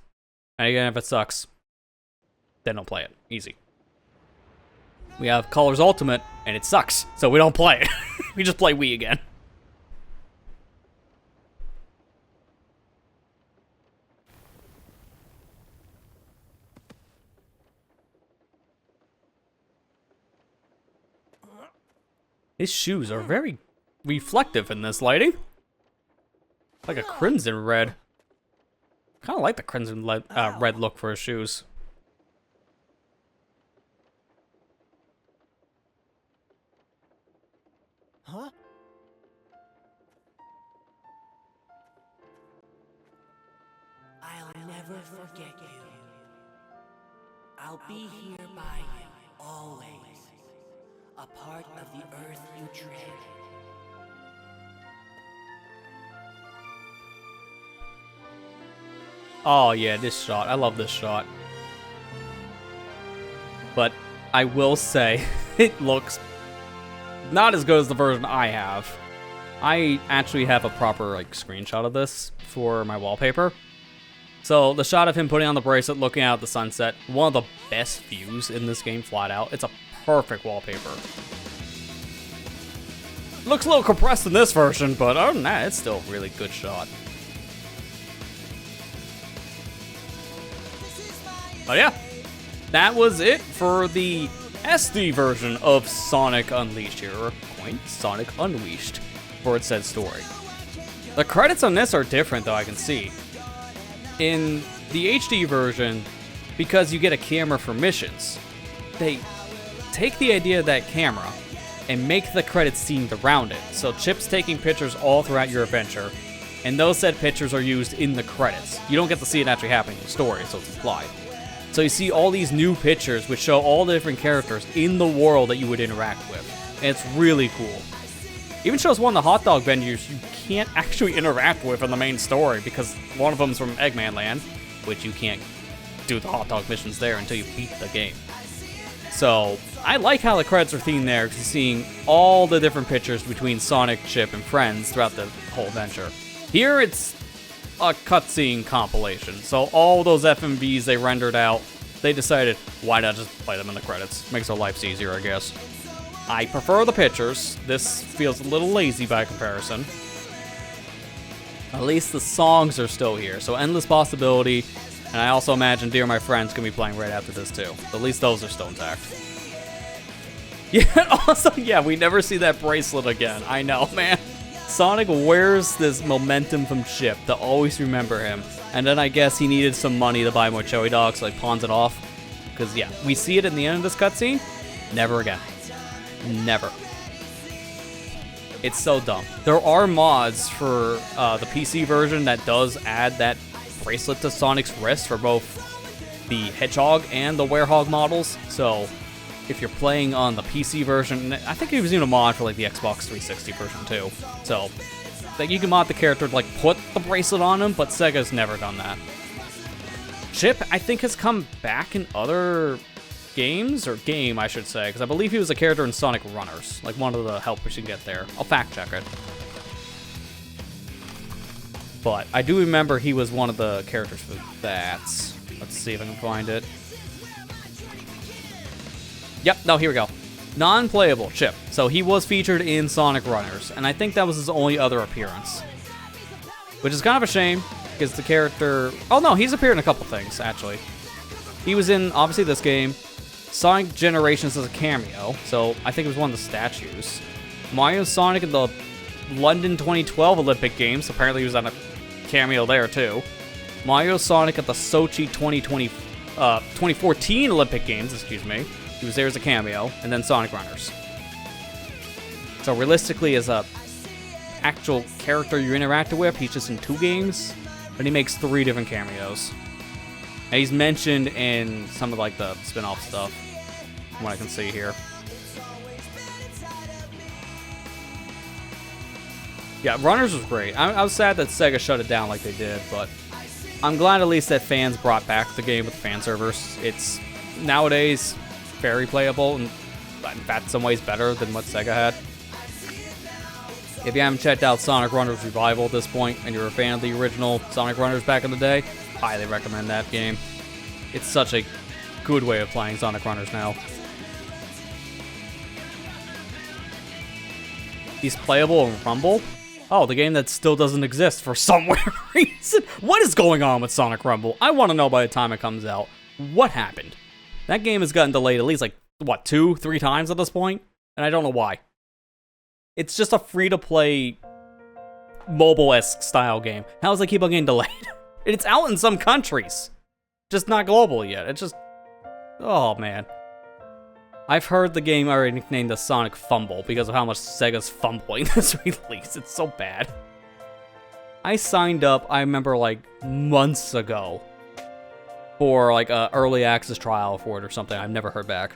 And again, if it sucks, then don't play it. Easy. We have Colors Ultimate, and it sucks, so we don't play it. We just play Wii again. His shoes are very reflective in this lighting. Like a crimson red. Kind of like the crimson red look for his shoes. Huh? I'll never forget you. I'll be here by you, always. A part of the earth you tread. Oh yeah, this shot. I love this shot. But I will say, it looks not as good as the version I have. I actually have a proper like screenshot of this for my wallpaper. So the shot of him putting on the bracelet, looking out at the sunset, one of the best views in this game, flat out. It's a perfect wallpaper. Looks a little compressed in this version, but other than that, it's still a really good shot. But yeah, that was it for the SD version of Sonic Unleashed here, or Sonic Unleashed, for its said story. The credits on this are different, though, I can see. In the HD version, because you get a camera for missions, they take the idea of that camera and make the credits themed around it. So Chip's taking pictures all throughout your adventure, and those said pictures are used in the credits. You don't get to see it actually happening in the story, so it's implied. So you see all these new pictures which show all the different characters in the world that you would interact with. And it's really cool. Even shows one of the hot dog vendors you can't actually interact with in the main story because one of them's from Eggmanland, which you can't do the hot dog missions there until you beat the game. So I like how the credits are themed there, because you're seeing all the different pictures between Sonic, Chip, and friends throughout the whole adventure. Here, it's a cutscene compilation, so all those FMVs they rendered out, they decided, why not just play them in the credits? Makes our lives easier, I guess. I prefer the pictures. This feels a little lazy by comparison. At least the songs are still here, so Endless Possibility, and I also imagine Dear My Friends can be playing right after this too. At least those are still intact. Yeah, also, yeah, we never see that bracelet again. I know, man. Sonic wears this momentum from Chip to always remember him, and then I guess he needed some money to buy more Chewy Dogs, so he pawns it off. Because, yeah, we see it in the end of this cutscene. Never again. Never. It's so dumb. There are mods for the PC version that does add that bracelet to Sonic's wrist for both the Hedgehog and the Werehog models. So if you're playing on the PC version, I think it was even a mod for like the Xbox 360 version too. So like you can mod the character to like put the bracelet on him, but Sega's never done that. Chip, I think, has come back in other games, or game, I should say, because I believe he was a character in Sonic Runners, like one of the helpers you get there. I'll fact check it. But I do remember he was one of the characters for that. Let's see if I can find it. Yep, no, here we go. Non-playable, Chip. So he was featured in Sonic Runners, and I think that was his only other appearance. Which is kind of a shame, because the character... Oh no, he's appeared in a couple things, actually. He was in, obviously, this game. Sonic Generations as a cameo, so I think it was one of the statues. Mario Sonic in the London 2012 Olympic Games, apparently he was on a cameo there too. Mario Sonic at the Sochi 2014 Olympic Games, excuse me. He was there as a cameo, and then Sonic Runners. So realistically, as a actual character you interacted with, he's just in 2 games, but he makes 3 different cameos. And he's mentioned in some of like the spin-off stuff, from what I can see here. Yeah, Runners was great. I was sad that Sega shut it down like they did, but I'm glad at least that fans brought back the game with the fan servers. It's nowadays very playable, and in fact, in some ways better than what Sega had. If you haven't checked out Sonic Runners Revival at this point, and you're a fan of the original Sonic Runners back in the day, highly recommend that game. It's such a good way of playing Sonic Runners now. He's playable in Rumble? Oh, the game that still doesn't exist for some weird reason. What is going on with Sonic Rumble? I want to know by the time it comes out. What happened? That game has gotten delayed at least like, what, 2-3 times at this point? And I don't know why. It's just a free-to-play mobile-esque style game. How does it keep on getting delayed? It's out in some countries. Just not global yet. It's just... Oh, man. I've heard the game already nicknamed the Sonic Fumble because of how much Sega's fumbling this release. It's so bad. I signed up, I remember, like, months ago for, like, a early access trial for it or something. I've never heard back.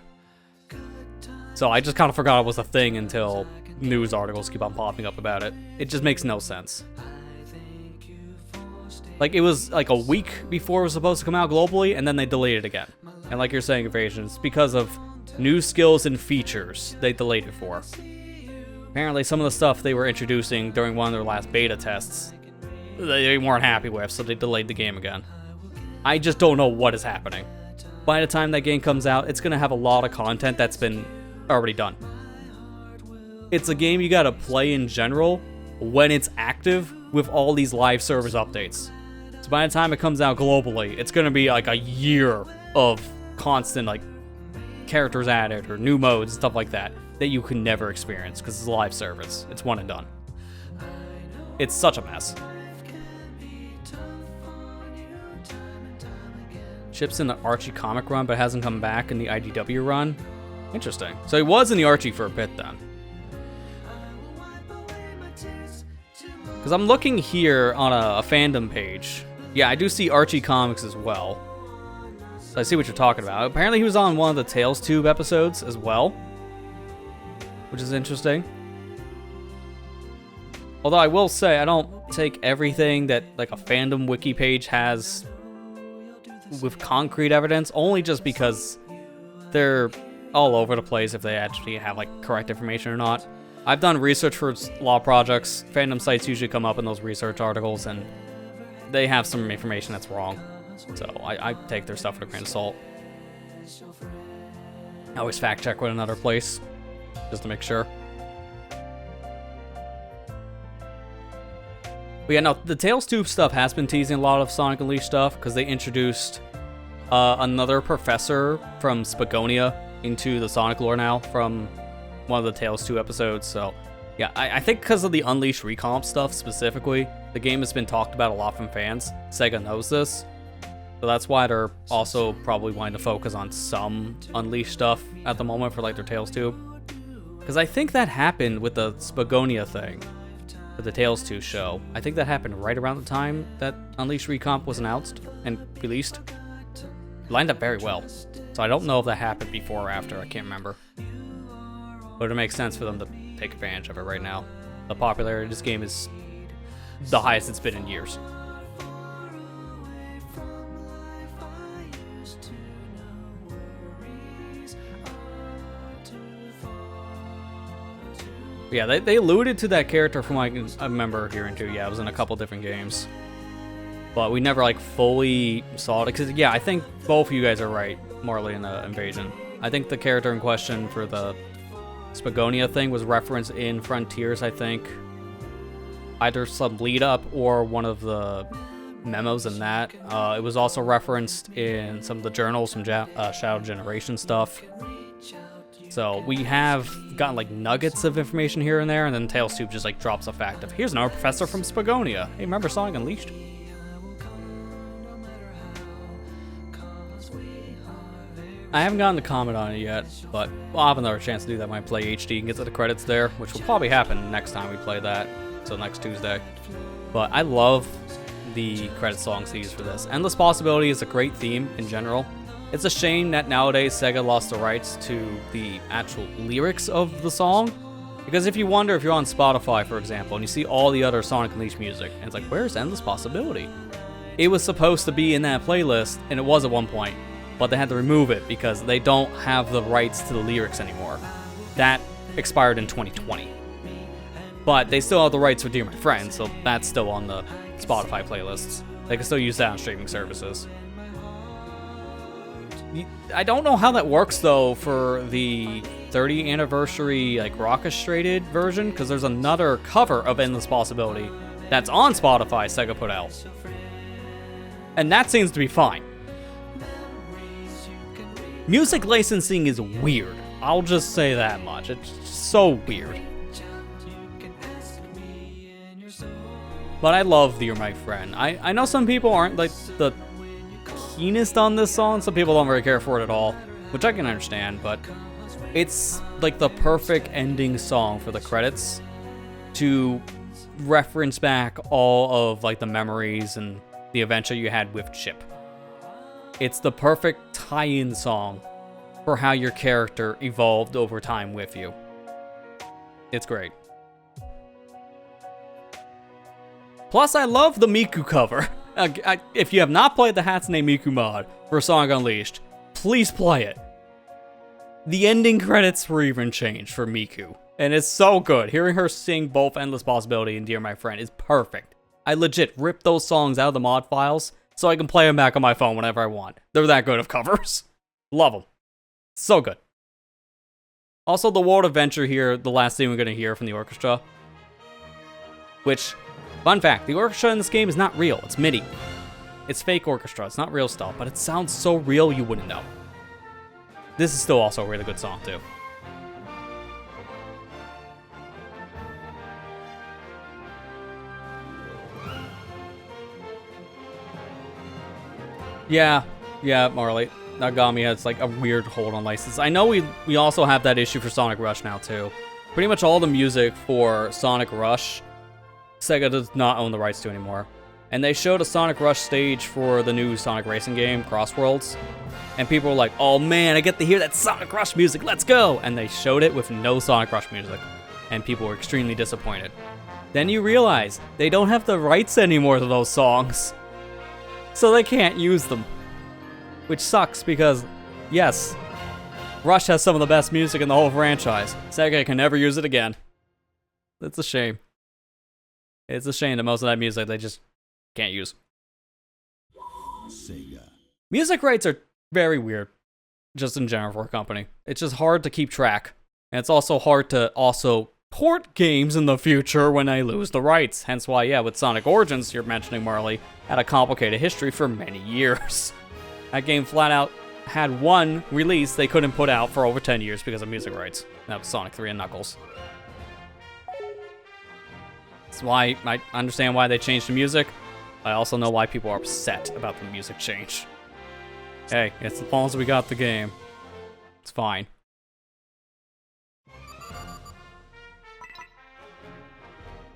So I just kind of forgot it was a thing until news articles keep on popping up about it. It just makes no sense. Like, it was like a week before it was supposed to come out globally, and then they delayed it again. And like you're saying, Evasion, it's because of new skills and features they delayed it for. Apparently, some of the stuff they were introducing during one of their last beta tests, they weren't happy with, so they delayed the game again. I just don't know what is happening. By the time that game comes out, it's going to have a lot of content that's been already done. It's a game you gotta play in general when it's active with all these live service updates. So by the time it comes out globally, it's gonna be like a year of constant like characters added or new modes, stuff like that you can never experience because it's a live service. It's one and done. It's such a mess. Chip's in the Archie comic run, but hasn't come back in the IDW run. Interesting. So he was in the Archie for a bit then. Because I'm looking here on a fandom page. Yeah, I do see Archie comics as well. So I see what you're talking about. Apparently he was on one of the Tales Tube episodes as well, which is interesting. Although I will say, I don't take everything that like a fandom wiki page has with concrete evidence, only just because they're all over the place if they actually have like correct information or not. I've done research for law projects. Fandom sites usually come up in those research articles, and they have some information that's wrong. So I take their stuff with a grain of salt. I always fact check with another place, just to make sure. But yeah, no, the Tales 2 stuff has been teasing a lot of Sonic Unleashed stuff, because they introduced another professor from Spagonia into the Sonic lore now from one of the Tales 2 episodes. So yeah, I think because of the Unleashed recomp stuff specifically, the game has been talked about a lot from fans. Sega knows this. So that's why they're also probably wanting to focus on some Unleashed stuff at the moment for like their Tales 2. Because I think that happened with the Spagonia thing. For the Tales 2 show. I think that happened right around the time that Unleashed Recomp was announced and released. It lined up very well. So I don't know if that happened before or after, I can't remember. But it makes sense for them to take advantage of it right now. The popularity of this game is the highest it's been in years. Yeah, they alluded to that character from like I remember hearing too. Yeah, it was in a couple different games, but we never like fully saw it. Because yeah, I think both of you guys are right, Marley and the Invasion. I think the character in question for the Spagonia thing was referenced in Frontiers. I think either some lead up or one of the memos in that. It was also referenced in some of the journals from Shadow Generation stuff. So we have gotten like nuggets of information here and there, and then Tales 2 just like drops a fact of, here's another professor from Spagonia. Hey, remember Sonic Unleashed? I haven't gotten to comment on it yet, but I'll have another chance to do that when I play HD and get to the credits there, which will probably happen next time we play that, so next Tuesday. But I love the credit songs they use for this. Endless Possibility is a great theme in general. It's a shame that nowadays Sega lost the rights to the actual lyrics of the song. Because if you wonder, if you're on Spotify, for example, and you see all the other Sonic Unleashed music, and it's like, where's Endless Possibility? It was supposed to be in that playlist, and it was at one point, but they had to remove it because they don't have the rights to the lyrics anymore. That expired in 2020. But they still have the rights for Dear My Friend, so that's still on the Spotify playlists. They can still use that on streaming services. I don't know how that works though for the 30th anniversary like orchestrated version, because there's another cover of Endless Possibility that's on Spotify Sega put out, and that seems to be fine. Music licensing is weird. I'll just say that much. It's so weird. But I love Dear My Friend. I know some people aren't like the keenest on this song. Some people don't really care for it at all, which I can understand, but it's like the perfect ending song for the credits to reference back all of like the memories and the adventure you had with Chip. It's the perfect tie-in song for how your character evolved over time with you. It's great. Plus, I love the Miku cover. If you have not played the Hatsune Miku mod for Sonic Unleashed, please play it. The ending credits were even changed for Miku, and it's so good. Hearing her sing both Endless Possibility and Dear My Friend is perfect. I legit ripped those songs out of the mod files so I can play them back on my phone whenever I want. They're that good of covers. Love them. So good. Also, the World Adventure here, the last thing we're going to hear from the orchestra, which... Fun fact, the orchestra in this game is not real, it's MIDI. It's fake orchestra, it's not real stuff, but it sounds so real you wouldn't know. This is still also a really good song too. Yeah, Marley. Nagami has like a weird hold on license. I know we also have that issue for Sonic Rush now too. Pretty much all the music for Sonic Rush Sega does not own the rights to anymore. And they showed a Sonic Rush stage for the new Sonic racing game, Crossworlds. And people were like, oh man, I get to hear that Sonic Rush music, let's go! And they showed it with no Sonic Rush music. And people were extremely disappointed. Then you realize they don't have the rights anymore to those songs. So they can't use them. Which sucks because, yes, Rush has some of the best music in the whole franchise. Sega can never use it again. It's a shame. It's a shame that most of that music they just can't use. Sega. Music rights are very weird, just in general for a company. It's just hard to keep track. And it's also hard to also port games in the future when they lose the rights. Hence why, yeah, with Sonic Origins, you're mentioning, Marley, had a complicated history for many years. That game flat out had one release they couldn't put out for over 10 years because of music rights. That was Sonic 3 and Knuckles. That's why I understand why they changed the music. I also know why people are upset about the music change. Hey, it's as long as we got the game. It's fine.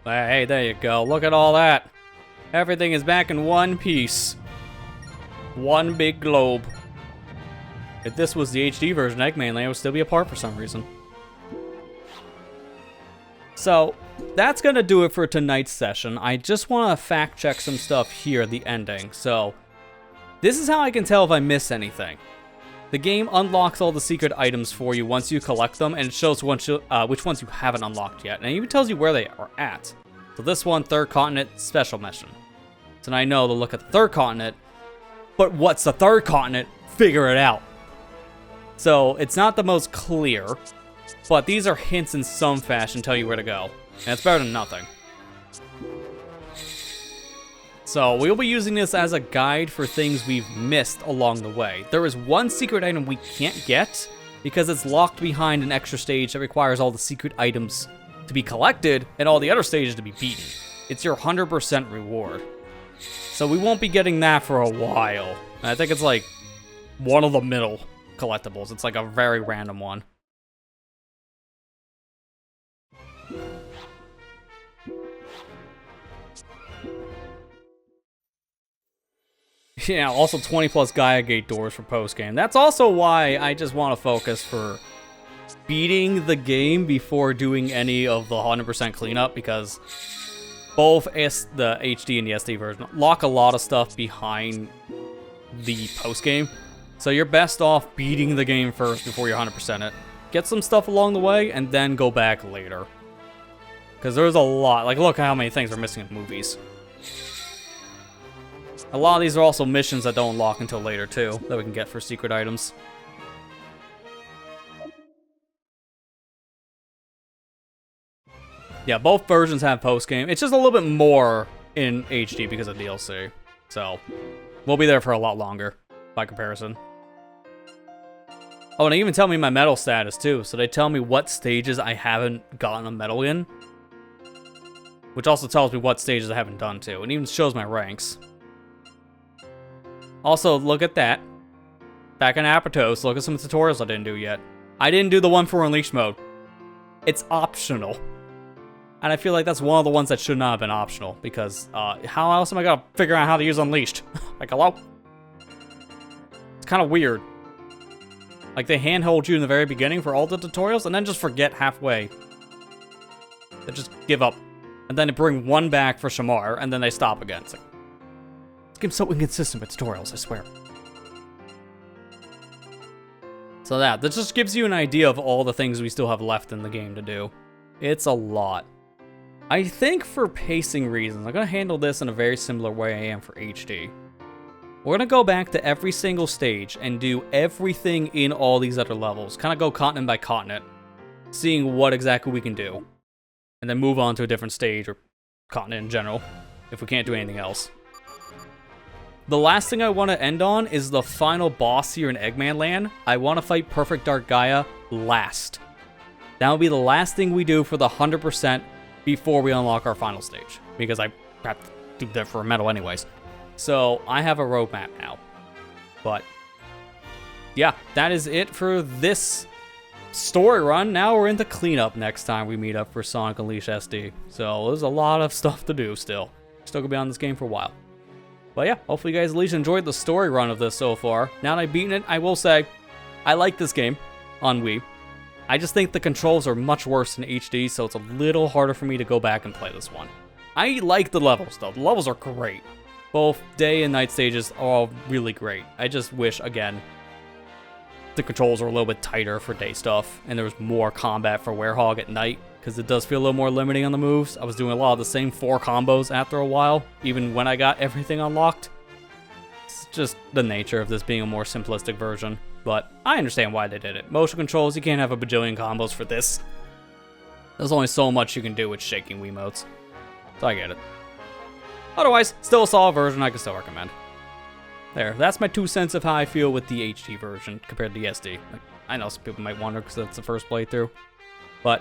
Hey, there you go. Look at all that. Everything is back in one piece. One big globe. If this was the HD version of Eggmanland, it would still be apart for some reason. So, that's gonna do it for tonight's session. I just want to fact check some stuff here at the ending. So, this is how I can tell if I miss anything. The game unlocks all the secret items for you once you collect them, and it shows which ones you haven't unlocked yet. And it even tells you where they are at. So this one, Third Continent, Special Mission. So now I know to look at the Third Continent, but what's the Third Continent? Figure it out. So it's not the most clear, but these are hints in some fashion, tell you where to go. And it's better than nothing. So we'll be using this as a guide for things we've missed along the way. There is one secret item we can't get because it's locked behind an extra stage that requires all the secret items to be collected and all the other stages to be beaten. It's your 100% reward. So we won't be getting that for a while. And I think it's like one of the middle collectibles. It's like a very random one. Yeah, also 20 plus Gaia Gate doors for post-game. That's also why I just want to focus for beating the game before doing any of the 100% cleanup, because both the HD and the SD version lock a lot of stuff behind the post-game. So you're best off beating the game first before you're 100% it. Get some stuff along the way, and then go back later. Because there's a lot. Like, look how many things are missing in movies. A lot of these are also missions that don't unlock until later, too, that we can get for secret items. Yeah, both versions have post-game. It's just a little bit more in HD because of DLC. So, we'll be there for a lot longer, by comparison. Oh, and they even tell me my medal status, too. So they tell me what stages I haven't gotten a medal in. Which also tells me what stages I haven't done, too. And even shows my ranks. Also, look at that. Back in Apatos, look at some tutorials I didn't do yet. I didn't do the one for Unleashed mode. It's optional. And I feel like that's one of the ones that should not have been optional, because how else am I gonna figure out how to use Unleashed? Like, hello? It's kind of weird. Like, they handhold you in the very beginning for all the tutorials, and then just forget halfway. They just give up. And then they bring one back for Shamar, and then they stop again. It's like, this game's so inconsistent with tutorials, I swear. So that just gives you an idea of all the things we still have left in the game to do. It's a lot. I think for pacing reasons, I'm going to handle this in a very similar way I am for HD. We're going to go back to every single stage and do everything in all these other levels. Kind of go continent by continent, seeing what exactly we can do. And then move on to a different stage, or continent in general, if we can't do anything else. The last thing I want to end on is the final boss here in Eggmanland. I want to fight Perfect Dark Gaia last. That will be the last thing we do for the 100% before we unlock our final stage. Because I have to do that for a medal anyways. So, I have a roadmap now. But, yeah, that is it for this story run. Now we're into cleanup next time we meet up for Sonic Unleashed SD. So, there's a lot of stuff to do still. Still gonna be on this game for a while. But yeah, hopefully you guys at least enjoyed the story run of this so far. Now that I've beaten it, I will say, I like this game on Wii. I just think the controls are much worse in HD, so it's a little harder for me to go back and play this one. I like the levels, though. The levels are great. Both day and night stages are all really great. I just wish, again, the controls are a little bit tighter for day stuff, and there was more combat for Werehog at night, because it does feel a little more limiting on the moves. I was doing a lot of the same 4 combos after a while, even when I got everything unlocked. It's just the nature of this being a more simplistic version, but I understand why they did it. Motion controls, you can't have a bajillion combos for this. There's only so much you can do with shaking Wiimotes, so I get it. Otherwise, still a solid version I can still recommend. There, that's my 2 cents of how I feel with the HD version compared to the SD. Like, I know some people might wonder because that's the first playthrough, but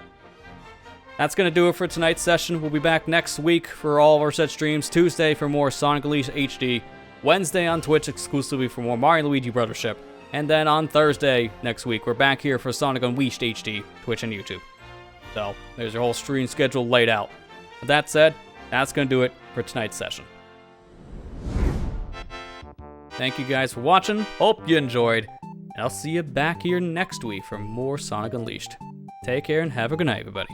that's going to do it for tonight's session. We'll be back next week for all of our set streams. Tuesday for more Sonic Unleashed HD. Wednesday on Twitch exclusively for more Mario and Luigi Brothership. And then on Thursday next week, we're back here for Sonic Unleashed HD, Twitch and YouTube. So, there's your whole stream schedule laid out. With that said, that's going to do it for tonight's session. Thank you guys for watching. Hope you enjoyed. And I'll see you back here next week for more Sonic Unleashed. Take care and have a good night, everybody.